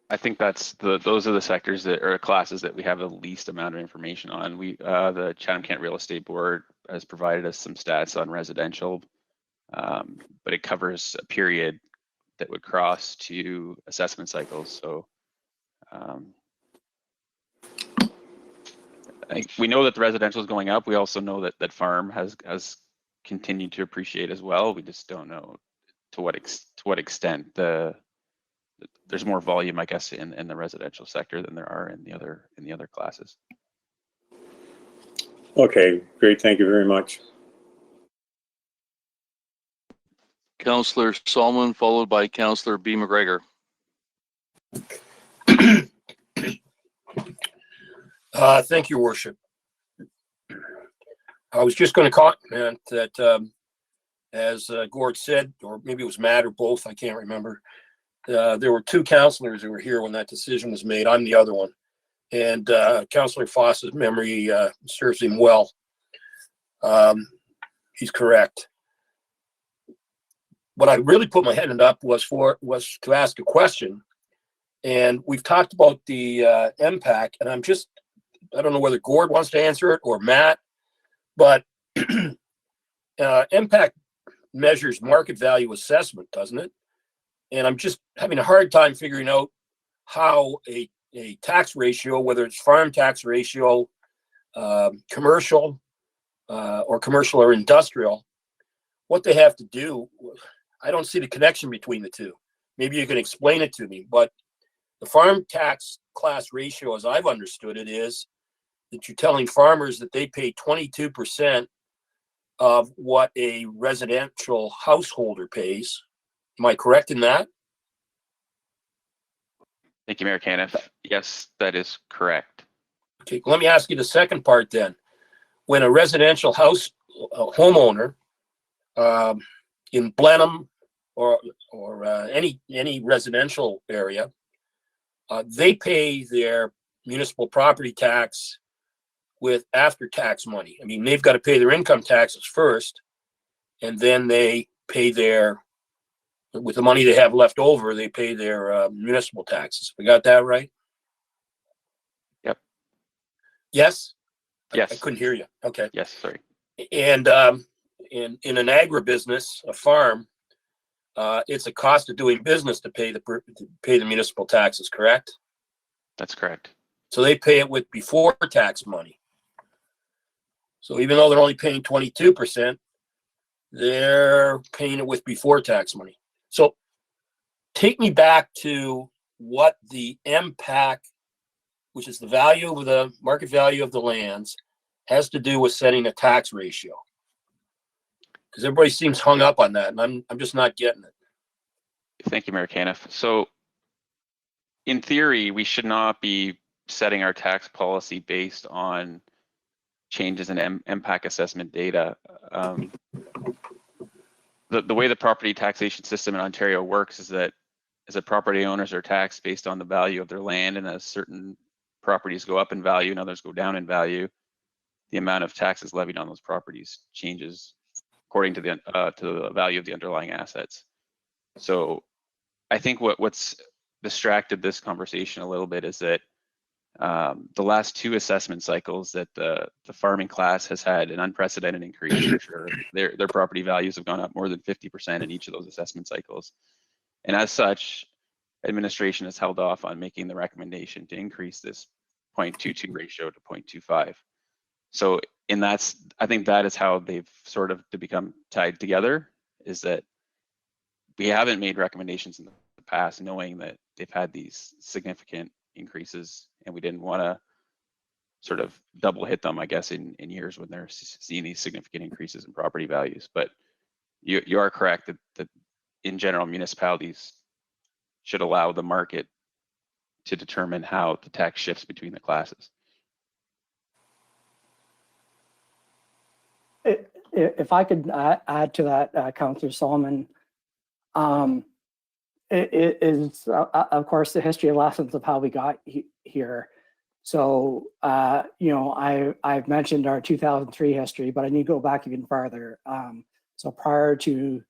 I think those are the sectors that are classes that we have the least amount of information on. The Chatham-Kent Real Estate Board has provided us some stats on residential, but it covers a period that would cross 2 assessment cycles. So we know that the residential is going up. We also know that farm has continued to appreciate as well. We just don't know to what extent there's more volume, I guess, in the residential sector than there are in the other classes. Okay, great. Thank you very much. Councillor Solomon, followed by Councillor B. McGregor. Thank you, Worship. I was just going to comment that, as Gord said, or maybe it was Matt or both, I can't remember, there were 2 councillors who were here when that decision was made. I'm the other one. And Councillor Foss's memory serves him well. He's correct. What I really put my hand up was to ask a question. And we've talked about the MPAC, and I don't know whether Gord wants to answer it or Matt, but MPAC measures market value assessment, doesn't it? And I'm just having a hard time figuring out how a tax ratio, whether it's farm tax ratio, commercial or industrial, what they have to do. I don't see the connection between the two. Maybe you can explain it to me, but the farm tax class ratio, as I've understood it, is that you're telling farmers that they pay 22% of what a residential householder pays. Am I correct in that? Thank you, Mayor Caniff. Yes, that is correct. Okay, let me ask you the second part then. When a residential house homeowner in Blenheim or any residential area, they pay their municipal property tax with after-tax money. I mean, they've got to pay their income taxes first, and then they pay with the money they have left over, they pay their municipal taxes. We got that right? Yep. Yes? Yes. I couldn't hear you. Okay. Yes, sorry. And in an agribusiness, a farm, it's a cost of doing business to pay the municipal taxes, correct? That's correct. So they pay it with before tax money. So even though they're only paying 22%, they're paying it with before tax money. So take me back to what the MPAC, which is the value of the market value of the lands, has to do with setting a tax ratio. Because everybody seems hung up on that, and I'm just not getting it. Thank you, Mayor Caniff. So in theory, we should not be setting our tax policy based on changes in MPAC assessment data. The way the property taxation system in Ontario works is that property owners are taxed based on the value of their land, and as certain properties go up in value and others go down in value, the amount of taxes levied on those properties changes according to the value of the underlying assets. So I think what's distracted this conversation a little bit is that the last two assessment cycles that the farming class has had an unprecedented increase for sure. Their property values have gone up more than 50% in each of those assessment cycles. And as such, administration has held off on making the recommendation to increase this 0.22 ratio to 0.25. So I think that is how they've sort of become tied together, is that we haven't made recommendations in the past knowing that they've had these significant increases, and we didn't want to sort of double hit them, I guess, in years when they're seeing these significant increases in property values. But you are correct that in general, municipalities should allow the market to determine how the tax shifts between the classes. If I could add to that, Councillor Solomon, it is, of course, the history of lessons of how we got here. So, I've mentioned our 2003 history, but I need to go back even farther. So prior to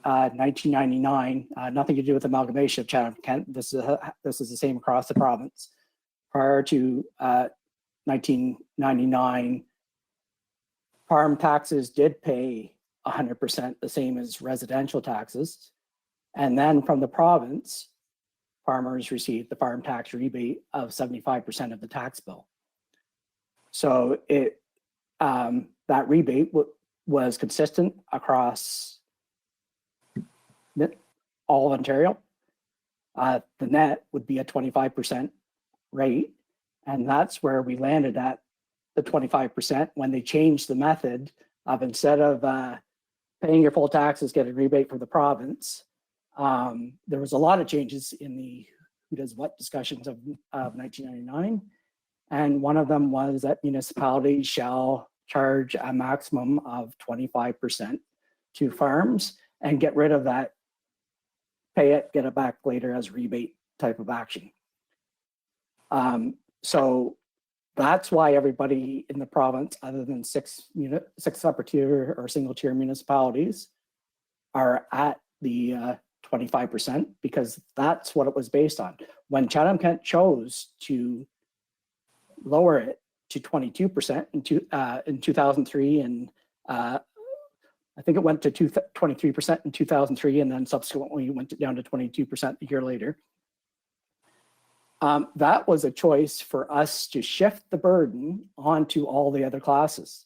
1999, nothing to do with amalgamation of Chatham-Kent. This is the same across the province. Prior to 1999, farm taxes did pay 100% the same as residential taxes. And then from the province, farmers received the farm tax rebate of 75% of the tax bill. So that rebate was consistent across all of Ontario. The net would be a 25% rate. And that's where we landed at the 25% when they changed the method of, instead of paying your full taxes, get a rebate from the province. There was a lot of changes in the who does what discussions of 1999. And one of them was that municipalities shall charge a maximum of 25% to farms and get rid of that pay it, get it back later as rebate type of action. So that's why everybody in the province, other than six upper tier or single tier municipalities, are at the 25%, because that's what it was based on. When Chatham-Kent chose to lower it to 22% in 2003, and I think it went to 23% in 2003, and then subsequently went down to 22% a year later. That was a choice for us to shift the burden onto all the other classes.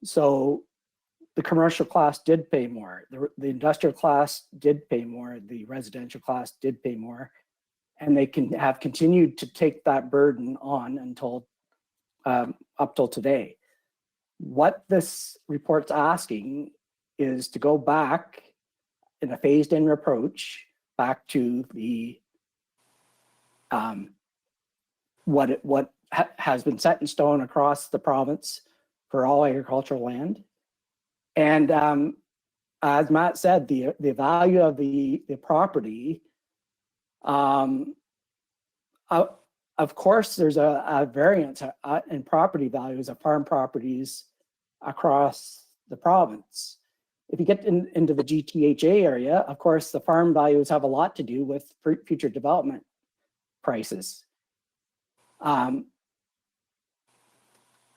So the commercial class did pay more, the industrial class did pay more, the residential class did pay more, and they can have continued to take that burden on until up till today. What this report's asking is to go back in a phased-in approach back to the what has been set in stone across the province for all agricultural land. And as Matt said, the value of the property, of course, there's a variance in property values of farm properties across the province. If you get into the GTHA area, of course, the farm values have a lot to do with future development prices.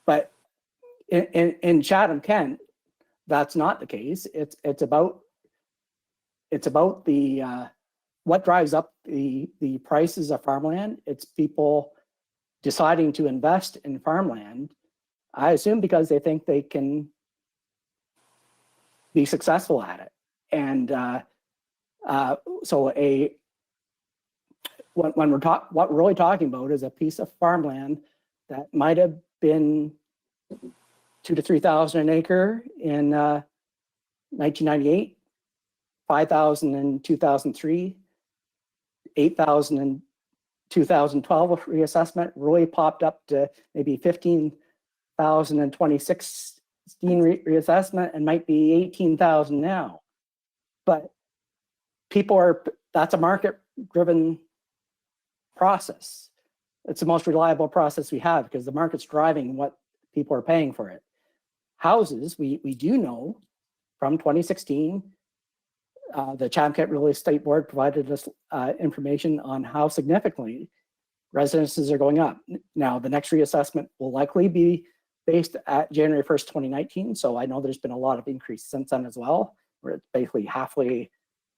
But in Chatham-Kent, that's not the case. It's about the what drives up the prices of farmland. It's people deciding to invest in farmland, I assume because they think they can be successful at it. And so when what we're really talking about is a piece of farmland that might have been $2,000 to $3,000 an acre in 1998, $5,000 in 2003, $8,000 in 2012 reassessment, really popped up to maybe $15,000 in 2016 reassessment, and might be $18,000 now. But that's a market-driven process. It's the most reliable process we have because the market's driving what people are paying for it. Houses, we do know from 2016, the Chatham-Kent Real Estate Board provided us information on how significantly residences are going up. Now, the next reassessment will likely be based at January 1st, 2019. So I know there's been a lot of increase since then as well. We're basically halfway.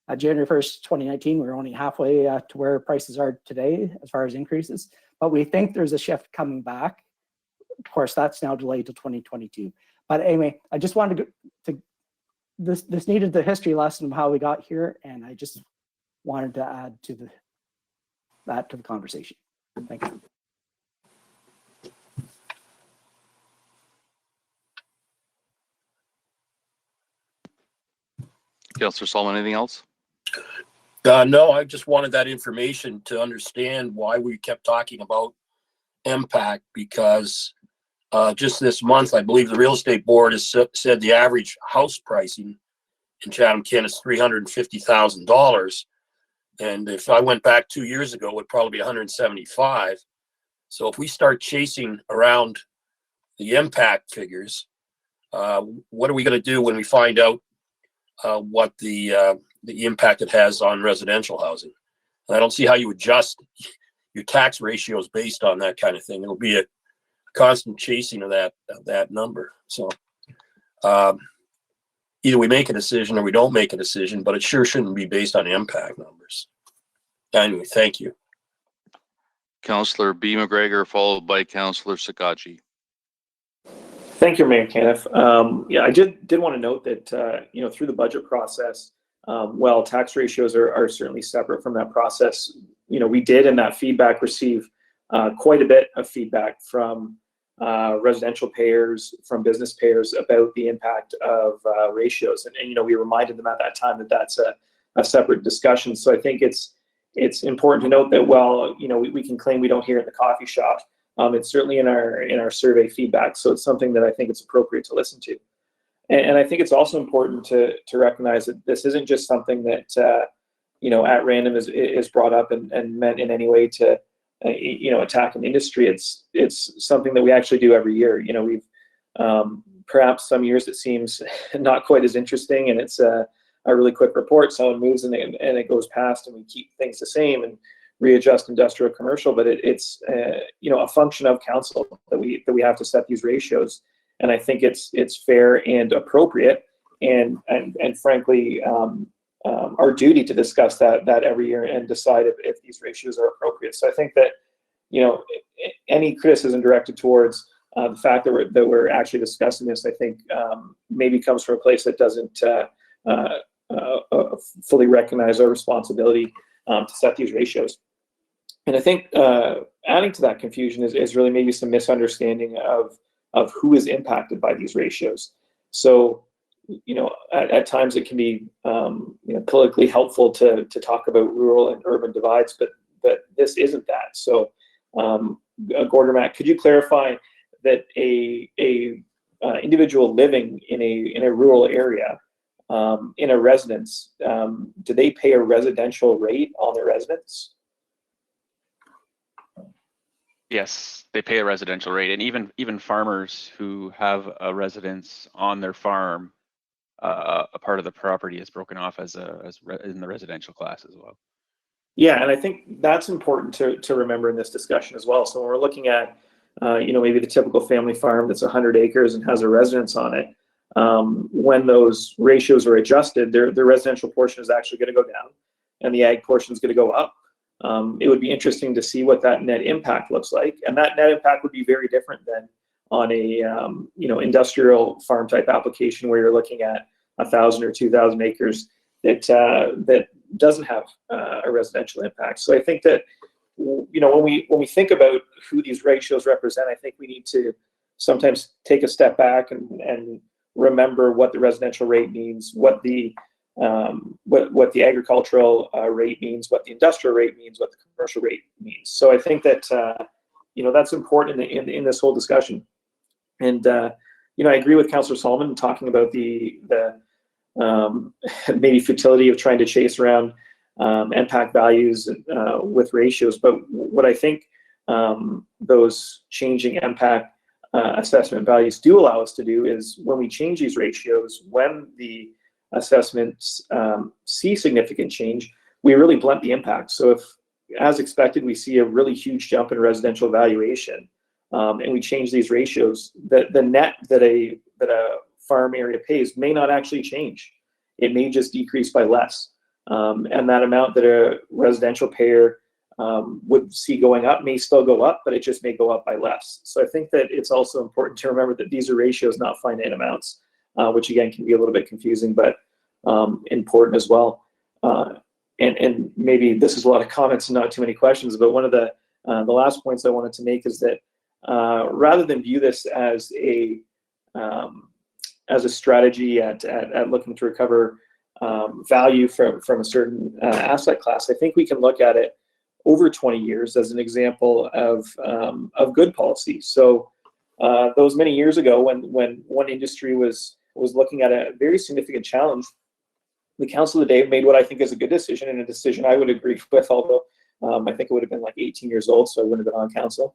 At January 1st, 2019, we're only halfway to where prices are today as far as increases. But we think there's a shift coming back. Of course, that's now delayed to 2022. But anyway, I just wanted to this needed the history lesson of how we got here, and I just wanted to add to that to the conversation. Thank you. Councillor Solomon, anything else? No, I just wanted that information to understand why we kept talking about impact, because just this month, I believe the real estate board has said the average house pricing in Chatham-Kent is $350,000. And if I went back 2 years ago, it would probably be 175. So if we start chasing around the impact figures, what are we going to do when we find out what the impact it has on residential housing? And I don't see how you adjust your tax ratios based on that kind of thing. It'll be a constant chasing of that number. So either we make a decision or we don't make a decision, but it sure shouldn't be based on impact numbers. Anyway, thank you. Councillor B. McGregor, followed by Councillor Sakachi. Thank you, Mayor Caniff. Yeah, I did want to note that through the budget process, while tax ratios are certainly separate from that process, we did in that feedback receive quite a bit of feedback from residential payers, from business payers about the impact of ratios, and we reminded them at that time that that's a separate discussion. So I think it's important to note that while we can claim we don't hear it in the coffee shop, it's certainly in our survey feedback. So it's something that I think it's appropriate to listen to. And I think it's also important to recognize that this isn't just something that at random is brought up and meant in any way to attack an industry. It's something that we actually do every year. We've perhaps some years it seems not quite as interesting, and it's a really quick report. Someone moves and it goes past, and we keep things the same and readjust industrial commercial. But it's a function of council that we have to set these ratios. And I think it's fair and appropriate, and frankly, our duty to discuss that every year and decide if these ratios are appropriate. So I think that any criticism directed towards the fact that we're actually discussing this, I think maybe comes from a place that doesn't fully recognize our responsibility to set these ratios. And I think adding to that confusion is really maybe some misunderstanding of of who is impacted by these ratios. So, at times it can be politically helpful to talk about rural and urban divides, but this isn't that. So, Gord or Matt, could you clarify that a individual living in a rural area, in a residence, do they pay a residential rate on their residence? Yes, they pay a residential rate, and even farmers who have a residence on their farm, a part of the property is broken off as in the residential class as well. Yeah, and I think that's important to remember in this discussion as well. So when we're looking at, maybe the typical family farm that's 100 acres and has a residence on it, when those ratios are adjusted, their residential portion is actually going to go down, and the ag portion is going to go up. It would be interesting to see what that net impact looks like, and that net impact would be very different than on a industrial farm type application where you're looking at 1,000 or 2,000 acres that doesn't have a residential impact. So I think that when we think about who these ratios represent, I think we need to sometimes take a step back and remember what the residential rate means, what the agricultural rate means, what the industrial rate means, what the commercial rate means. So I think that that's important in this whole discussion. And I agree with Councillor Solomon talking about the maybe futility of trying to chase around impact values with ratios. But what I think those changing impact assessment values do allow us to do is when we change these ratios, when the assessments see significant change, we really blunt the impact. So if, as expected, we see a really huge jump in residential valuation, and we change these ratios, the net that a farm area pays may not actually change. It may just decrease by less. And that amount that a residential payer would see going up may still go up, but it just may go up by less. So I think that it's also important to remember that these are ratios, not finite amounts, which again can be a little bit confusing, but important as well. And maybe this is a lot of comments and not too many questions, but one of the last points I wanted to make is that rather than view this as a strategy at looking to recover value from a certain asset class, I think we can look at it over 20 years as an example of good policy. So those many years ago, when one industry was looking at a very significant challenge, the council today made what I think is a good decision, and a decision I would agree with, although I think it would have been like 18 years old, so I wouldn't have been on council.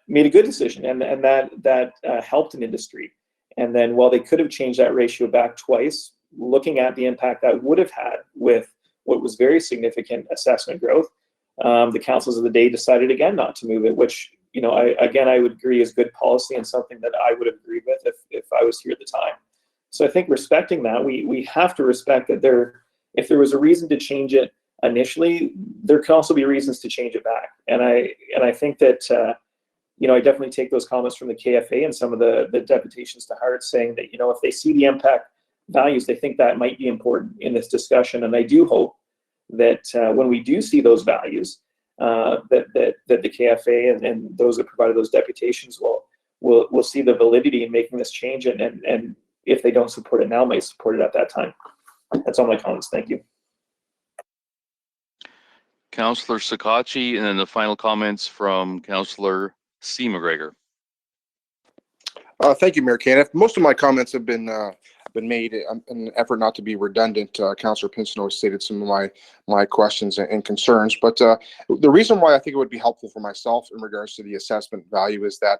Made a good decision, and that helped an industry. And then while they could have changed that ratio back twice, looking at the impact that would have had with what was very significant assessment growth, the councils of the day decided again not to move it, which I would agree is good policy and something that I would have agreed with if I was here at the time. So I think respecting that, we have to respect that if there was a reason to change it initially, there can also be reasons to change it back. And I think that I definitely take those comments from the KFA and some of the deputations to heart, saying that if they see the impact values, they think that might be important in this discussion. And I do hope that when we do see those values, that the KFA and those that provided those deputations will see the validity in making this change, and if they don't support it now, might support it at that time. That's all my comments. Thank you. Councillor Sakachi, and then the final comments from Councillor C. McGregor. Thank you, Mayor Caniff. Most of my comments have been made in an effort not to be redundant. Councillor Pinsonneau stated some of my questions and concerns, but the reason why I think it would be helpful for myself in regards to the assessment value is that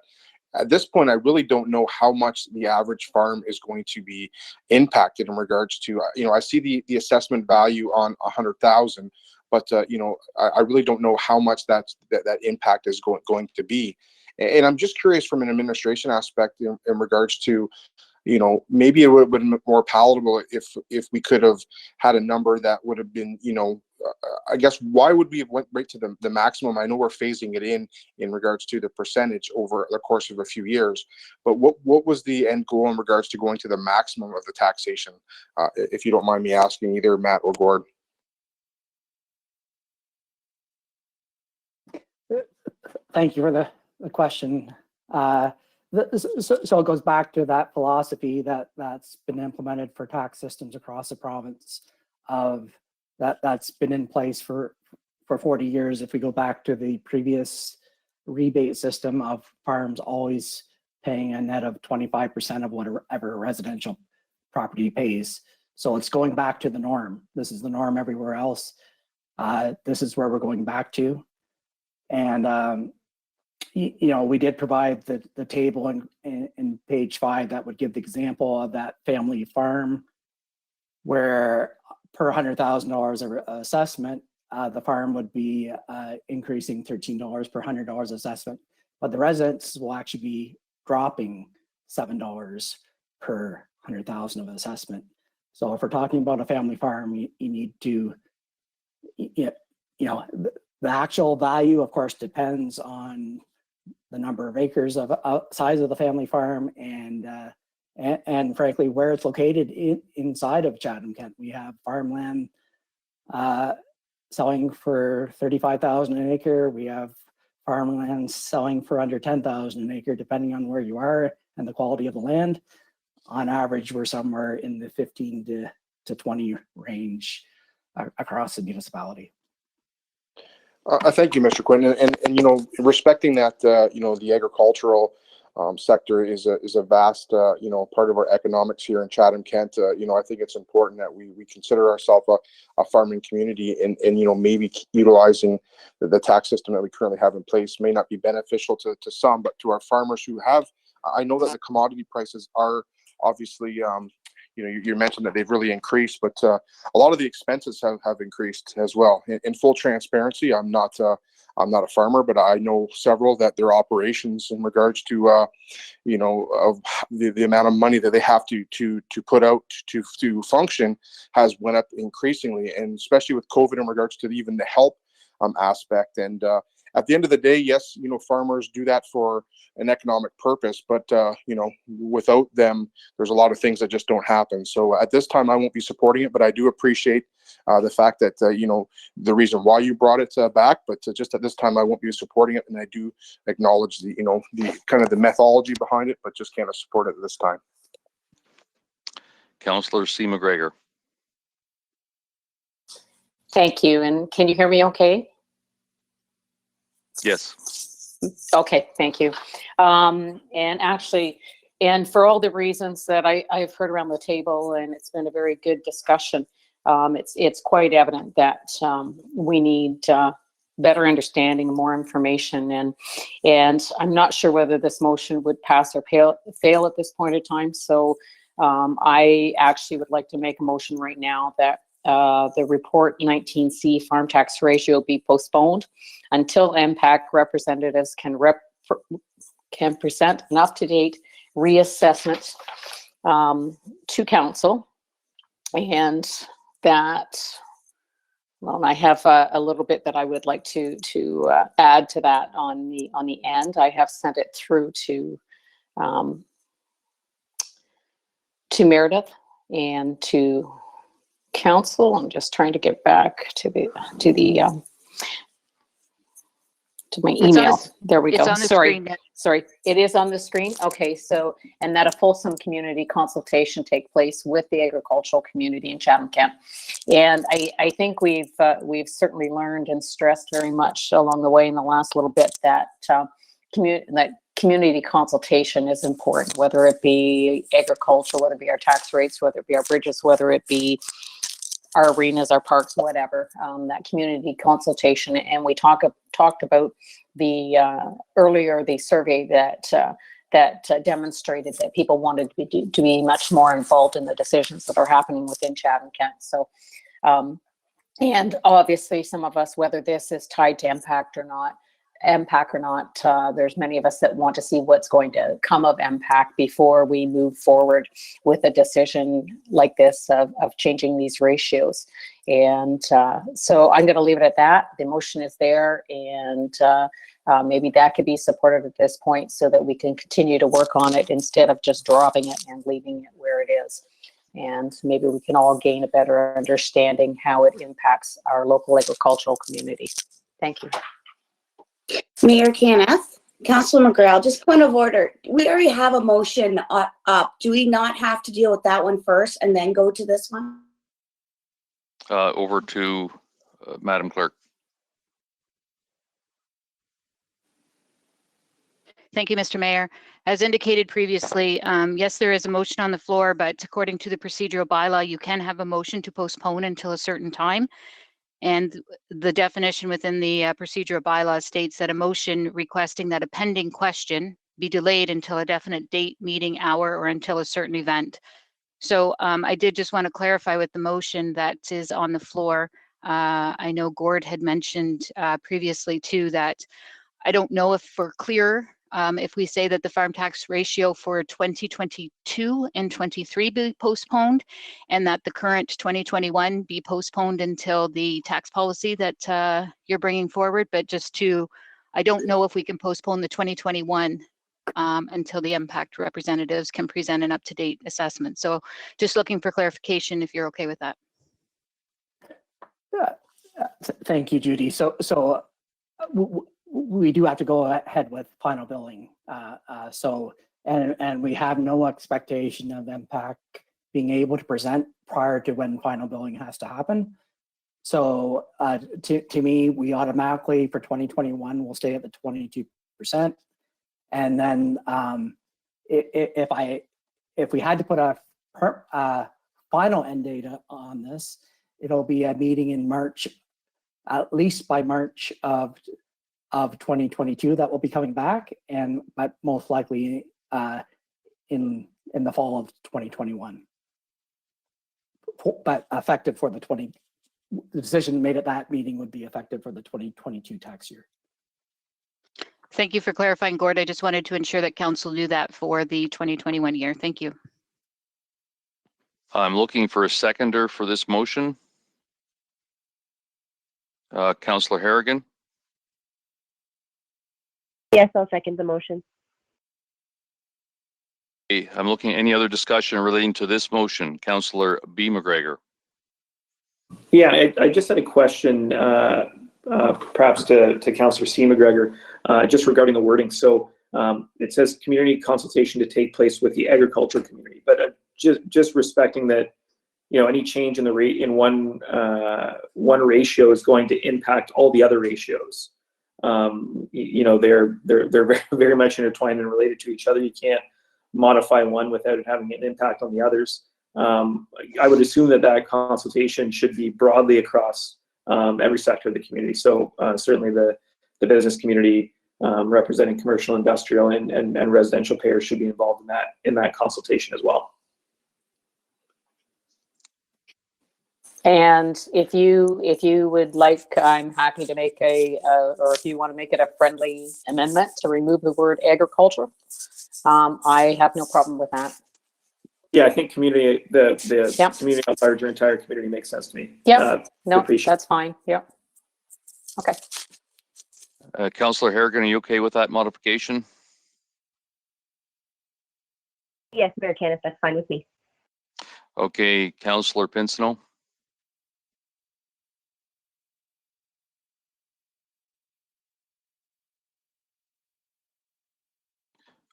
at this point, I really don't know how much the average farm is going to be impacted in regards to, I see the assessment value on 100,000, but I really don't know how much that impact is going to be. And I'm just curious from an administration aspect in regards to, maybe it would have been more palatable if we could have had a number that would have been, I guess, why would we have went right to the maximum? I know we're phasing it in regards to the percentage over the course of a few years, but what was the end goal in regards to going to the maximum of the taxation? If you don't mind me asking, either Matt or Gord. Thank you for the question, So it goes back to that philosophy that's been implemented for tax systems across the province of that's been in place for 40 years. If we go back to the previous rebate system of farms always paying a net of 25% of whatever a residential property pays. So it's going back to the norm. This is the norm everywhere else. This is where we're going back to. And you know, we did provide the table in page 5 that would give the example of that family farm where per $100,000 of assessment, the farm would be increasing $13 per $100 assessment, but the residents will actually be dropping $7 per 100,000 of assessment. So if we're talking about a family farm, you need to, you know, the actual value, of course, depends on the number of acres of size of the family farm and frankly where it's located inside of Chatham-Kent. We have farmland selling for $35,000 an acre. We have farmland selling for under $10,000 an acre, depending on where you are and the quality of the land. On average, we're somewhere in the 15 to 20 range across the municipality. Thank you, Mr. Quinton. And you know, respecting that, you know, the agricultural sector is a vast, you know, part of our economics here in Chatham-Kent. You know, I think it's important that we consider ourselves a farming community, and you know, maybe utilizing the tax system that we currently have in place may not be beneficial to some, but to our farmers who have, I know that the commodity prices are obviously, you know, you mentioned that they've really increased, but a lot of the expenses have increased as well. In full transparency, I'm not a farmer, but I know several that their operations in regards to, you know, of the amount of money that they have to put out to function has went up increasingly, and especially with COVID in regards to even the help aspect. And at the end of the day, yes, you know, farmers do that for an economic purpose, but you know, without them, there's a lot of things that just don't happen. So at this time, I won't be supporting it, but I do appreciate the fact that you know, the reason why you brought it back. But just at this time, I won't be supporting it, and I do acknowledge the, you know, the kind of the methodology behind it, but just can't support it at this time. Councillor C. McGregor. Thank you. And can you hear me okay? Yes. Okay, thank you. And actually, and for all the reasons that I've heard around the table, and it's been a very good discussion, it's quite evident that we need better understanding, more information, and I'm not sure whether this motion would pass or fail at this point in time. So I actually would like to make a motion right now that the report 19C farm tax ratio be postponed until MPAC representatives can present an up-to-date reassessment to council, and that, well, I have a little bit that I would like to add to that on the end. I have sent it through to Meredith and to council. I'm just trying to get back to my email. There we go. It's on the screen. Sorry, it is on the screen. Okay, so, and that a fulsome community consultation take place with the agricultural community in Chatham-Kent. And I think we've certainly learned and stressed very much along the way in the last little bit that community consultation is important, whether it be agriculture, whether it be our tax rates, whether it be our bridges, whether it be our arenas, our parks, whatever, that community consultation. And we talked about the earlier the survey that demonstrated that people wanted to be much more involved in the decisions that are happening within Chatham-Kent. So, and obviously some of us, whether this is tied to MPAC or not, there's many of us that want to see what's going to come of MPAC before we move forward with a decision like this of changing these ratios. And so I'm going to leave it at that. The motion is there, and maybe that could be supported at this point so that we can continue to work on it instead of just dropping it and leaving it where it is. And maybe we can all gain a better understanding how it impacts our local agricultural community. Thank you. Mayor Caniff? Councilor McGrail, just point of order. We already have a motion up. Do we not have to deal with that one first and then go to this one? Over to Madam Clerk. Thank you, Mr. Mayor. As indicated previously, yes, there is a motion on the floor, but according to the procedural bylaw, you can have a motion to postpone until a certain time. And the definition within the procedural bylaw states that a motion requesting that a pending question be delayed until a definite date, meeting, hour, or until a certain event. So I did just want to clarify with the motion that is on the floor. I know Gord had mentioned previously too that I don't know if we're clear if we say that the farm tax ratio for 2022 and 23 be postponed, and that the current 2021 be postponed until the tax policy that you're bringing forward. But I don't know if we can postpone the 2021 until the impact representatives can present an up-to-date assessment. So just looking for clarification if you're okay with that. Thank you, Judy. So we do have to go ahead with final billing. And we have no expectation of impact being able to present prior to when final billing has to happen. So to me, we automatically for 2021 will stay at the 22%. And then if we had to put a final end date on this, it'll be a meeting in March, at least by March of 2022 that will be coming back, but most likely in the fall of 2021. But effective for the decision made at that meeting would be effective for the 2022 tax year. Thank you for clarifying, Gord. I just wanted to ensure that council knew that for the 2021 year. Thank you. I'm looking for a seconder for this motion. Councillor Harrigan. Yes, I'll second the motion. Okay, I'm looking at any other discussion relating to this motion. Councillor B. McGregor. Yeah, I just had a question, perhaps to Councillor C. McGregor, just regarding the wording. So it says community consultation to take place with the agriculture community, but just respecting that, any change in the rate in one ratio is going to impact all the other ratios. They're very, very much intertwined and related to each other. You can't modify one without it having an impact on the others. I would assume that consultation should be broadly across every sector of the community. So certainly the business community, representing commercial, industrial, and residential payers should be involved in that consultation as well. And if you would like, I'm happy to make or if you want to make it a friendly amendment to remove the word agriculture, I have no problem with that. Yeah, I think community, the community at large, your entire community makes sense to me. Yeah, no, that's fine. Yeah. Okay. Councillor Harrigan, are you okay with that modification? Yes, Mayor Caniff, that's fine with me. Okay, Councillor Pinsino.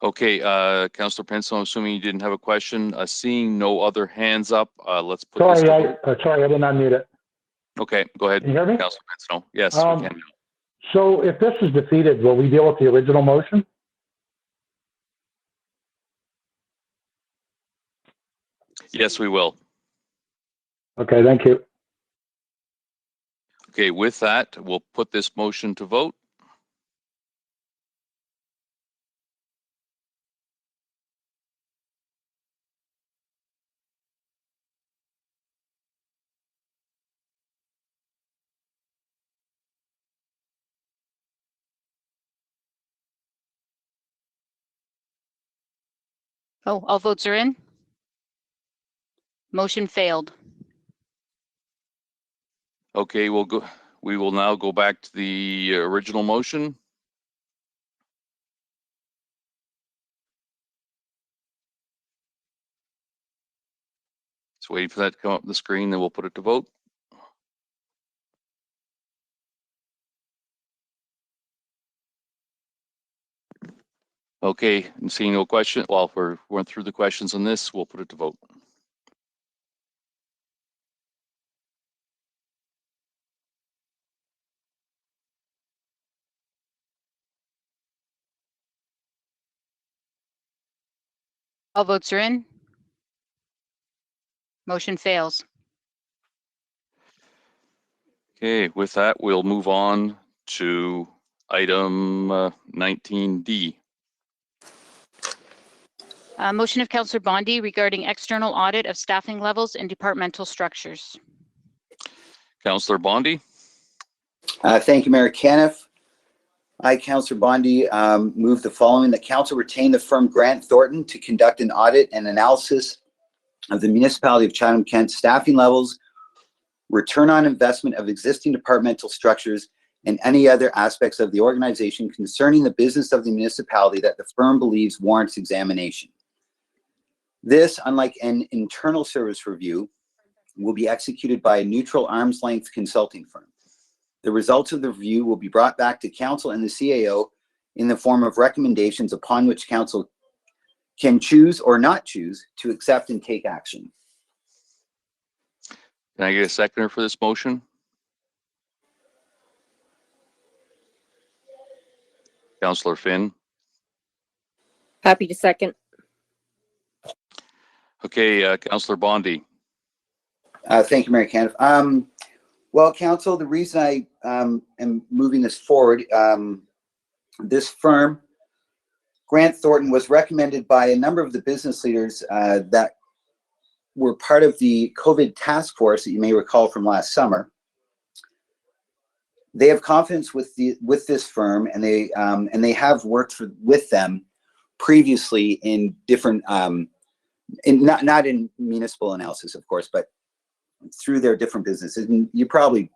Okay, Councillor Pinsino, I'm assuming you didn't have a question. Seeing no other hands up, let's put this to vote. Sorry, I did not mute it. Okay, go ahead, Can you hear me? Councillor Pinsino. Yes, we can. So if this is defeated, will we deal with the original motion? Yes, we will. Okay, thank you. Okay, with that, we'll put this motion to vote. Oh, all votes are in. Motion failed. Okay, we will now go back to the original motion. Just waiting for that to come up on the screen, then we'll put it to vote. Okay, and seeing no question, well, if we're going through the questions on this, we'll put it to vote. All votes are in. Motion fails. Okay, with that, we'll move on to item 19D. Motion of Councillor Bondi regarding external audit of staffing levels and departmental structures. Councillor Bondi. Thank you, Mayor Caniff. I, Councillor Bondi, move the following: that Council retain the firm Grant Thornton to conduct an audit and analysis of the municipality of Chatham-Kent staffing levels, return on investment of existing departmental structures, and any other aspects of the organization concerning the business of the municipality that the firm believes warrants examination. This, unlike an internal service review, will be executed by a neutral arm's-length consulting firm. The results of the review will be brought back to Council and the CAO in the form of recommendations upon which Council can choose or not choose to accept and take action. Can I get a seconder for this motion? Councillor Finn. Happy to second. Okay, Councillor Bondi. Thank you, Mayor Caniff. Well, Council, the reason I am moving this forward, this firm, Grant Thornton, was recommended by a number of the business leaders that were part of the COVID task force that you may recall from last summer. They have confidence with this firm, and they have worked with them previously in different, not in municipal analysis, of course, but through their different businesses. And you probably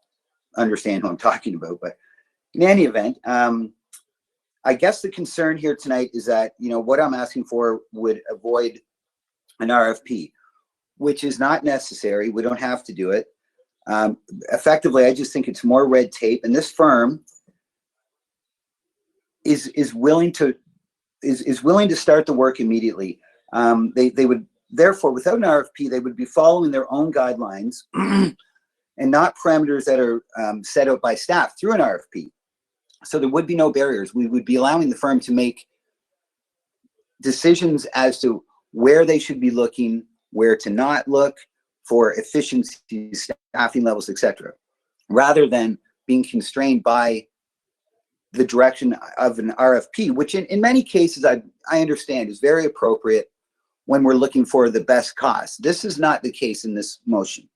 understand who I'm talking about, but in any event, I guess the concern here tonight is that, what I'm asking for would avoid an RFP, which is not necessary. We don't have to do it. Effectively, I just think it's more red tape, and this firm is willing to start the work immediately. They would, therefore, without an RFP, they would be following their own guidelines and not parameters that are set out by staff through an RFP. So there would be no barriers. We would be allowing the firm to make decisions as to where they should be looking, where to not look for efficiency, staffing levels, etc., rather than being constrained by the direction of an RFP, which in many cases I understand is very appropriate when we're looking for the best cost. This is not the case in this motion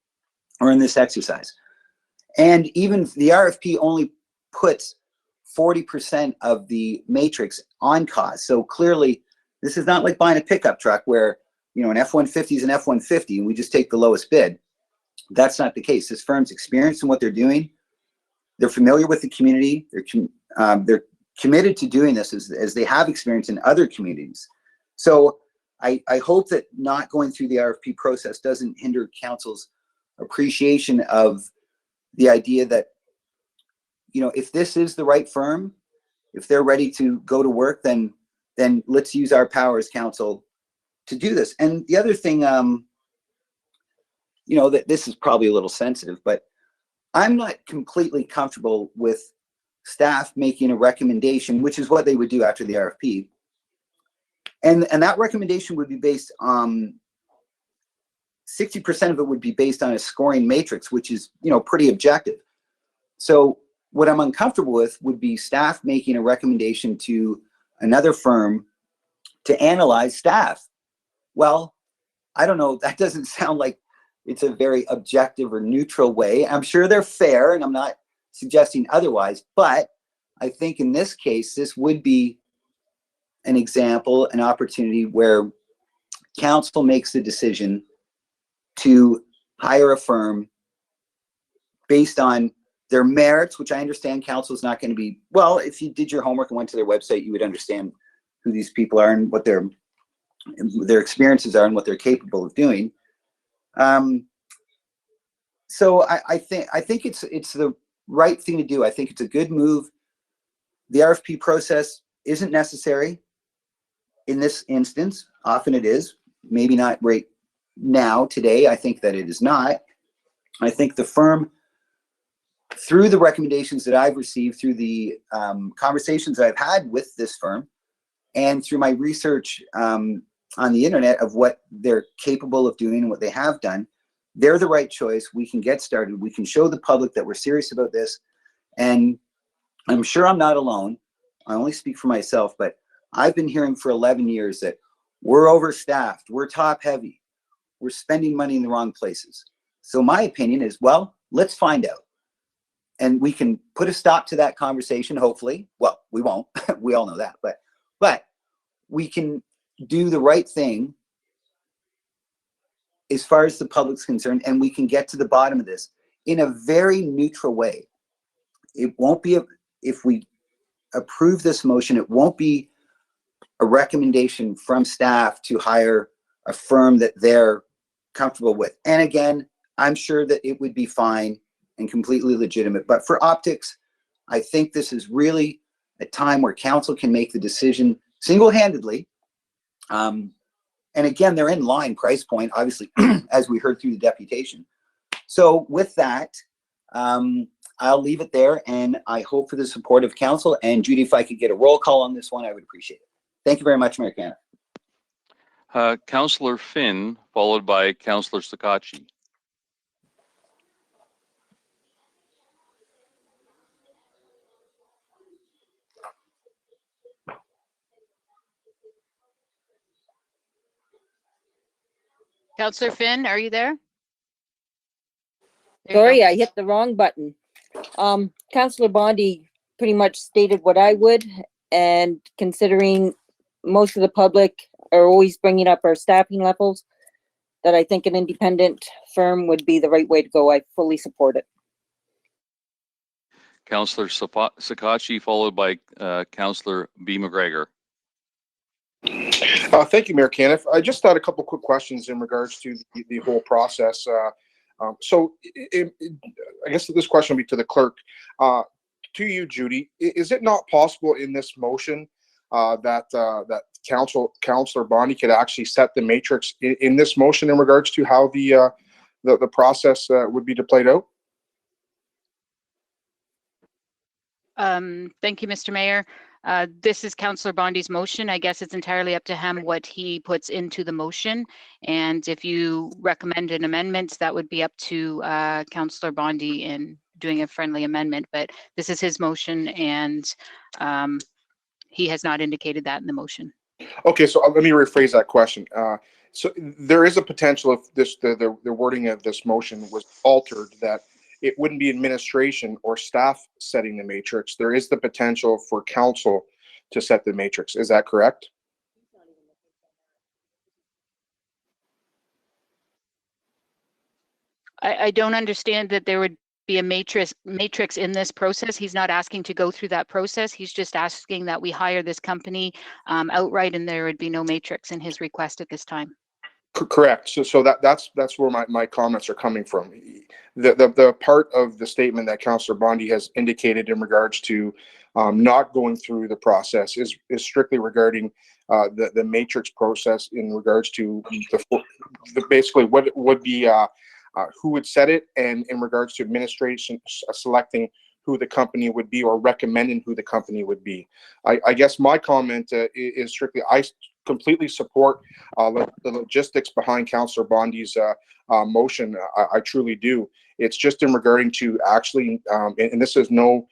or in this exercise. And even the RFP only puts 40% of the matrix on cost. So clearly, this is not like buying a pickup truck where, an F-150 is an F-150 and we just take the lowest bid. That's not the case. This firm's experienced in what they're doing. They're familiar with the community. They're committed to doing this as they have experience in other communities. So I hope that not going through the RFP process doesn't hinder Council's appreciation of the idea that, if this is the right firm, if they're ready to go to work, then let's use our power as Council to do this. And the other thing, that this is probably a little sensitive, but I'm not completely comfortable with staff making a recommendation, which is what they would do after the RFP. And that recommendation would be based on 60% of it would be based on a scoring matrix, which is, pretty objective. So what I'm uncomfortable with would be staff making a recommendation to another firm to analyze staff. Well, I don't know. That doesn't sound like it's a very objective or neutral way. I'm sure they're fair, and I'm not suggesting otherwise, but I think in this case, this would be an example, an opportunity where Council makes the decision to hire a firm based on their merits, which I understand Council is not going to be, well, if you did your homework and went to their website, you would understand who these people are and what their experiences are and what they're capable of doing. So I think it's the right thing to do. I think it's a good move. The RFP process isn't necessary. in this instance, often it is, maybe not right now, today, I think that it is not. I think the firm, through the recommendations that I've received, through the conversations I've had with this firm, and through my research on the internet of what they're capable of doing and what they have done, they're the right choice. We can get started. We can show the public that we're serious about this. And I'm sure I'm not alone. I only speak for myself, but I've been hearing for 11 years that we're overstaffed, we're top heavy, we're spending money in the wrong places. So my opinion is, well, let's find out. And we can put a stop to that conversation, hopefully. Well, we won't, we all know that, but we can do the right thing as far as the public's concerned, and we can get to the bottom of this in a very neutral way. It won't be, if we approve this motion, it won't be a recommendation from staff to hire a firm that they're comfortable with. And again, I'm sure that it would be fine and completely legitimate. But for optics, I think this is really a time where council can make the decision single-handedly. And again, they're in line price point, obviously, as we heard through the deputation. So with that, I'll leave it there, and I hope for the support of council. And Judy, if I could get a roll call on this one, I would appreciate it. Thank you very much, Mayor Canna. Councillor Finn, followed by Councillor Sakachi. Councillor Finn, are you there? Sorry, I hit the wrong button. Councillor Bondi pretty much stated what I would, and considering most of the public are always bringing up our staffing levels, that I think an independent firm would be the right way to go. I fully support it. Councillor Sakachi, followed by Councillor B. McGregor. Thank you, Mayor Caniff. I just had a couple quick questions in regards to the whole process. I guess this question will be to the clerk. To you, Judy, is it not possible in this motion that Councillor Bondi could actually set the matrix in this motion in regards to how the process would be played out? Thank you, Mr. Mayor. This is Councillor Bondi's motion. I guess it's entirely up to him what he puts into the motion. And if you recommend an amendment, that would be up to Councillor Bondi in doing a friendly amendment. But this is his motion, and he has not indicated that in the motion. Okay, so let me rephrase that question. So there is a potential if the wording of this motion was altered, that it wouldn't be administration or staff setting the matrix. There is the potential for council to set the matrix. Is that correct? I don't understand that there would be a matrix in this process. He's not asking to go through that process. He's just asking that we hire this company outright, and there would be no matrix in his request at this time. Correct. So that's where my comments are coming from. The part of the statement that Councillor Bondi has indicated in regards to not going through the process is strictly regarding the matrix process in regards to the basically what it would be, who would set it, and in regards to administration selecting who the company would be or recommending who the company would be. I guess my comment is strictly, I completely support the logistics behind Councillor Bondi's motion. I truly do. It's just in regarding to actually, and this is no,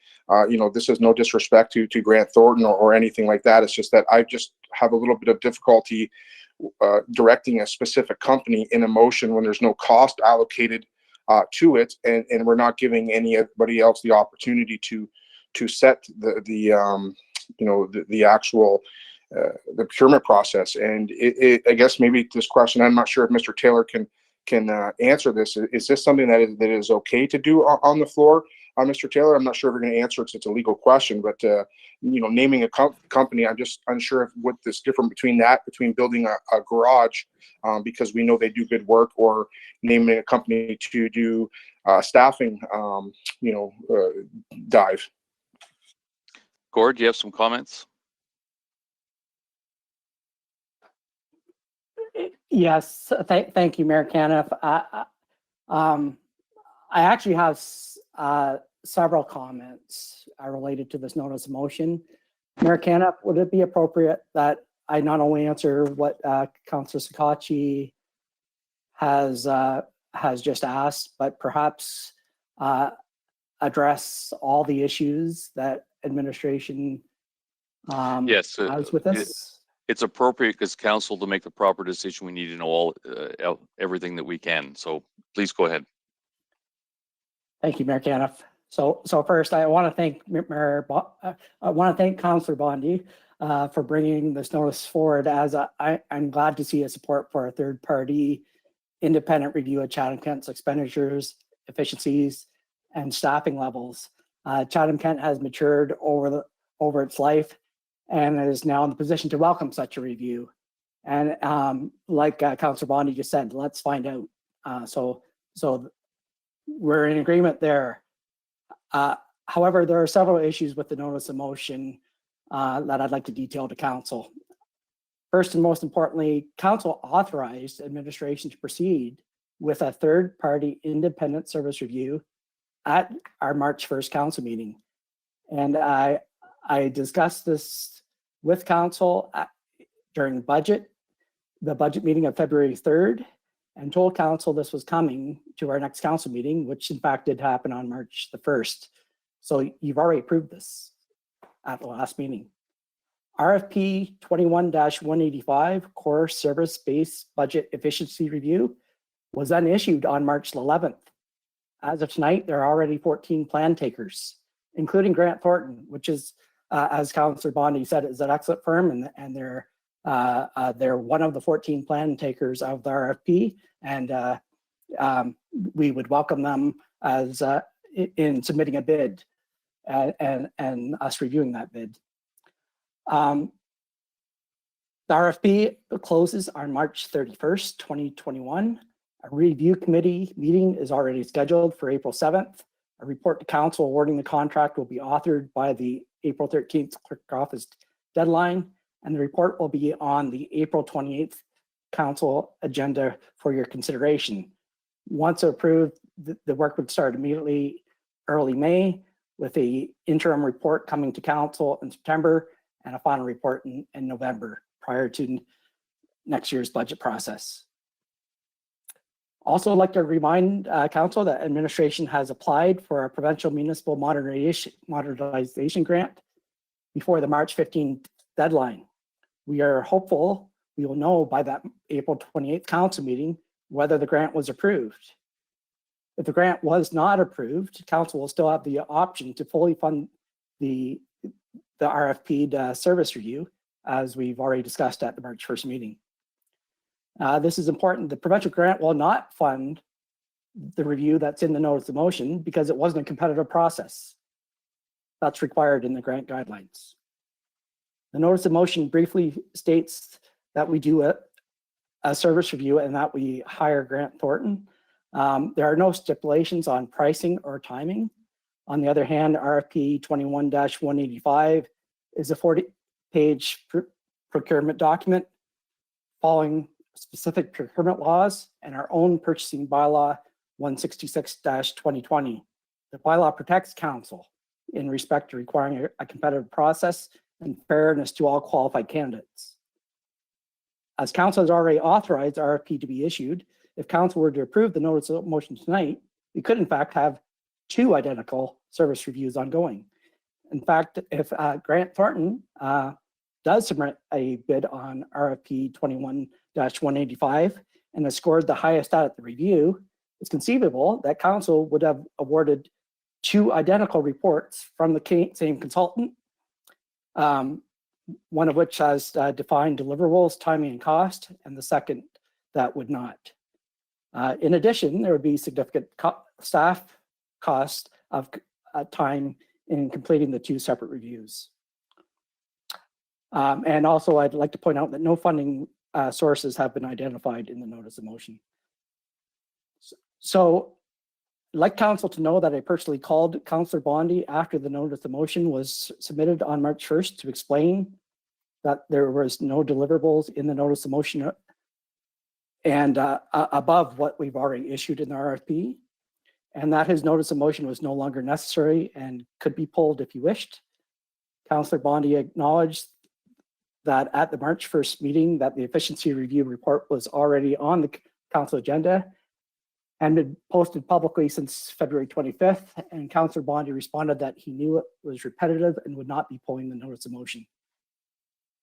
this is no disrespect to Grant Thornton or anything like that. It's just that I just have a little bit of difficulty directing a specific company in a motion when there's no cost allocated to it, and we're not giving anybody else the opportunity to set the actual the procurement process. And I guess maybe this question, I'm not sure if Mr. Taylor can answer this. Is this something that is okay to do on the floor, Mr. Taylor? I'm not sure if you're going to answer it. It's a legal question, but naming a company, I'm just unsure of what this difference between building a garage because we know they do good work, or naming a company to do staffing, dive. Gord, do you have some comments? Yes, thank you, Mayor Caniff. I actually have several comments related to this notice of motion. Mayor Caniff, would it be appropriate that I not only answer what Councillor Sakachi has just asked, but perhaps address all the issues that administration Yes, has with this? it's appropriate because council to make the proper decision. We need to know all everything that we can. So please go ahead. Thank you, Mayor Caniff. So first, I want to thank Councillor Bondi for bringing this notice forward. As I'm glad to see a support for a third-party independent review of Chatham-Kent's expenditures, efficiencies, and staffing levels. Chatham-Kent has matured over its life and is now in the position to welcome such a review. And like Councillor Bondi just said, let's find out. So we're in agreement there. However, there are several issues with the notice of motion that I'd like to detail to council. First and most importantly, council authorized administration to proceed with a third-party independent service review at our March 1st council meeting. And I discussed this with council during the budget meeting of February 3rd, and told council this was coming to our next council meeting, which in fact did happen on March the 1st. So you've already approved this at the last meeting. RFP 21-185 Core Service-Based Budget Efficiency Review was then issued on March 11th. As of tonight, there are already 14 plan takers, including Grant Thornton, which is, as Councillor Bondi said, is an excellent firm, and they're one of the 14 plan takers of the RFP, and we would welcome them as in submitting a bid and us reviewing that bid. The RFP closes on March 31st, 2021. A review committee meeting is already scheduled for April 7th. A report to council awarding the contract will be authored by the April 13th clerk office deadline, and the report will be on the April 28th council agenda for your consideration. Once approved, the work would start immediately early May, with the interim report coming to council in September and a final report in November, prior to next year's budget process. Also, I'd like to remind council that administration has applied for a provincial municipal modernization grant before the March 15th deadline. We are hopeful we will know by that April 28th council meeting whether the grant was approved. If the grant was not approved, council will still have the option to fully fund the RFP service review, as we've already discussed at the March 1st meeting. This is important. The provincial grant will not fund the review that's in the notice of motion because it wasn't a competitive process. That's required in the grant guidelines. The notice of motion briefly states that we do a service review and that we hire Grant Thornton. There are no stipulations on pricing or timing. On the other hand, RFP 21-185 is a 40-page procurement document following specific procurement laws and our own purchasing bylaw 166-2020. The bylaw protects council in respect to requiring a competitive process and fairness to all qualified candidates. As council has already authorized RFP to be issued, if council were to approve the notice of motion tonight, we could in fact have 2 identical service reviews ongoing. In fact, if Grant Thornton does submit a bid on RFP 21-185 and has scored the highest out at the review, it's conceivable that council would have awarded 2 identical reports from the same consultant, one of which has defined deliverables, timing, and cost, and the second that would not. In addition, there would be significant staff cost of time in completing the 2 separate reviews. And also, I'd like to point out that no funding sources have been identified in the notice of motion. So, I'd like council to know that I personally called Councillor Bondi after the notice of motion was submitted on March 1st to explain that there was no deliverables in the notice of motion and above what we've already issued in the RFP, and that his notice of motion was no longer necessary and could be pulled if he wished. Councillor Bondi acknowledged that at the March 1st meeting that the efficiency review report was already on the council agenda and been posted publicly since February 25th, and Councillor Bondi responded that he knew it was repetitive and would not be pulling the notice of motion.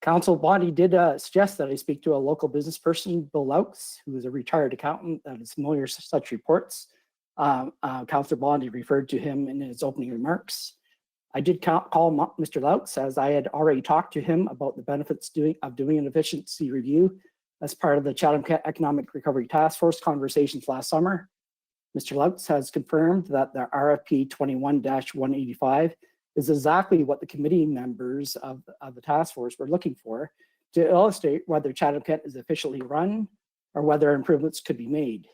Councillor Bondi did suggest that I speak to a local business person, Bill Laux, who is a retired accountant that is familiar with such reports. Councillor Bondi referred to him in his opening remarks. I did call Mr. Laux, as I had already talked to him about the benefits of doing an efficiency review as part of the Chatham-Kent Economic Recovery Task Force conversations last summer. Mr. Laux has confirmed that the RFP 21-185 is exactly what the committee members of the task force were looking for to illustrate whether Chatham-Kent is efficiently run or whether improvements could be made.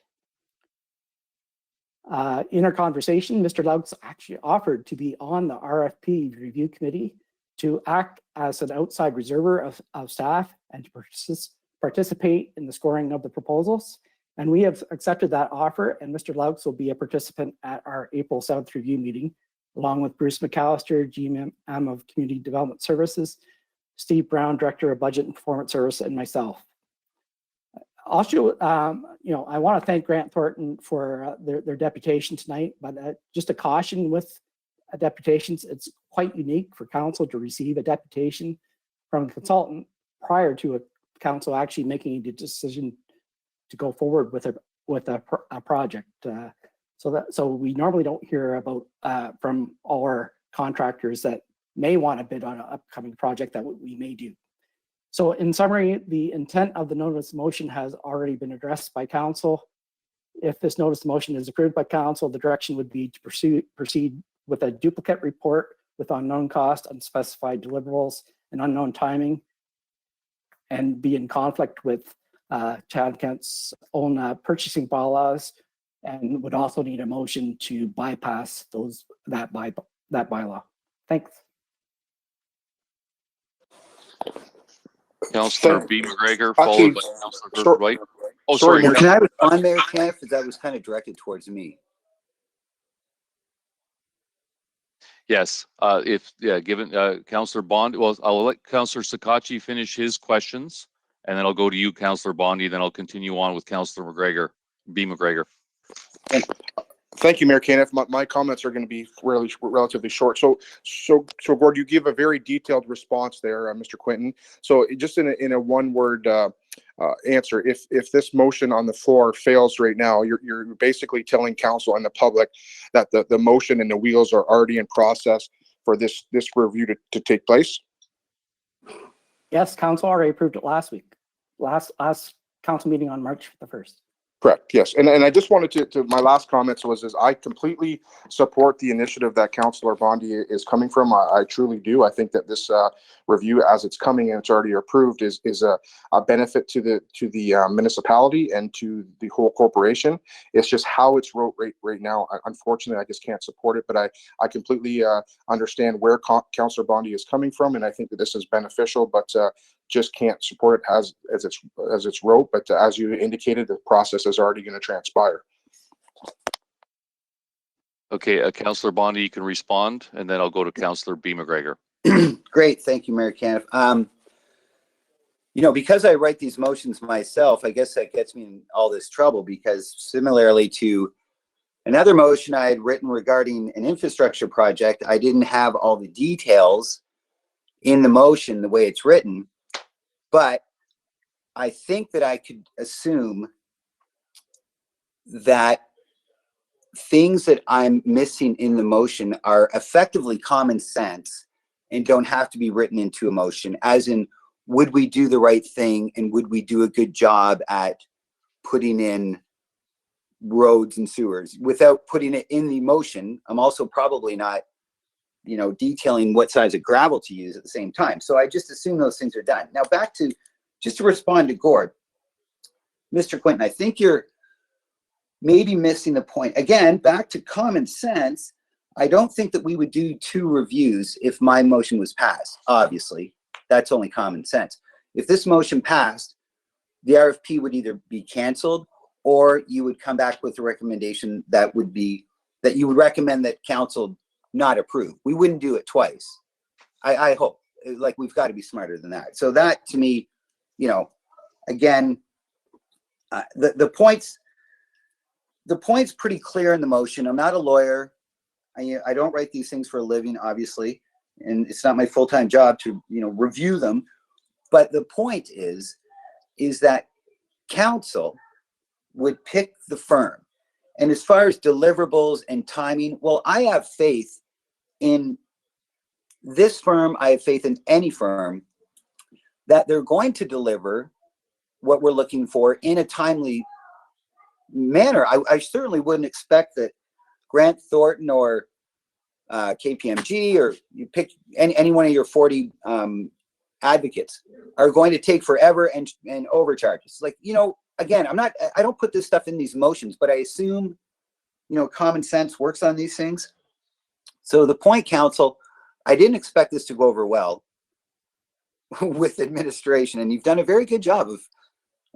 In our conversation, Mr. Laux actually offered to be on the RFP review committee to act as an outside reserver of staff and to participate in the scoring of the proposals. And we have accepted that offer, and Mr. Laux will be a participant at our April 7th review meeting, along with Bruce McAllister, GM of Community Development Services, Steve Brown, Director of Budget and Performance Service, and myself. Also, I want to thank Grant Thornton for their deputation tonight, but just a caution with deputations, it's quite unique for council to receive a deputation from a consultant prior to a council actually making a decision to go forward with a project. So we normally don't hear about from all our contractors that may want to bid on an upcoming project that we may do. So in summary, the intent of the notice of motion has already been addressed by council. If this notice of motion is approved by council, the direction would be to proceed with a duplicate report with unknown cost, unspecified deliverables, and unknown timing, and be in conflict with Chatham-Kent's own purchasing bylaws, and would also need a motion to bypass that bylaw. Thanks. Councillor B. McGregor, followed by Councillor White. Oh, sorry. Can I respond, Mayor Kenneth? Because that was kind of directed towards me. Yes, given Councillor Bond, well, I'll let Councillor Sakachi finish his questions, and then I'll go to you, Councillor Bondi, then I'll continue on with Councillor McGregor, B. McGregor. Thank you, Mayor Kenneth. My comments are going to be relatively short. So, Gord, you give a very detailed response there, Mr. Quinton. So, just in a one-word answer, if this motion on the floor fails right now, you're basically telling council and the public that the motion and the wheels are already in process for this review to take place. Yes, council already approved it last week. Last council meeting on March the 1st. Correct. Yes, and I just wanted to my last comments was I completely support the initiative that Councillor Bondi is coming from. I truly do. I think that this review, as it's coming and it's already approved, is a benefit to the municipality and to the whole corporation. It's just how it's wrote right now. Unfortunately, I just can't support it. But I completely understand where Councillor Bondi is coming from, and I think that this is beneficial. But just can't support it as it's wrote. But as you indicated, the process is already going to transpire. Okay, Councillor Bondi, you can respond, and then I'll go to Councillor B. McGregor. Great, thank you, Mayor Kenneth. Because I write these motions myself, I guess that gets me in all this trouble, because similarly to another motion I had written regarding an infrastructure project, I didn't have all the details in the motion the way it's written. But I think that I could assume that things that I'm missing in the motion are effectively common sense and don't have to be written into a motion, as in, would we do the right thing and would we do a good job at putting in roads and sewers? Without putting it in the motion, I'm also probably not detailing what size of gravel to use at the same time. So I just assume those things are done. Now back to, just to respond to Gord, Mr. Quinton, I think you're maybe missing the point. Again, back to common sense, I don't think that we would do 2 reviews if my motion was passed. Obviously, that's only common sense. If this motion passed, the RFP would either be canceled, or you would come back with a recommendation that would be, that you would recommend that council not approve. We wouldn't do it twice. I hope. Like, we've got to be smarter than that. So that, to me, you know, again, the point's pretty clear in the motion. I'm not a lawyer. I don't write these things for a living, obviously, and it's not my full-time job to, you know, review them. But the point is that council would pick the firm. And as far as deliverables and timing, well, I have faith in this firm. I have faith in any firm that they're going to deliver what we're looking for in a timely manner. I certainly wouldn't expect that Grant Thornton or KPMG, or you pick any one of your 40 advocates, are going to take forever and overcharge. It's like, you know, again, I don't put this stuff in these motions, but I assume, you know, common sense works on these things. So the point, council, I didn't expect this to go over well with administration, and you've done a very good job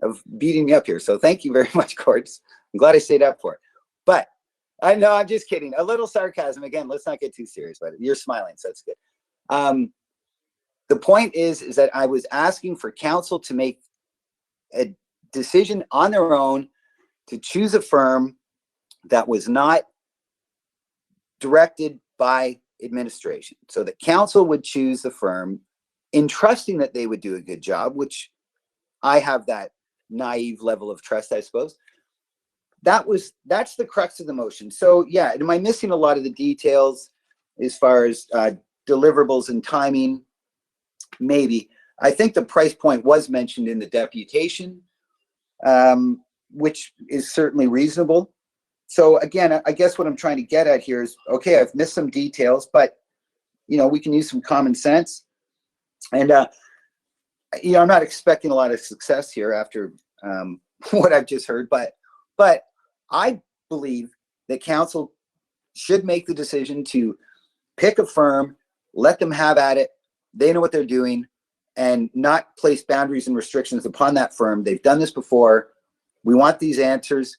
of beating me up here. So thank you very much, Courts. I'm glad I stayed up for it. But I know, I'm just kidding. A little sarcasm. Again, let's not get too serious about it. You're smiling, so that's good. The point is that I was asking for council to make a decision on their own to choose a firm that was not directed by administration. So that council would choose the firm in trusting that they would do a good job, which I have that naive level of trust, I suppose. That's the crux of the motion. So yeah, am I missing a lot of the details as far as deliverables and timing? Maybe. I think the price point was mentioned in the deputation, which is certainly reasonable. So again, I guess what I'm trying to get at here is, okay, I've missed some details, but you know, we can use some common sense. And you know, I'm not expecting a lot of success here after what I've just heard, but I believe that council should make the decision to pick a firm, let them have at it. They know what they're doing, and not place boundaries and restrictions upon that firm. They've done this before. We want these answers.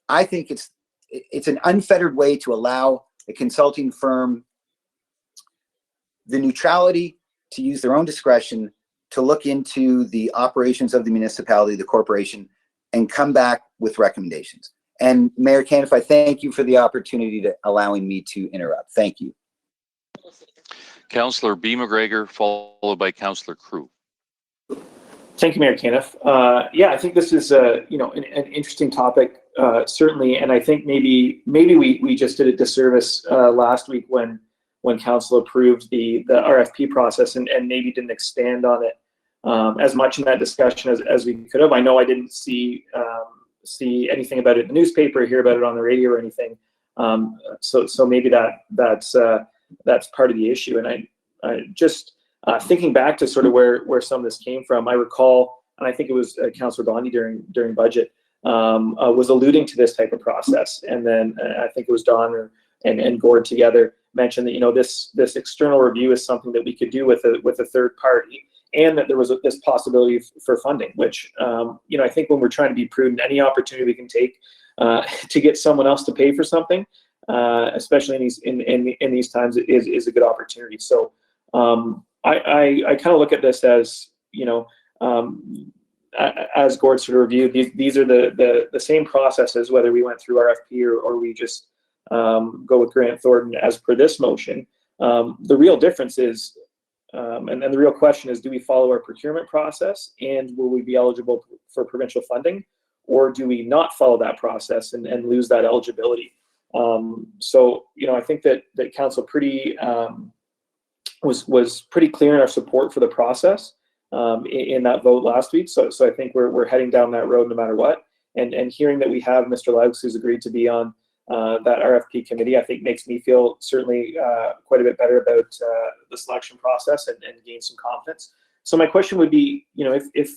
I think it's an unfettered way to allow a consulting firm the neutrality to use their own discretion to look into the operations of the municipality, the corporation, and come back with recommendations. And Mayor Caniff, I thank you for the opportunity to allowing me to interrupt. Thank you. Councillor B. McGregor, followed by Councillor Crew. Thank you, Mayor Caniff. Yeah, I think this is you know, an interesting topic, certainly, and I think maybe we just did a disservice last week when council approved the RFP process and maybe didn't expand on it as much in that discussion as we could have. I know I didn't see anything about it in the newspaper, hear about it on the radio or anything. So maybe that's part of the issue. And I just thinking back to sort of where some of this came from, I recall, and I think it was Councillor Bondi during budget, was alluding to this type of process. And then I think it was Don and Gord together mentioned that, you know, this external review is something that we could do with a third party, and that there was this possibility for funding, which, you know, I think when we're trying to be prudent, any opportunity we can take to get someone else to pay for something, especially in these times, is a good opportunity. So I kind of look at this as, you know, as Gord sort of reviewed, these are the same processes, whether we went through RFP or we just go with Grant Thornton as per this motion. The real difference is, and the real question is, do we follow our procurement process, and will we be eligible for provincial funding, or do we not follow that process and lose that eligibility? So, you know, I think that council was pretty clear in our support for the process in that vote last week. So I think we're heading down that road no matter what. And hearing that we have Mr. Laux, who's agreed to be on that RFP committee, I think makes me feel certainly quite a bit better about the selection process and gain some confidence. So my question would be, you know, if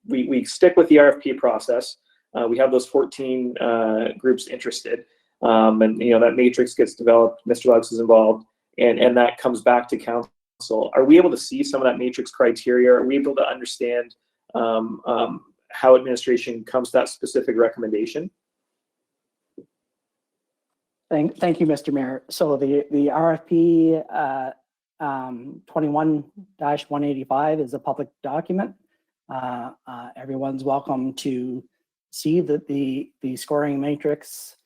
we stick with the RFP process, we have those 14 groups interested, and, you know, that matrix gets developed, Mr. Laux is involved, and that comes back to council. Are we able to see some of that matrix criteria? Are we able to understand how administration comes to that specific recommendation? Thank you, Mr. Mayor. So the RFP 21-185 is a public document. Everyone's welcome to see the scoring matrix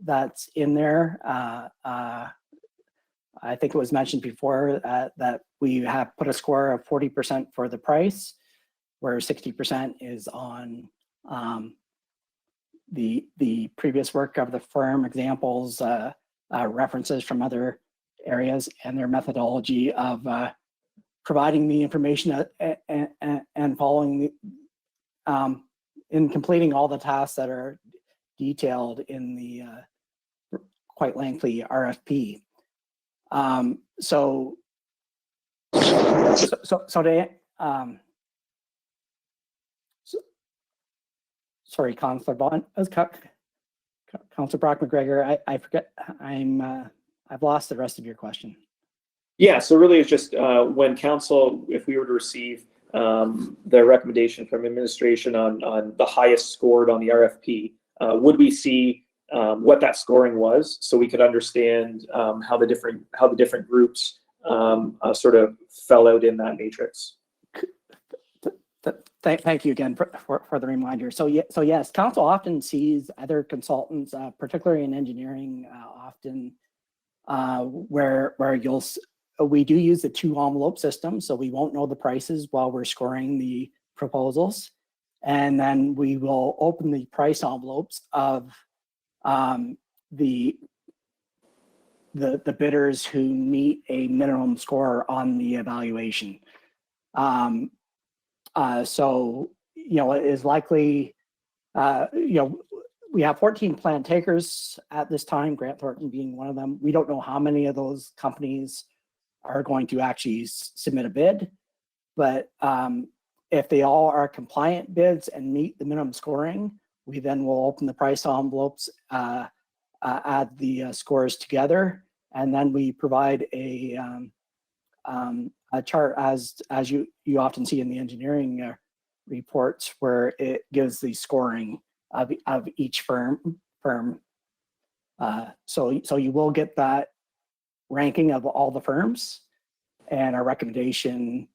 that's in there. I think it was mentioned before that we have put a score of 40% for the price, where 60% is on the previous work of the firm, examples, references from other areas, and their methodology of providing the information and following in completing all the tasks that are detailed in the quite lengthy RFP. Sorry, Councillor Bond, Councillor Brock McGregor, I forget, I've lost the rest of your question. Yeah, so really it's just when council, if we were to receive the recommendation from administration on the highest scored on the RFP, would we see what that scoring was, so we could understand how the different groups sort of fell out in that matrix? Thank you again for the reminder. So yes, council often sees other consultants, particularly in engineering, often where we do use the 2-envelope system, so we won't know the prices while we're scoring the proposals, and then we will open the price envelopes of the bidders who meet a minimum score on the evaluation. So, it is likely, we have 14 plan takers at this time, Grant Thornton being one of them. We don't know how many of those companies are going to actually submit a bid, but if they all are compliant bids and meet the minimum scoring, we then will open the price envelopes, add the scores together, and then we provide a chart as you often see in the engineering reports, where it gives the scoring of each firm. So you will get that ranking of all the firms and our recommendation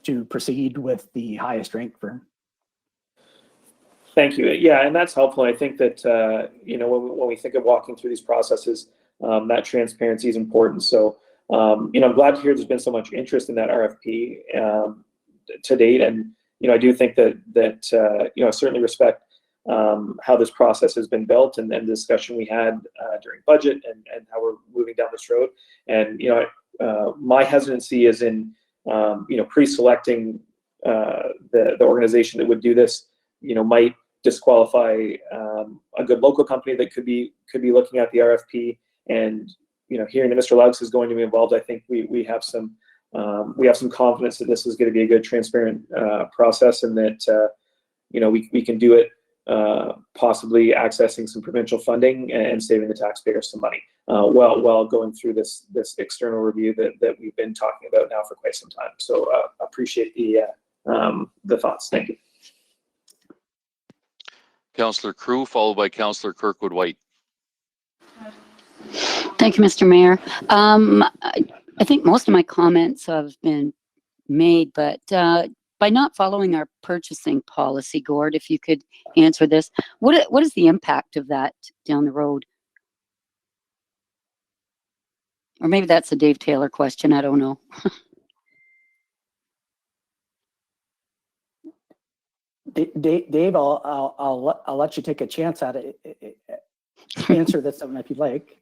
to proceed with the highest ranked firm. Thank you. Yeah, and that's helpful. I think that when we think of walking through these processes, that transparency is important. So I'm glad to hear there's been so much interest in that RFP to date, and I do think that I certainly respect how this process has been built, and the discussion we had during budget, and how we're moving down this road. And my hesitancy is in pre-selecting the organization that would do this. Might disqualify a good local company that could be looking at the RFP. And hearing that Mr. Laux is going to be involved, I think we have some confidence that this is going to be a good, transparent process, and that we can do it, possibly accessing some provincial funding and saving the taxpayers some money while going through this external review that we've been talking about now for quite some time. So appreciate the thoughts. Thank you. Councillor Crew, followed by Councillor Kirkwood White. Thank you, Mr. Mayor. I think most of my comments have been made, but by not following our purchasing policy, Gord, if you could answer this, what is the impact of that down the road? Or maybe that's a Dave Taylor question, I don't know. Dave, I'll let you take a chance at it. Answer this one if you'd like.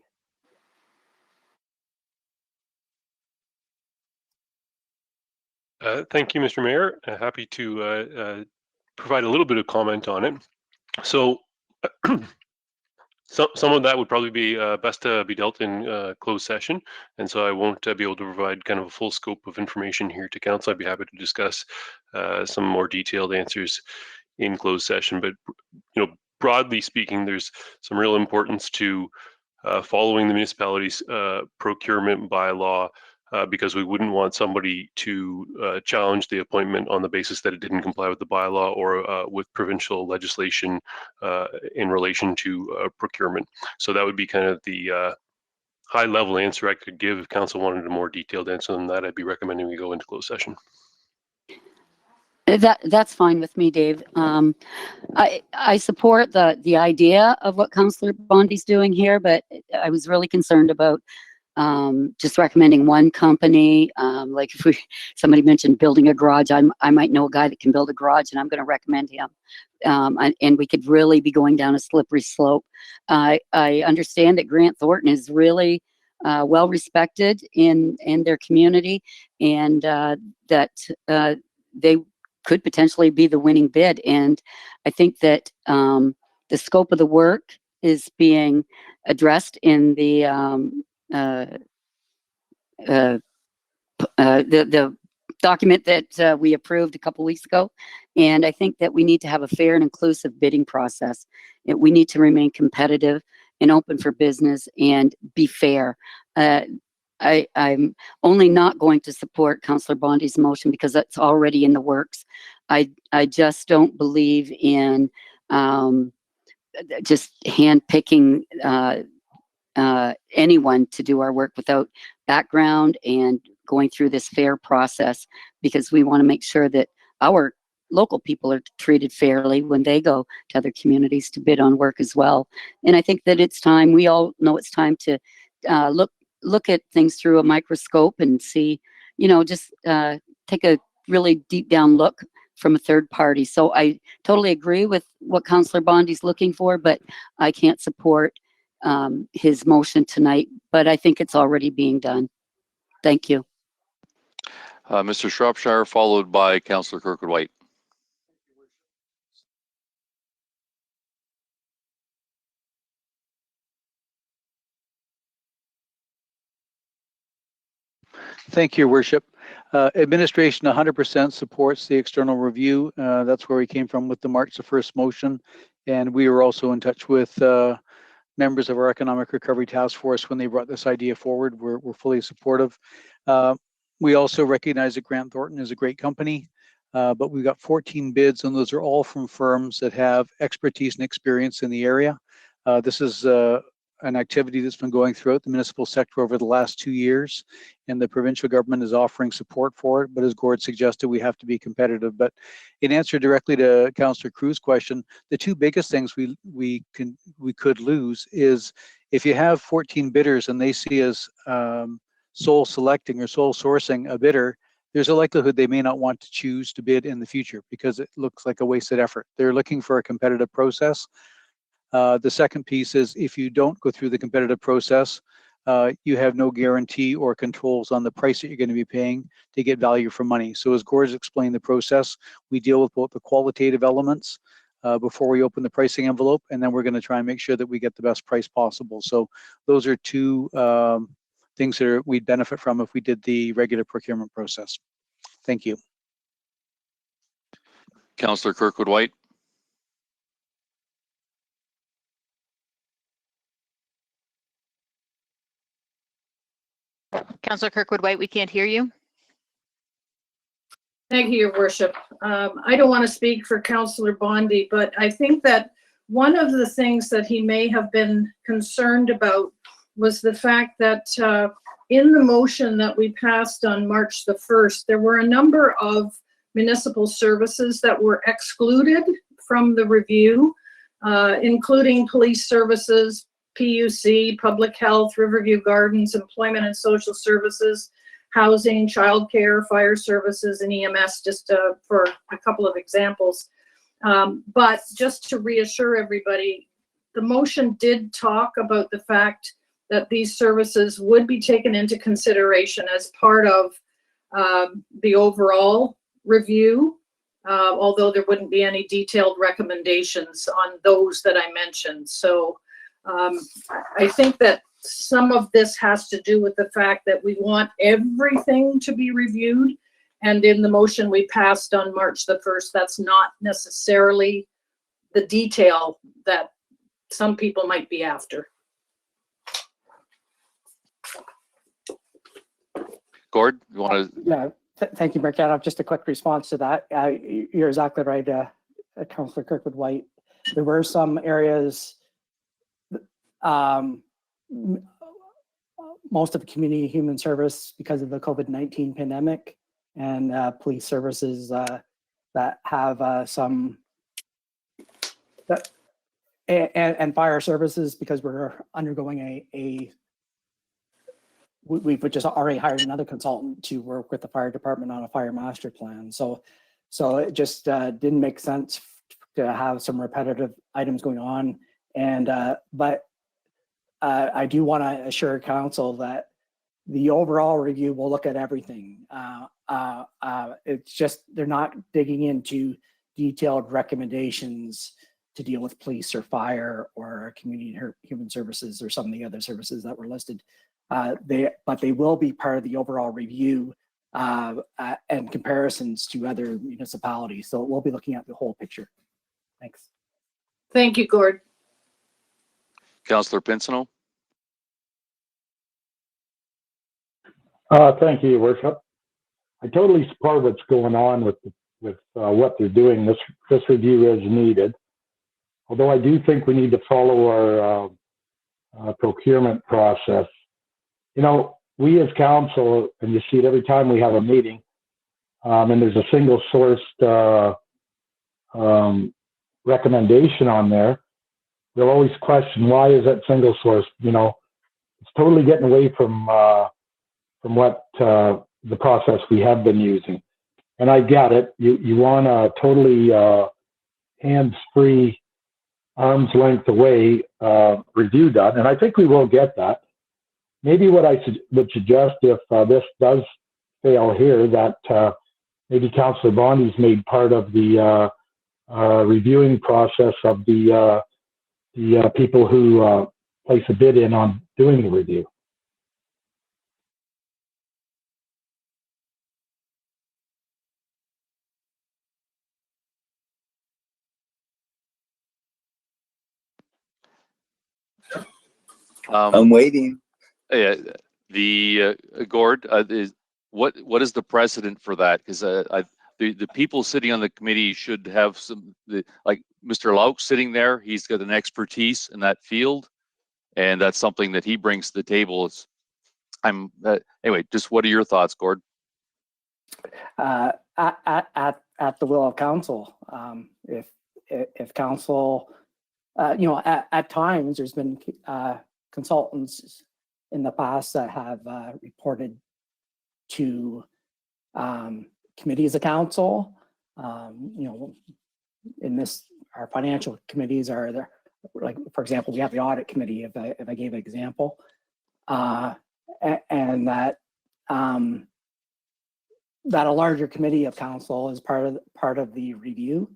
Thank you, Mr. Mayor. Happy to provide a little bit of comment on it. So some of that would probably be best to be dealt in closed session, and so I won't be able to provide kind of a full scope of information here to council. I'd be happy to discuss some more detailed answers in closed session. But broadly speaking, there's some real importance to following the municipality's procurement bylaw because we wouldn't want somebody to challenge the appointment on the basis that it didn't comply with the bylaw or with provincial legislation in relation to procurement. So that would be kind of the high level answer I could give. If council wanted a more detailed answer than that, I'd be recommending we go into closed session. That's fine with me, Dave. I support the idea of what Councillor Bondi's doing here, but I was really concerned about just recommending one company. Like if somebody mentioned building a garage, I might know a guy that can build a garage, and I'm going to recommend him. And we could really be going down a slippery slope. I understand that Grant Thornton is really well respected in their community, and that they could potentially be the winning bid. And I think that the scope of the work is being addressed in the document that we approved a couple weeks ago. And I think that we need to have a fair and inclusive bidding process. We need to remain competitive and open for business and be fair. I'm only not going to support Councillor Bondi's motion because that's already in the works. I just don't believe in just handpicking anyone to do our work without background and going through this fair process, because we want to make sure that our local people are treated fairly when they go to other communities to bid on work as well. And I think that it's time, we all know it's time to look at things through a microscope and see, just take a really deep down look from a third party. So I totally agree with what Councillor Bondi's looking for, but I can't support his motion tonight, but I think it's already being done. Thank you. Mr. Shropshire, followed by Councillor Kirkwood-White. Thank you, Your Worship. Administration 100% supports the external review. That's where we came from with the March the 1st motion. And we were also in touch with members of our Economic Recovery Task Force when they brought this idea forward. We're fully supportive. We also recognize that Grant Thornton is a great company, but we've got 14 bids, and those are all from firms that have expertise and experience in the area. This is an activity that's been going throughout the municipal sector over the last 2 years, and the provincial government is offering support for it. But as Gord suggested, we have to be competitive. But in answer directly to Councillor Cruz's question, the two biggest things we could lose is if you have 14 bidders and they see us sole selecting or sole sourcing a bidder, there's a likelihood they may not want to choose to bid in the future because it looks like a wasted effort. They're looking for a competitive process. The second piece is if you don't go through the competitive process, you have no guarantee or controls on the price that you're going to be paying to get value for money. So as Gord's explained the process, we deal with both the qualitative elements before we open the pricing envelope, and then we're going to try and make sure that we get the best price possible. So those are two things that we'd benefit from if we did the regular procurement process. Thank you. Councillor Kirkwood-White. Councillor Kirkwood-White, we can't hear you. Thank you, Your Worship. I don't want to speak for Councillor Bondi, but I think that one of the things that he may have been concerned about was the fact that in the motion that we passed on March the 1st, there were a number of municipal services that were excluded from the review, including police services, PUC, public health, Riverview Gardens, employment and social services, housing, childcare, fire services, and EMS, just for a couple of examples. But just to reassure everybody, the motion did talk about the fact that these services would be taken into consideration as part of the overall review, although there wouldn't be any detailed recommendations on those that I mentioned. So I think that some of this has to do with the fact that we want everything to be reviewed. And in the motion we passed on March the 1st, that's not necessarily the detail that some people might be after. Gord, you want to? Yeah, thank you, Mayor Canov. Just a quick response to that. You're exactly right, Councillor Kirkwood White. There were some areas, most of the community human service because of the COVID-19 pandemic, and police services that have some, and fire services because we're undergoing we've just already hired another consultant to work with the fire department on a fire master plan. So it just didn't make sense to have some repetitive items going on. And but I do want to assure council that the overall review will look at everything. It's just they're not digging into detailed recommendations to deal with police or fire or community human services or some of the other services that were listed. But they will be part of the overall review and comparisons to other municipalities. So we'll be looking at the whole picture. Thanks. Thank you, Gord. Councillor Pinsino. Thank you, Your Worship. I totally support what's going on with what they're doing. This review is needed. Although I do think we need to follow our procurement process. You know, we as council, and you see it every time we have a meeting, and there's a single sourced recommendation on there, we'll always question, why is that single sourced? You know, it's totally getting away from what the process we have been using. And I get it. You want a totally hands-free, arm's length away review done, and I think we will get that. Maybe what I would suggest, if this does fail here, that maybe Councillor Bondi's made part of the reviewing process of the people who place a bid in on doing the review. I'm waiting. Yeah, the Gord, what is the precedent for that? Because the people sitting on the committee should have some, like Mr. Lauk sitting there, he's got an expertise in that field, and that's something that he brings to the table. Anyway, just what are your thoughts, Gord? At the will of council, if council, at times there's been consultants in the past that have reported to committees of council. In this, our financial committees are there. Like, for example, we have the audit committee, if I gave an example, and that that a larger committee of council is part of the review.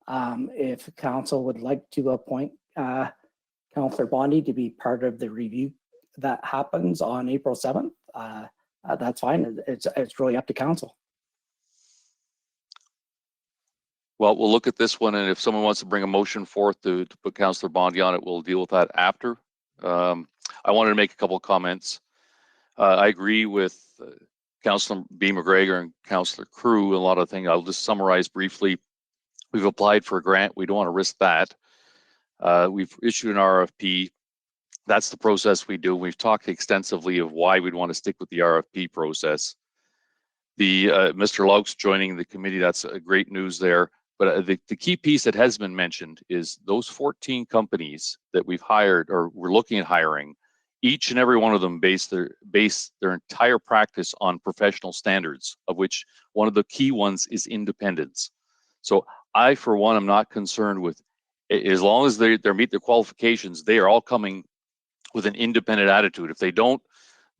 If council would like to appoint Councillor Bondi to be part of the review that happens on April 7th, that's fine. It's really up to council. Well, we'll look at this one, and if someone wants to bring a motion forth to put Councillor Bondi on it, we'll deal with that after. I wanted to make a couple of comments. I agree with Councillor B. McGregor and Councillor Crew, a lot of things. I'll just summarize briefly. We've applied for a grant. We don't want to risk that. We've issued an RFP. That's the process we do. We've talked extensively of why we'd want to stick with the RFP process. Mr. Lauk's joining the committee. That's great news there. But the key piece that has been mentioned is those 14 companies that we've hired or we're looking at hiring, each and every one of them base their entire practice on professional standards, of which one of the key ones is independence. So I, for one, am not concerned with, as long as they meet their qualifications, they are all coming with an independent attitude. If they don't,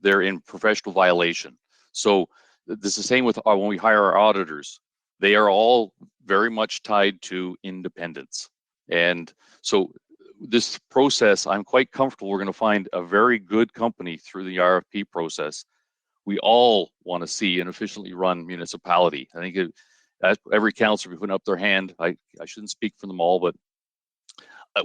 they're in professional violation. So this is the same with when we hire our auditors. They are all very much tied to independence. And so this process, I'm quite comfortable we're going to find a very good company through the RFP process. We all want to see an efficiently run municipality. I think every councillor putting up their hand. I shouldn't speak for them all, but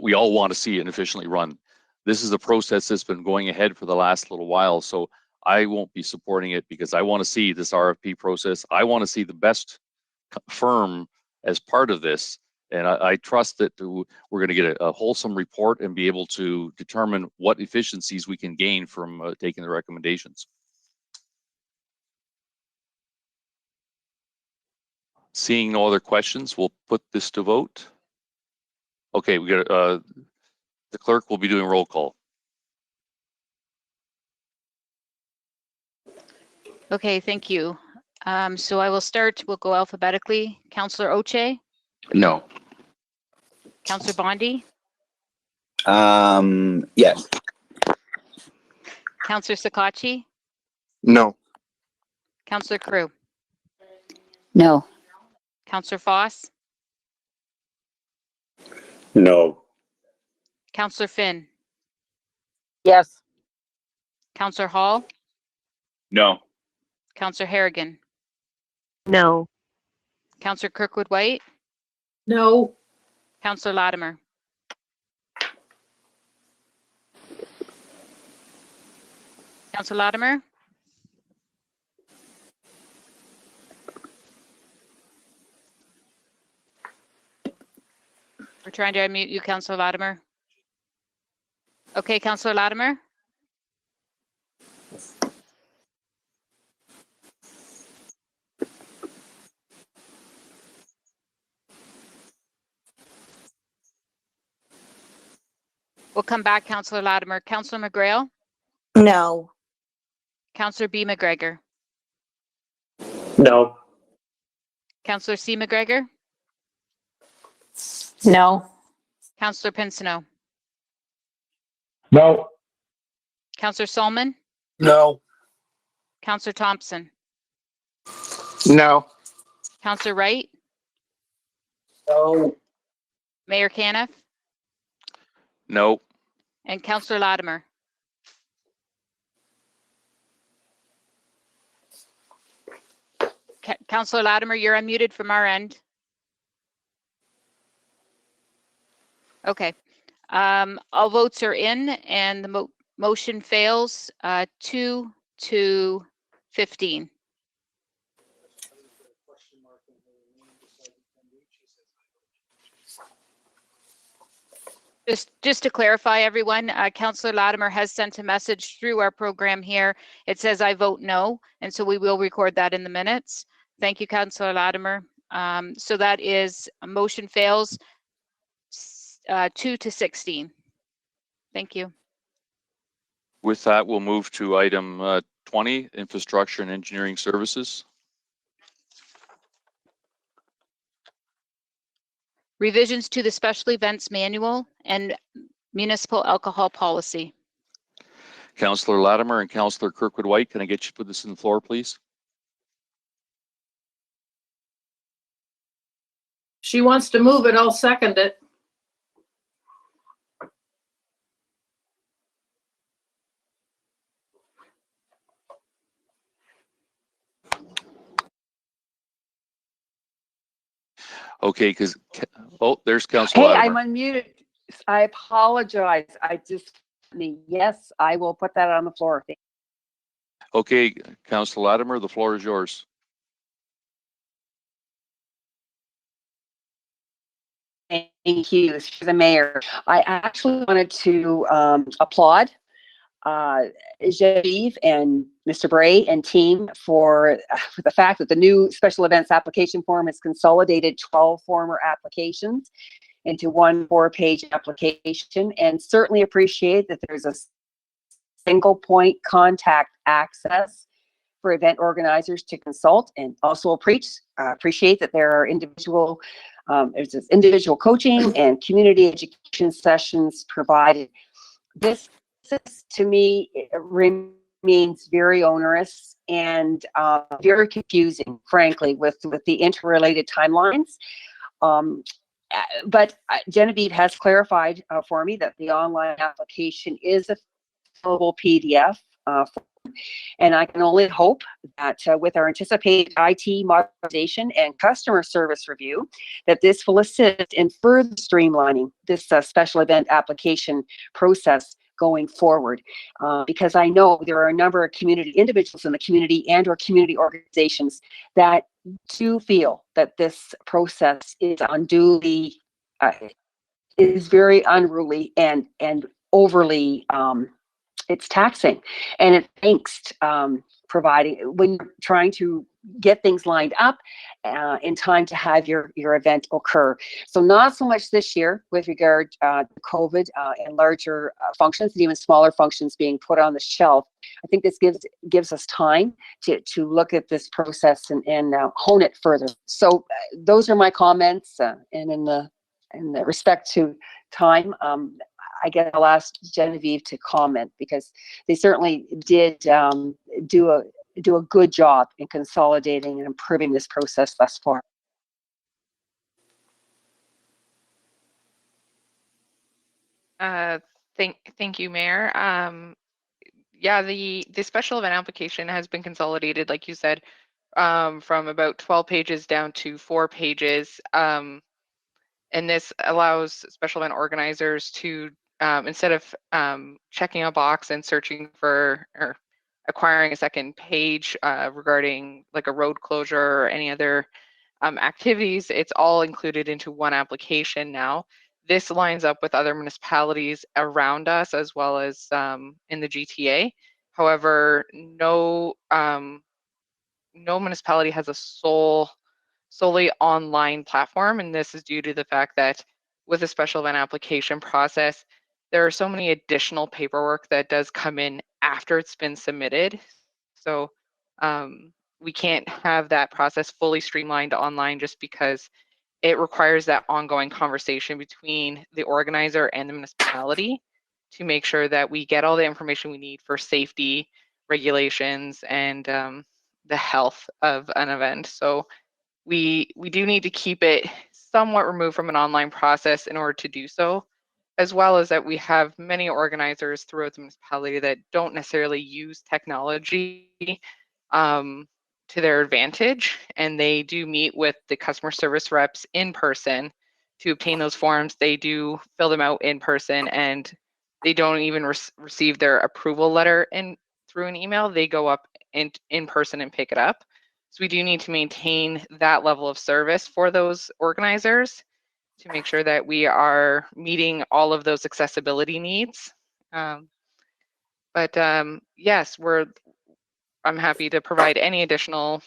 we all want to see it efficiently run. This is a process that's been going ahead for the last little while. So I won't be supporting it because I want to see this RFP process. I want to see the best firm as part of this. And I trust that we're going to get a wholesome report and be able to determine what efficiencies we can gain from taking the recommendations. Seeing no other questions, we'll put this to vote. Okay, we got the clerk will be doing roll call. Okay, thank you. So I will start, we'll go alphabetically. Councillor Oche, No. Councillor Bondi, Yes. Councillor Sakachi, No. Councillor Crew, No. Councillor Foss, No. Councillor Finn, Yes. Councillor Hall, No. Councillor Harrigan, No. Councillor Kirkwood White, No. Councillor Latimer. Councillor Latimer, we're trying to unmute you, Councillor Latimer. Okay, Councillor Latimer. We'll come back, Councillor Latimer. Councillor McGrail, No. Councillor B. McGregor, No. Councillor C. McGregor, No. Councillor Pinsino, No. Councillor Solomon, No. Councillor Thompson, No. Councillor Wright, No. Mayor Caniff, No. and Councillor Latimer. Councillor Latimer, you're unmuted from our end. Okay. All votes are in and the motion fails 2 to 15. Just to clarify, everyone, Councillor Latimer has sent a message through our program here. It says I vote no, and so we will record that in the minutes. Thank you, Councillor Latimer. So that is a motion fails 2 to 16. Thank you. With that, we'll move to item 20, infrastructure and engineering services. Revisions to the special events manual and municipal alcohol policy. Councillor Latimer and Councillor Kirkwood White, can I get you to put this on the floor, please? She wants to move it. I'll second it. Okay, because, oh, there's Councillor Hey, Latimer. I'm unmuted. I apologize. Yes, I will put that on the floor. Okay, Councillor Latimer, the floor is yours. Thank you, the mayor. I actually wanted to applaud Genevieve and Mr. Bray and team for the fact that the new special events application form has consolidated 12 former applications into one 4-page application, and certainly appreciate that there's a single point contact access for event organizers to consult, and also appreciate that there are individual coaching and community education sessions provided. This to me remains very onerous and very confusing, frankly, with the interrelated timelines. But Genevieve has clarified for me that the online application is a fillable PDF and I can only hope that with our anticipated IT modernization and customer service review, that this will assist in further streamlining this special event application process going forward, because I know there are a number of community individuals in the community and or community organizations that do feel that this process is unduly, is very unruly and overly, it's taxing, and it's angst, providing when you're trying to get things lined up in time to have your event occur. So not so much this year with regard to COVID and larger functions and even smaller functions being put on the shelf. I think this gives us time to look at this process and hone it further. So those are my comments, and in the respect to time, I guess I'll ask Genevieve to comment, because they certainly did do a good job in consolidating and improving this process thus far. Thank you, Mayor. Yeah, the special event application has been consolidated, like you said, from about 12 pages down to 4 pages. And this allows special event organizers to, instead of checking a box and searching for or acquiring a second page regarding like a road closure or any other activities, it's all included into one application now. This lines up with other municipalities around us as well as in the GTA. However, no municipality has a solely online platform, and this is due to the fact that with a special event application process, there are so many additional paperwork that does come in after it's been submitted. So we can't have that process fully streamlined online just because it requires that ongoing conversation between the organizer and the municipality to make sure that we get all the information we need for safety regulations and the health of an event. So we do need to keep it somewhat removed from an online process in order to do so, as well as that we have many organizers throughout the municipality that don't necessarily use technology to their advantage, and they do meet with the customer service reps in person to obtain those forms. They do fill them out in person, and they don't even receive their approval letter through an email. They go up in person and pick it up. So we do need to maintain that level of service for those organizers to make sure that we are meeting all of those accessibility needs. Yes, I'm happy to provide any additional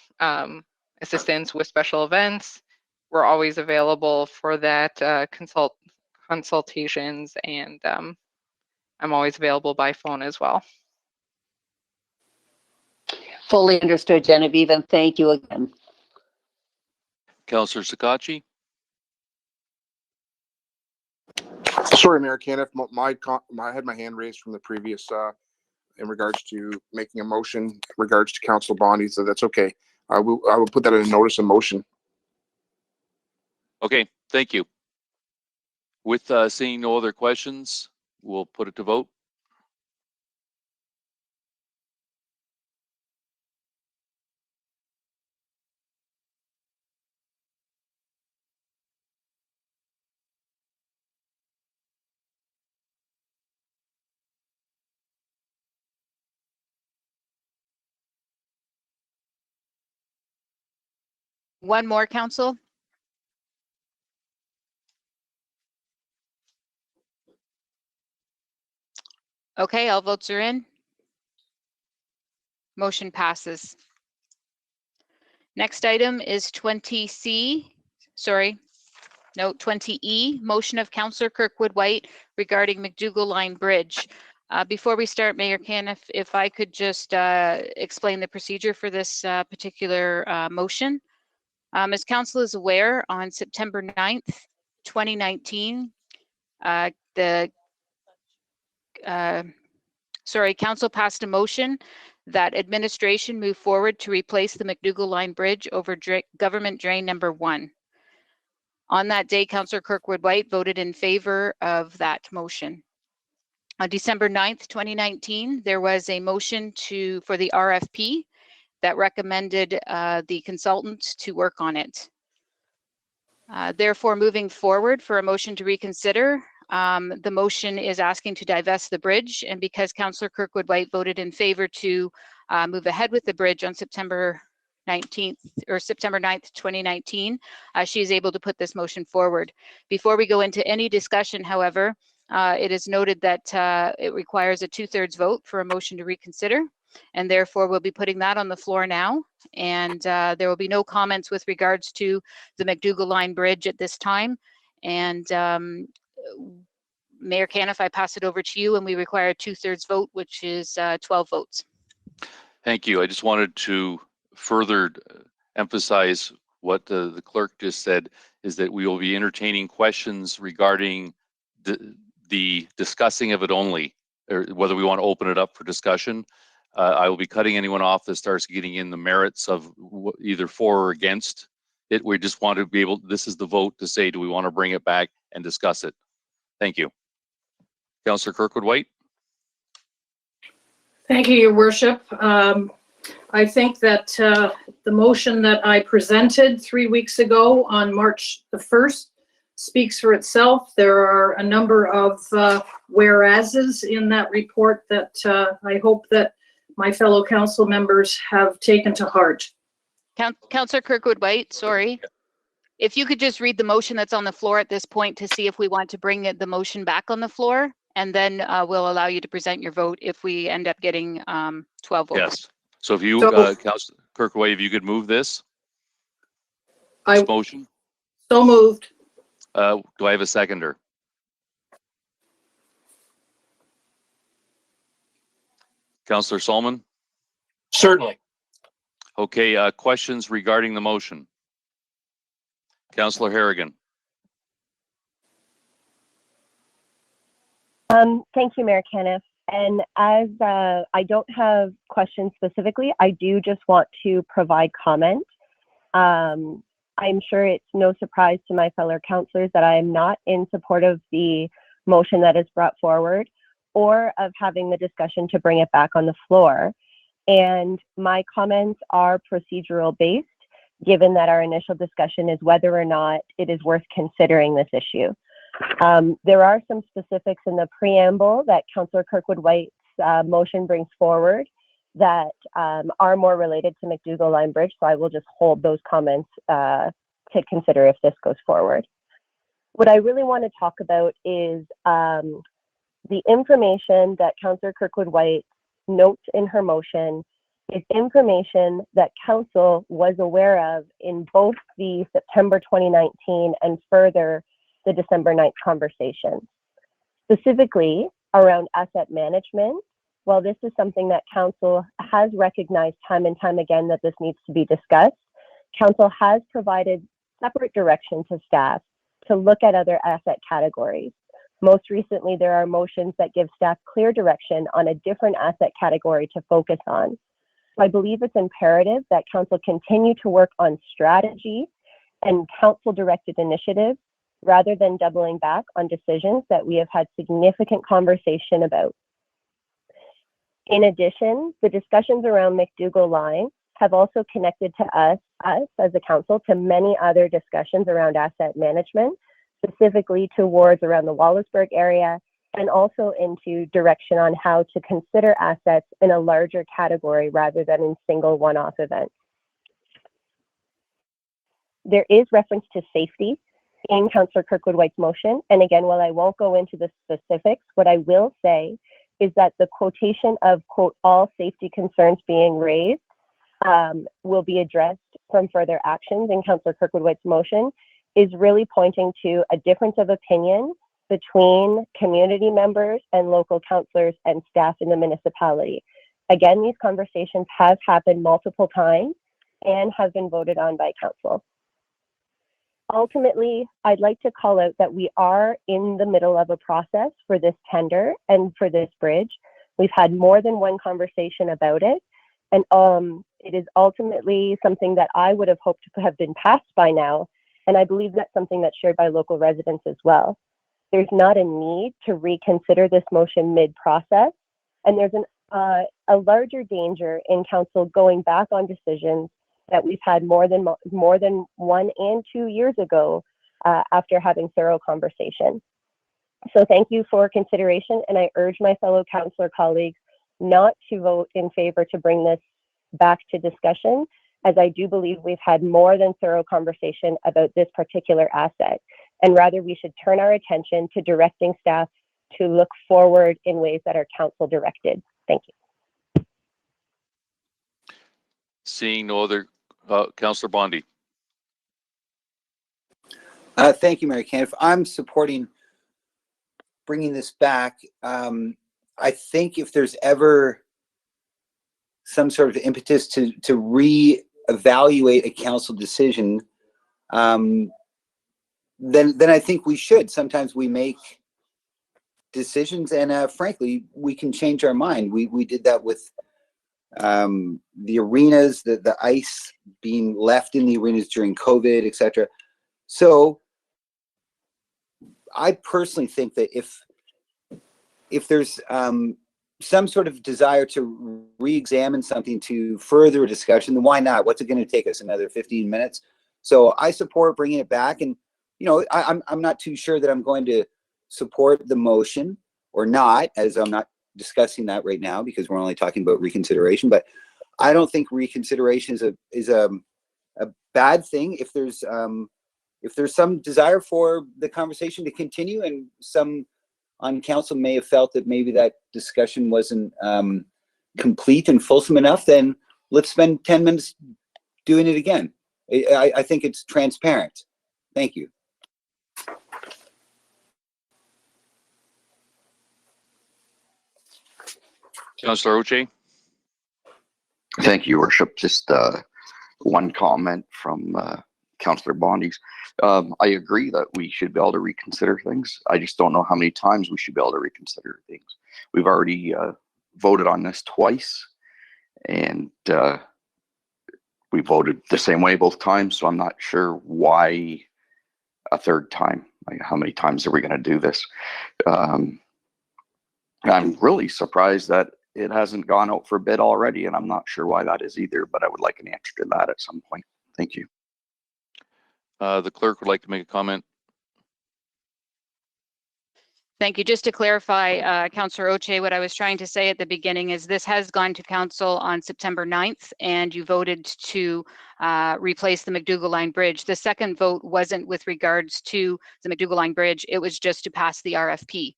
assistance with special events. We're always available for that consultations, and I'm always available by phone as well. Fully understood, Genevieve, and thank you again. Councillor Sakachi. Sorry, Mayor Caniff, I had my hand raised from the previous in regards to making a motion in regards to Council Bondi, so that's okay. I will put that in a notice of motion. Okay, thank you. With seeing no other questions, we'll put it to vote. One more, Council. Okay, all votes are in. Motion passes. Next item is 20E, motion of Councillor Kirkwood White regarding McDougall Line Bridge. Before we start, Mayor Caniff, if I could just explain the procedure for this particular motion. As Council is aware, on September 9th, 2019, Council passed a motion that administration move forward to replace the McDougall Line Bridge over Government Drain Number 1. On that day, Councillor Kirkwood White voted in favor of that motion. On December 9th, 2019, there was a motion for the RFP that recommended the consultant to work on it. Therefore, moving forward for a motion to reconsider, The motion is asking to divest the bridge, and because Councillor Kirkwood-White voted in favor to move ahead with the bridge on September 19th or September 9th, 2019, she is able to put this motion forward. Before we go into any discussion, however, it is noted that it requires a 2/3 vote for a motion to reconsider, and therefore we'll be putting that on the floor now. And there will be no comments with regards to the McDougall Line Bridge at this time. And Mayor Caniff, I pass it over to you, and we require a 2/3 vote, which is 12 votes. Thank you. I just wanted to further emphasize what the clerk just said, is that we will be entertaining questions regarding the discussing of it only, or whether we want to open it up for discussion. I will be cutting anyone off that starts getting in the merits of either for or against it. We just want to be able, this is the vote to say, do we want to bring it back and discuss it? Thank you. Councillor Kirkwood-White. Thank you, Your Worship. I think that the motion that I presented 3 weeks ago on March the 1st speaks for itself. There are a number of whereases in that report that I hope that my fellow council members have taken to heart. Councillor Kirkwood-White, sorry. If you could just read the motion that's on the floor at this point to see if we want to bring the motion back on the floor, and then we'll allow you to present your vote if we end up getting 12 votes. Yes. So if you, Councillor Kirkwood-White, if you could move this motion. So moved. Do I have a seconder? Councillor Solomon? Certainly. Okay, questions regarding the motion? Councillor Harrigan. Thank you, Mayor Caniff. And as I don't have questions specifically, I do just want to provide comment. I'm sure it's no surprise to my fellow councillors that I am not in support of the motion that is brought forward or of having the discussion to bring it back on the floor. And my comments are procedural based, given that our initial discussion is whether or not it is worth considering this issue. There are some specifics in the preamble that Councillor Kirkwood-White's motion brings forward that are more related to McDougall Line Bridge, so I will just hold those comments to consider if this goes forward. What I really want to talk about is the information that Councillor Kirkwood-White notes in her motion is information that Council was aware of in both the September 2019 and further the December 9th conversation. Specifically around asset management, while this is something that Council has recognized time and time again that this needs to be discussed, Council has provided separate direction to staff to look at other asset categories. Most recently, there are motions that give staff clear direction on a different asset category to focus on. So I believe it's imperative that Council continue to work on strategy and Council-directed initiatives rather than doubling back on decisions that we have had significant conversation about. In addition, the discussions around McDougall Line have also connected to us as a council to many other discussions around asset management, specifically towards around the Wallaceburg area, and also into direction on how to consider assets in a larger category rather than in single one-off events. There is reference to safety in Councillor Kirkwood-White's motion. And again, while I won't go into the specifics, what I will say is that the quotation of, quote, all safety concerns being raised will be addressed from further actions in Councillor Kirkwood-White's motion is really pointing to a difference of opinion between community members and local councillors and staff in the municipality. Again, these conversations have happened multiple times and have been voted on by council. Ultimately, I'd like to call out that we are in the middle of a process for this tender and for this bridge. We've had more than one conversation about it, and it is ultimately something that I would have hoped to have been passed by now, and I believe that's something that's shared by local residents as well. There's not a need to reconsider this motion mid-process, and there's a larger danger in council going back on decisions that we've had more than 1 and 2 years ago after having thorough conversation. So thank you for consideration, and I urge my fellow councillor colleagues not to vote in favor to bring this back to discussion, as I do believe we've had more than thorough conversation about this particular asset, and rather we should turn our attention to directing staff to look forward in ways that are council directed. Thank you. Seeing no other, Councillor Bondi. Thank you, Mary Caniff. I'm supporting bringing this back. I think if there's ever some sort of impetus to re-evaluate a council decision, then I think we should. Sometimes we make decisions, and frankly, we can change our mind. We did that with the arenas, the ice being left in the arenas during COVID, etc. So I personally think that if there's some sort of desire to re-examine something to further a discussion, then why not? What's it going to take us? Another 15 minutes? So I support bringing it back. And, you know, I'm not too sure that I'm going to support the motion or not, as I'm not discussing that right now because we're only talking about reconsideration. But I don't think reconsideration is a bad thing if there's some desire for the conversation to continue, and some on council may have felt that maybe that discussion wasn't complete and fulsome enough, then let's spend 10 minutes doing it again. I think it's transparent. Thank you. Councillor Oche. Thank you, Your Worship. Just one comment from Councillor Bondi's. I agree that we should be able to reconsider things. I just don't know how many times we should be able to reconsider things. We've already voted on this twice, and we voted the same way both times, so I'm not sure why a third time. Like, how many times are we going to do this? I'm really surprised that it hasn't gone out for bid already, and I'm not sure why that is either, but I would like an answer to that at some point. Thank you. The clerk would like to make a comment. Thank you. Just to clarify, Councillor Oche, what I was trying to say at the beginning is this has gone to council on September 9th, and you voted to replace the McDougall Line Bridge. The second vote wasn't with regards to the McDougall Line Bridge. It was just to pass the RFP.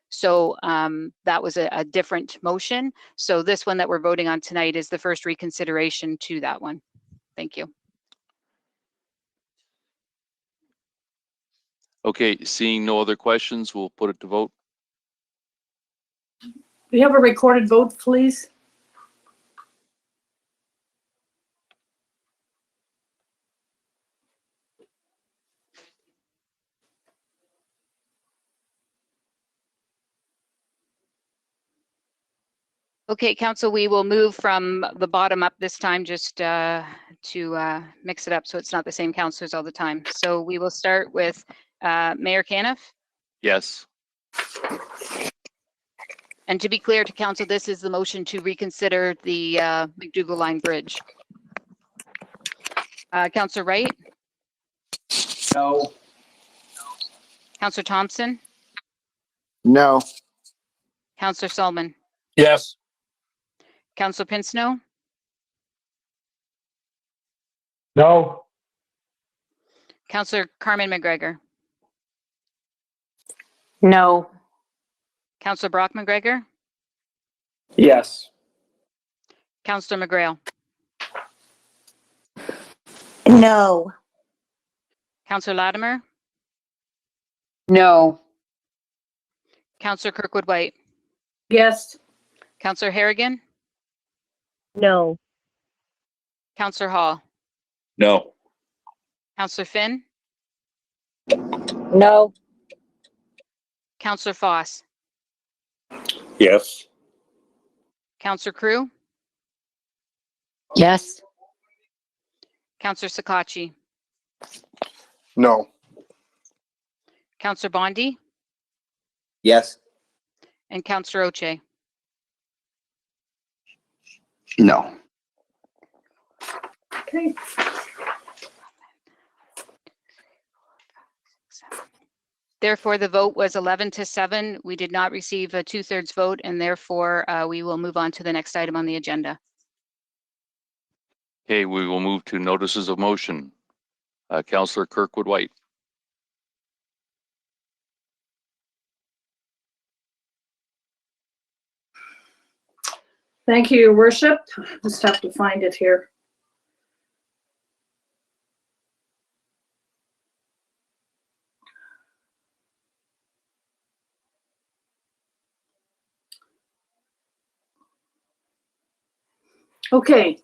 So that was a different motion. So this one that we're voting on tonight is the first reconsideration to that one. Thank you. Okay, seeing no other questions, we'll put it to vote. We have a recorded vote, please. Okay, council, we will move from the bottom up this time, just to mix it up so it's not the same councillors all the time. So we will start with Mayor Caniff. Yes. And to be clear to council, this is the motion to reconsider the McDougall Line Bridge. Councillor Wright? No. Councillor Thompson? No. Councillor Solomon? Yes. Councillor Pinsnow? No. Councillor Carmen McGregor? No. Councillor Brock McGregor? Yes. Councillor McGrail? No. Councillor Latimer? No. Councillor Kirkwood White? Yes. Councillor Harrigan? No. Councillor Hall? No. Councillor Finn? No. Councillor Foss? Yes. Councillor Crew? Yes. Councillor Sakachi? No. Councillor Bondi? Yes. And Councillor Oche? No. Okay. Therefore, the vote was 11-7. We did not receive a 2/3 vote, and therefore we will move on to the next item on the agenda. Okay, we will move to notices of motion. Councillor Kirkwood-White. Thank you, Your Worship. Just have to find it here. Okay.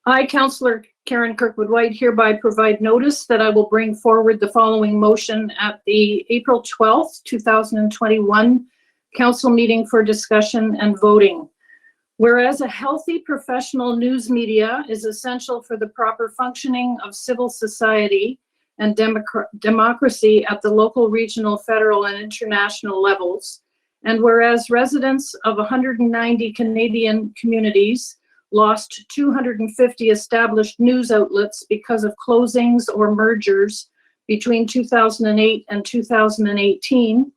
I, Councillor Karen Kirkwood-White, hereby provide notice that I will bring forward the following motion at the April 12th, 2021 council meeting for discussion and voting. Whereas a healthy professional news media is essential for the proper functioning of civil society and democracy at the local, regional, federal, and international levels, and whereas residents of 190 Canadian communities lost 250 established news outlets because of closings or mergers between 2008 and 2018,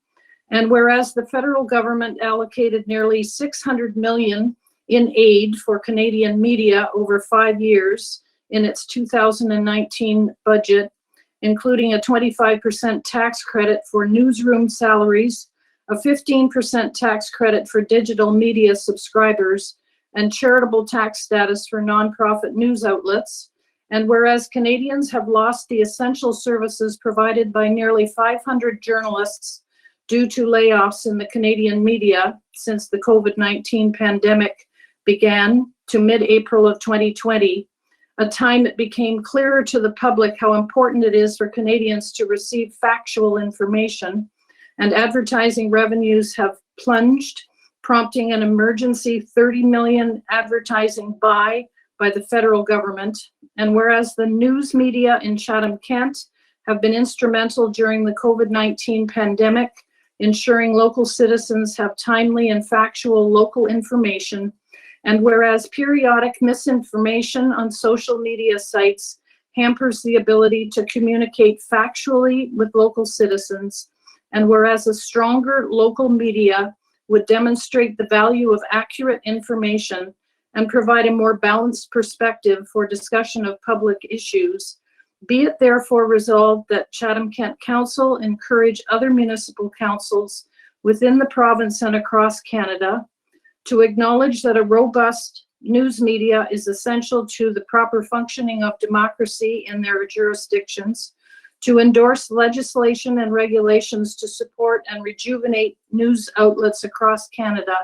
and whereas the federal government allocated nearly $600 million in aid for Canadian media over 5 years in its 2019 budget, including a 25% tax credit for newsroom salaries, a 15% tax credit for digital media subscribers, and charitable tax status for nonprofit news outlets. And whereas Canadians have lost the essential services provided by nearly 500 journalists due to layoffs in the Canadian media since the COVID-19 pandemic began to mid-April of 2020, a time it became clearer to the public how important it is for Canadians to receive factual information, and advertising revenues have plunged, prompting an emergency $30 million advertising buy by the federal government. And whereas the news media in Chatham-Kent have been instrumental during the COVID-19 pandemic, ensuring local citizens have timely and factual local information, and whereas periodic misinformation on social media sites hampers the ability to communicate factually with local citizens, and whereas a stronger local media would demonstrate the value of accurate information and provide a more balanced perspective for discussion of public issues, be it therefore resolved that Chatham-Kent Council encourage other municipal councils within the province and across Canada to acknowledge that a robust news media is essential to the proper functioning of democracy in their jurisdictions, to endorse legislation and regulations to support and rejuvenate news outlets across Canada,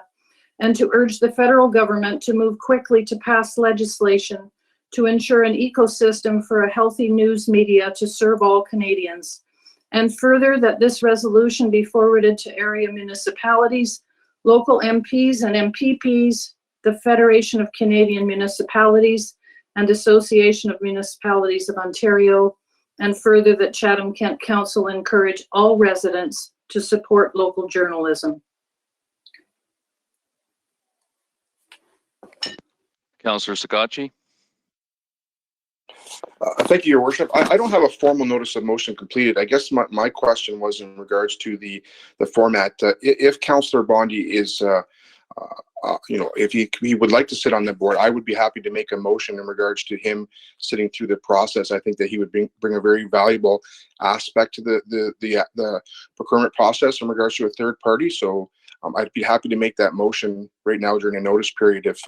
and to urge the federal government to move quickly to pass legislation to ensure an ecosystem for a healthy news media to serve all Canadians. And further, that this resolution be forwarded to area municipalities, local MPs and MPPs, the Federation of Canadian Municipalities, and Association of Municipalities of Ontario, and further that Chatham-Kent Council encourage all residents to support local journalism. Councillor Sakatchi. Thank you, Your Worship. I don't have a formal notice of motion completed. I guess my question was in regards to the format. If Councillor Bondi is, if he would like to sit on the board, I would be happy to make a motion in regards to him sitting through the process. I think that he would bring a very valuable aspect to the procurement process in regards to a third party. So I'd be happy to make that motion right now during a notice period if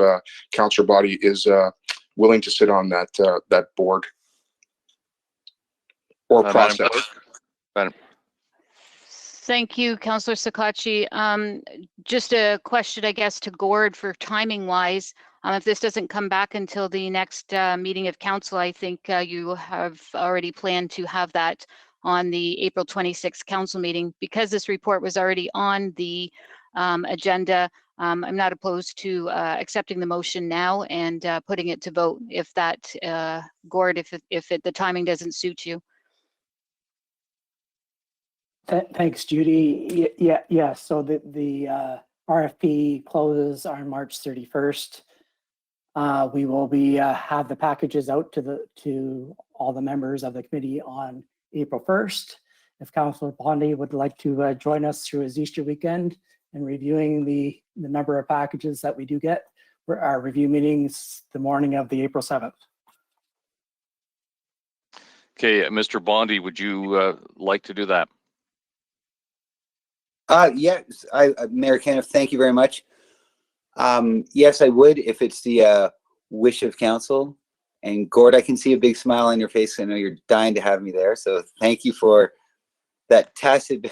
Councillor Bondi is willing to sit on that board or process. Madam. Thank you, Councillor Sakatchi. Just a question, I guess, to Gord for timing wise. If this doesn't come back until the next meeting of council, I think you have already planned to have that on the April 26th council meeting. Because this report was already on the agenda, I'm not opposed to accepting the motion now and putting it to vote if that, Gord, if the timing doesn't suit you. Thanks, Judy. Yeah. So the RFP closes on March 31st. We will have the packages out to all the members of the committee on April 1st, if Councillor Bondi would like to join us through his Easter weekend and reviewing the number of packages that we do get for our review meetings the morning of the April 7th. Okay, Mr. Bondi, would you like to do that? Yes, Mayor Kenneth, thank you very much. Yes, I would if it's the wish of council. And Gord, I can see a big smile on your face. I know you're dying to have me there. So thank you for that tacit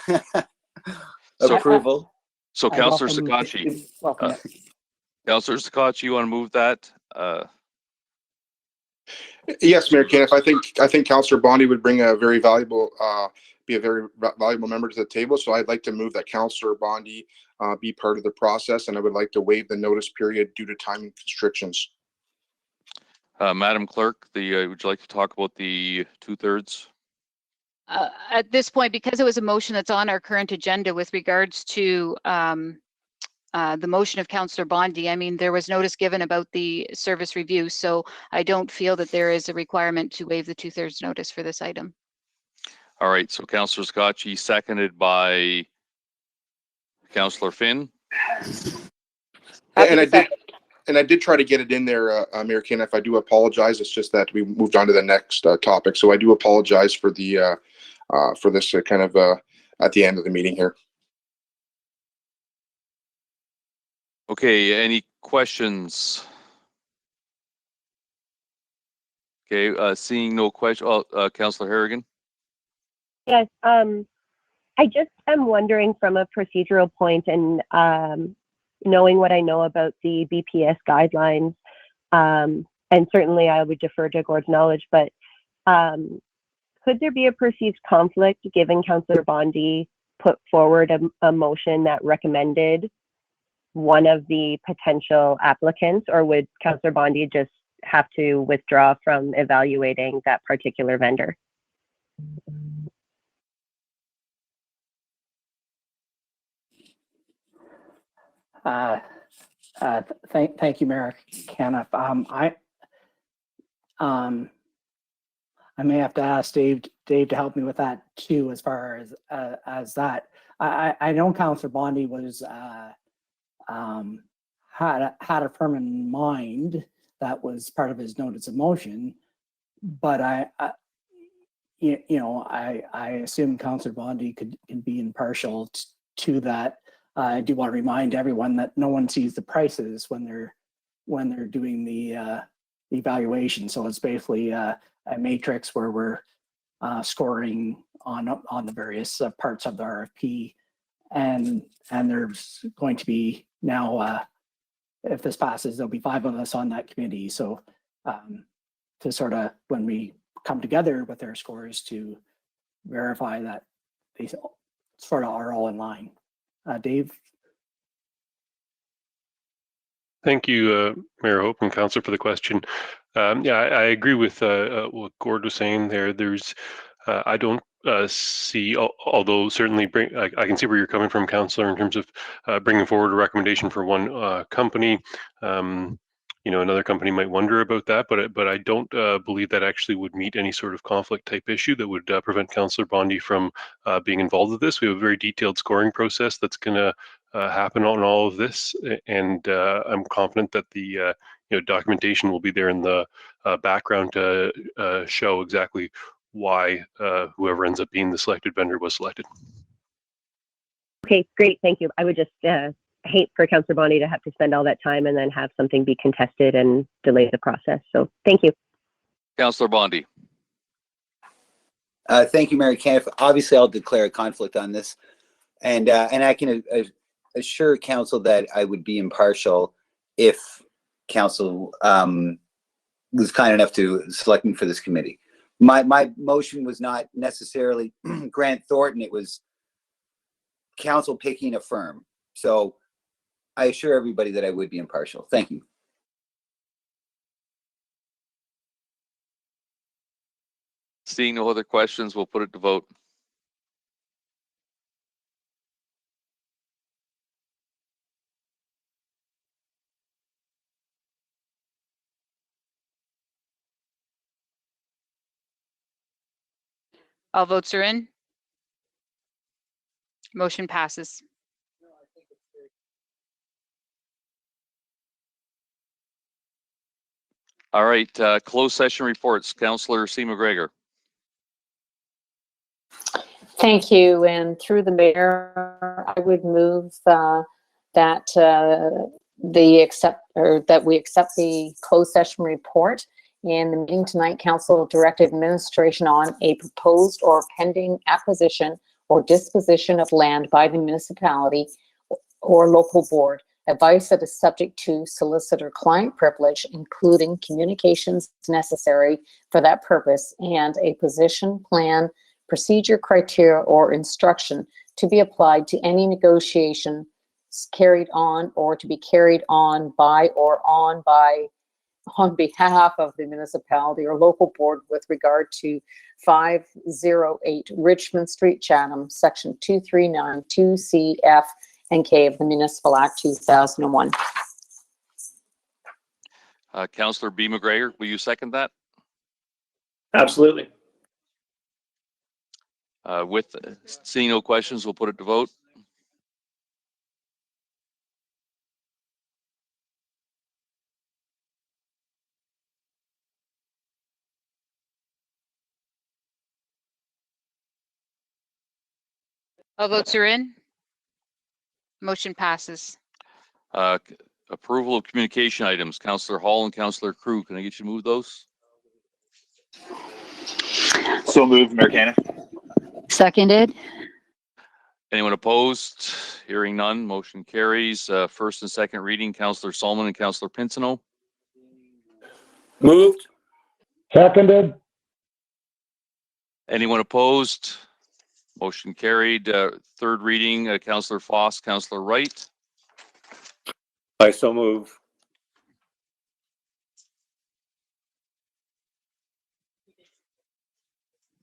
approval. So I Councillor welcome- Sakachi, welcome it. Councillor Sakachi, you want to move that? Yes, Mayor Kenneth, I think Councillor Bondi would bring a very valuable, be a very valuable member to the table. So I'd like to move that Councillor Bondi be part of the process, and I would like to waive the notice period due to time constrictions. Madam Clerk, would you like to talk about the 2/3? At this point, because it was a motion that's on our current agenda with regards to the motion of Councillor Bondi, I mean, there was notice given about the service review, so I don't feel that there is a requirement to waive the 2/3 notice for this item. All right, so Councillor Sakachi, seconded by Councillor Finn. And I did try to get it in there, Mayor Kenneth. I do apologize. It's just that we moved on to the next topic. So I do apologize for the for this kind of at the end of the meeting here. Okay, any questions? Okay, seeing no question. Oh, Councillor Harrigan. Yes, I just am wondering from a procedural point and knowing what I know about the BPS guidelines, and certainly I would defer to Gord's knowledge, but could there be a perceived conflict given Councillor Bondi put forward a motion that recommended one of the potential applicants, or would Councillor Bondi just have to withdraw from evaluating that particular vendor? Thank you, Mayor Kenneth. I may have to ask Dave to help me with that too, as far as that. I know Councillor Bondi was had a firm in mind that was part of his notice of motion, but I assume Councillor Bondi can be impartial to that. I do want to remind everyone that no one sees the prices when they're doing the evaluation. So it's basically a matrix where we're scoring on the various parts of the RFP, and there's going to be now, if this passes, there'll be 5 of us on that committee. So to sort of, when we come together with our scores, to verify that they sort of are all in line. Dave? Thank you, Mayor Hope and Councillor, for the question. Yeah, I agree with what Gord was saying there. There's, I don't see, although certainly I can see where you're coming from, Councillor, in terms of bringing forward a recommendation for one company. Another company might wonder about that, but I don't believe that actually would meet any sort of conflict type issue that would prevent Councillor Bondi from being involved with this. We have a very detailed scoring process that's going to happen on all of this, and I'm confident that the documentation will be there in the background to show exactly why whoever ends up being the selected vendor was selected. Okay, great, thank you. I would just hate for Councillor Bondi to have to spend all that time and then have something be contested and delay the process. So thank you. Councillor Bondi. Thank you, Mary Kenneth. Obviously, I'll declare a conflict on this, and I can assure council that I would be impartial if council was kind enough to select me for this committee. My motion was not necessarily Grant Thornton, it was council picking a firm. So I assure everybody that I would be impartial. Thank you. Seeing no other questions, we'll put it to vote. All votes are in. Motion passes. All right, closed session reports. Councillor C. McGregor. Thank you. And through the mayor, I would move that we accept the closed session report. In the meeting tonight, council directed administration on a proposed or pending acquisition or disposition of land by the municipality or local board. Advice that is subject to solicitor-client privilege, including communications necessary for that purpose, and a position, plan, procedure, criteria, or instruction to be applied to any negotiation carried on or to be carried on by or on behalf of the municipality or local board with regard to 508 Richmond Street, Chatham, Section 2392 C, F, and K of the Municipal Act 2001. Councillor B. McGregor, will you second that? Absolutely. With seeing no questions, we'll put it to vote. All votes are in. Motion passes. Approval of communication items. Councillor Hall and Councillor Crew, can I get you to move those? So moved, Mayor Cannon. Seconded. Anyone opposed? Hearing none, motion carries. First and second reading, Councillor Solomon and Councillor Pinsino. Moved. Seconded. Anyone opposed? Motion carried. Third reading, Councillor Foss, Councillor Wright. I so move.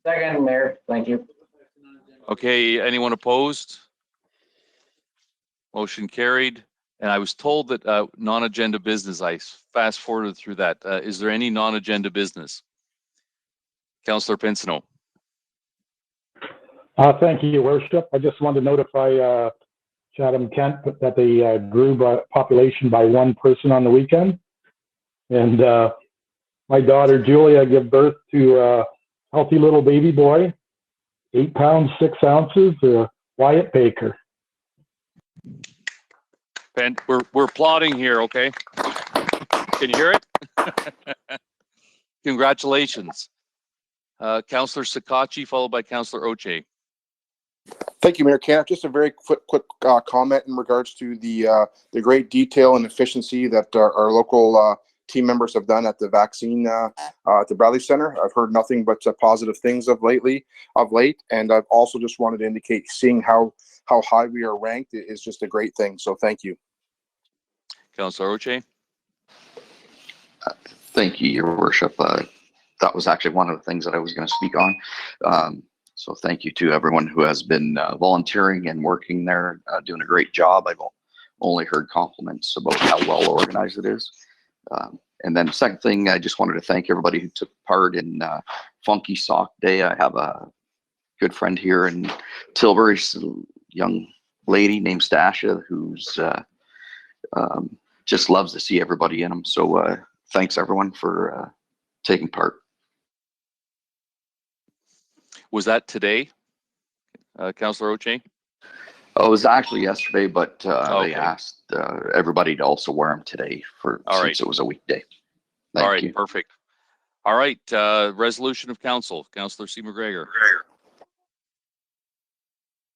Second, Mayor. Thank you. Okay, anyone opposed? Motion carried. And I was told that non-agenda business, I fast forwarded through that. Is there any non-agenda business? Councillor Pinsino. Thank you, Your Worship. I just wanted to notify Chatham-Kent that they grew population by one person on the weekend. And my daughter, Julia, gave birth to a healthy little baby boy, 8 pounds, 6 ounces, Wyatt Baker. Ben, we're applauding here, okay? Can you hear it? Congratulations. Councillor Sakachi, followed by Councillor Oche. Thank you, Mayor Cannon. Just a very quick comment in regards to the great detail and efficiency that our local team members have done at the vaccine at the Bradley Center. I've heard nothing but positive things of late, and I've also just wanted to indicate seeing how high we are ranked is just a great thing. So thank you. Councillor Oche. Thank you, Your Worship. That was actually one of the things that I was going to speak on. So thank you to everyone who has been volunteering and working there, doing a great job. I've only heard compliments about how well organized it is. And then the second thing, I just wanted to thank everybody who took part in Funky Sock Day. I have a good friend here in Tilbury, a young lady named Stasha, who's just loves to see everybody in them. So thanks everyone for taking part. Was that today, Councillor Oche? Oh, it was actually yesterday, but Okay. they asked everybody to also wear them today since it was a weekday. Thank you. Perfect. All right, resolution of council. Councillor C. McGregor.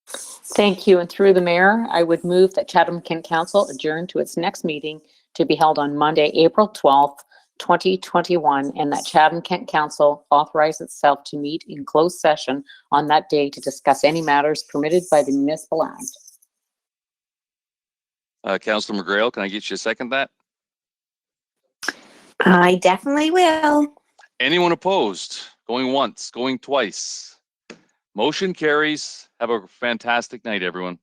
Thank you. And through the mayor, I would move that Chatham-Kent Council adjourn to its next meeting to be held on Monday, April 12th, 2021, and that Chatham-Kent Council authorize itself to meet in closed session on that day to discuss any matters permitted by the Municipal Act. Councillor McGrail, can I get you to second that? I definitely will. Anyone opposed? Going once, going twice. Motion carries. Have a fantastic night, everyone.